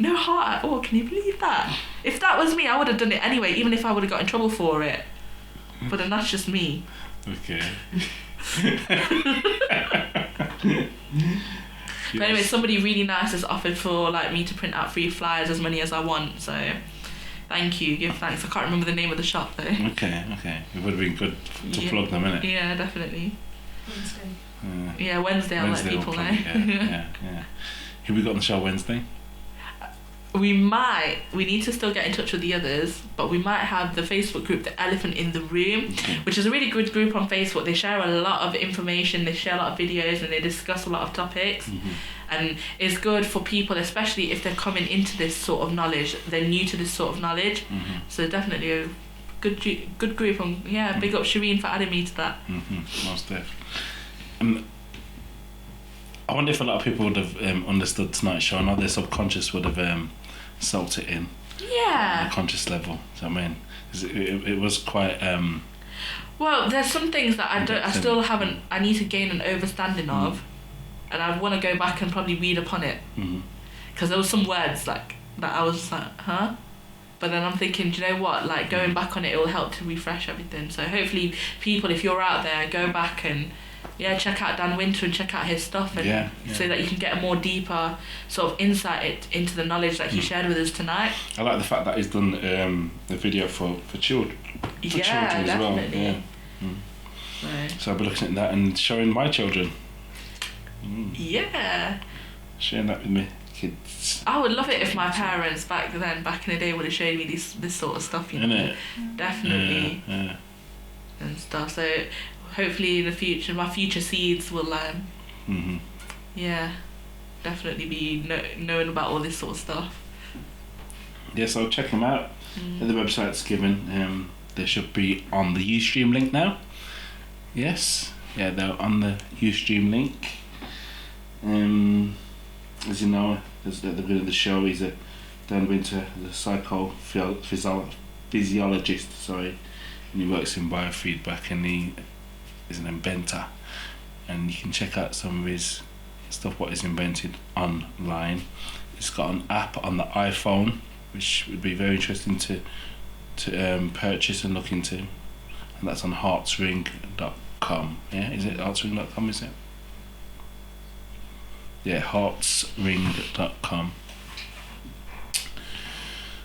No heart at all. Can you believe that? If that was me, I would have done it anyway, even if I would have got in trouble for it. But then that's just me. Okay. But anyway, somebody really nice has offered for me to print out free flyers as many as I want. So thank you. Give thanks. I can't remember the name of the shop though. Okay. It would have been good to plug them, innit? Yeah, definitely. Wednesday. Yeah, Wednesday I'll let people know. Yeah. Who we got on the show Wednesday? We need to still get in touch with the others, but we might have the Facebook group, The Elephant in the Room, which is a really good group on Facebook. They share a lot of information, they share a lot of videos, and they discuss a lot of topics. And it's good for people, especially if they're coming into this sort of knowledge, they're new to this sort of knowledge. So definitely a good group. Big up Shireen for adding me to that. Most definitely. I wonder if a lot of people would have understood tonight's show. I know their subconscious would have soaked it in. Yeah. On a conscious level. So I mean, it was quite. Well, there's some things that I need to gain an understanding of, and I want to go back and probably read upon it. Because there was some words that I was like, huh? But then I'm thinking, do you know what? Going back on it will help to refresh everything. So hopefully, people, if you're out there, go back and. Yeah, check out Dan Winter and check out his stuff, and so that you can get a more deeper sort of insight into the knowledge that he shared with us tonight. I like the fact that he's done a video for children. For children as well. Yeah. So I'll be looking at that and showing my children. Yeah. Sharing that with me kids. I would love it if my parents back in the day would have showed me this sort of stuff. Innit? Definitely. Yeah. And stuff. So. Hopefully in the future, my future seeds will, definitely be knowing about all this sort of stuff. Yeah, so check them out. The website's given. They should be on the Ustream link now. Yes, yeah, they're on the Ustream link. As you know, at the beginning of the show, he's Dan Winter, the psychophysiologist, and he works in biofeedback, and he is an inventor, and you can check out some of his stuff, what he's invented, online. He's got an app on the iPhone, which would be very interesting to purchase and look into, and that's on heartsring.com. Yeah, is it heartsring.com? Is it? Yeah, heartsring.com.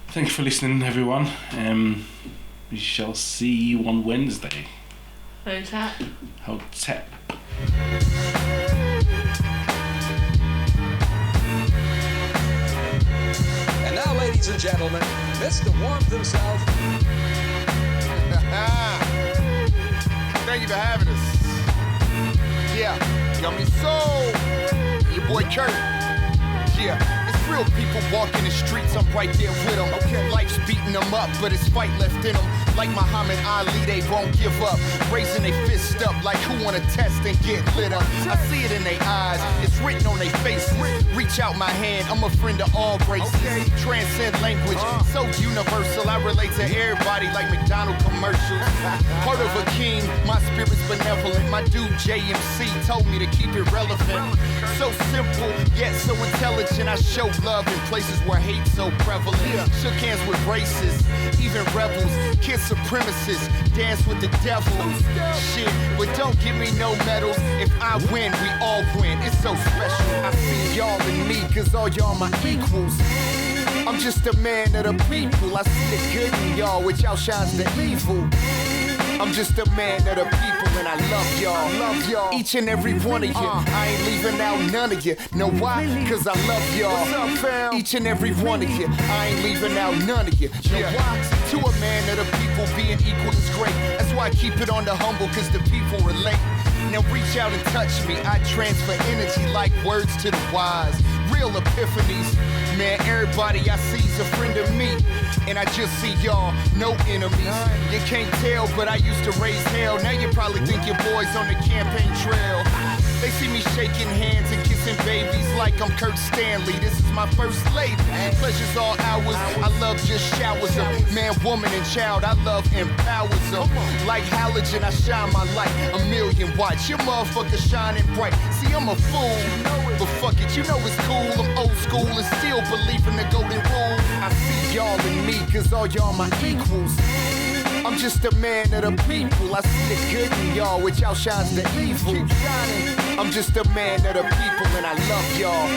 Thank you for listening, everyone. We shall see you on Wednesday. Hotep. And now, ladies and gentlemen, Mr. Warmth himself. Thank you for having us. Yeah, Yummy Soul. Your boy Kurt. Yeah, it's real people walking the streets. I'm right there with them. Okay, life's beating them them up, but it's fight left in them. Like Muhammad Ali, they won't give up. Raising their fist up like who wanna test and get lit up. I see it in their eyes, it's written on their faces. Reach out my hand, I'm a friend of all races. Transcend language, so universal. I relate to everybody like McDonald's commercials. Part of a king, my spirit's benevolent. My dude JMC told me to keep it relevant. So simple, yet so intelligent. I show love in places where hate's so prevalent. Shook hands with racists, even rebels. Kiss supremacists, dance with the devil. Shit, but don't give me no medals. If I win, we all win. It's so special. I see y'all in me, cause all y'all my equals. I'm just a man of the people. I see the good in y'all, which outshines the evil. I'm just a man of the people and I love y'all. Love y'all. Each and every one of you. I ain't leaving out none of you. Know why? Cause I love y'all. What's up, fam? Each and every one of you. I ain't leaving out none of you. Know why? To a man of the people, being equal is great. That's why I keep it on the humble, cause the people relate. Now reach out and touch me. I transfer energy like words to the wise. Real epiphanies. Man, everybody I see's a friend of me. And I just see y'all, no enemies. You can't tell, but I used to raise hell. Now you probably think your boy's on the campaign trail. They see me shaking hands and kissing babies like I'm Kurt Stanley. This is my first lady. Pleasures all hours. I love just showers them. Man, woman, and child, I love empowers them. Like halogen, I shine my light. 1,000,000 watts. Your motherfucker shining bright. See, I'm a fool, but fuck it, you know it's cool. I'm old school and still believe in the golden rule. I see y'all in me, cause all y'all my equals. I'm just a man of the people. I see the good in y'all, which outshines the evil. I'm just a man of the people and I love y'all.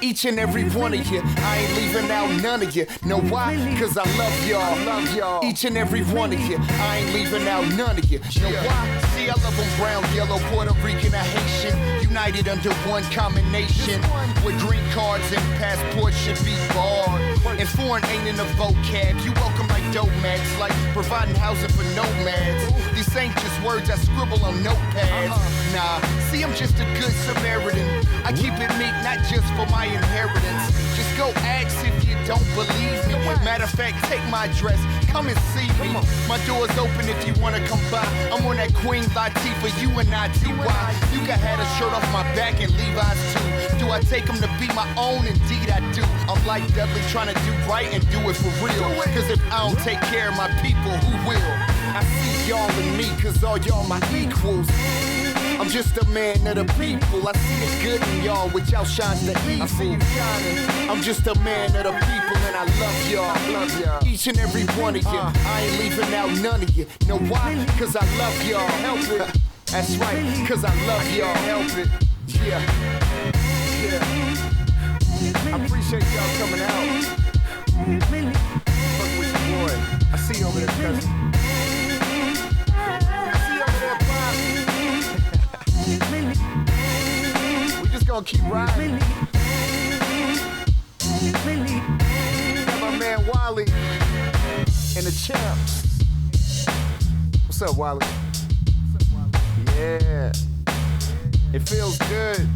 Each and every one of you. I ain't leaving out none of you. Know why? Cause I love y'all. Love y'all. Each and every one of you. I ain't leaving out none of you. Know why? See, I love them brown, yellow, Puerto Rican, or Haitian. United under one combination. Where green cards and passports should be barred. And foreign ain't in the vocab. You welcome like dope mags, like providing housing for nomads. These ain't just words I scribble on notepads. Nah, see, I'm just a good Samaritan. I keep it meek, not just for my inheritance. Just go ask if you don't believe me. Matter of fact, take my address, come and see me. My door's open if you wanna come by. I'm on that Queen Latifah, you and I T.Y. You can have a shirt off my back and Levi's too. Do I take them to be my own? Indeed I do. I'm like Dudley trying to do right and do it for real. Cause if I don't take care of my people, who will? I see y'all in me, cause all y'all my equals. I'm just a man of the people. I see the good in y'all, which outshines the evil. I see you shining. I'm just a man of the people and I love y'all. Love y'all. Each and every one of you. I ain't leaving out none of you. Know why? Cause I love y'all. Help it. That's right. Cause I love y'all. Help it. Yeah. Yeah. I appreciate y'all coming out. Fuck with your boy. I see you over there, cousin. We just gonna keep riding. Got my man Wally and the champs. What's up, Wally? Yeah. It feels good.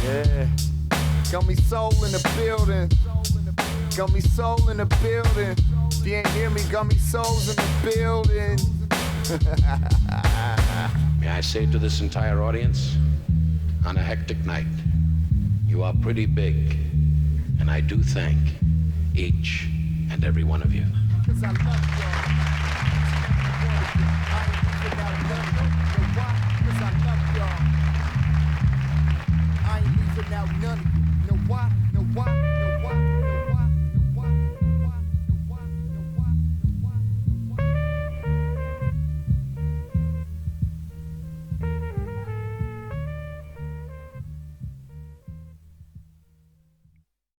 Yeah. Got me soul in the building. Got me soul in the building. If you ain't hear me, got me souls in the building. May I say to this entire audience, on a hectic night, you are pretty big, and I do thank each and every one of you.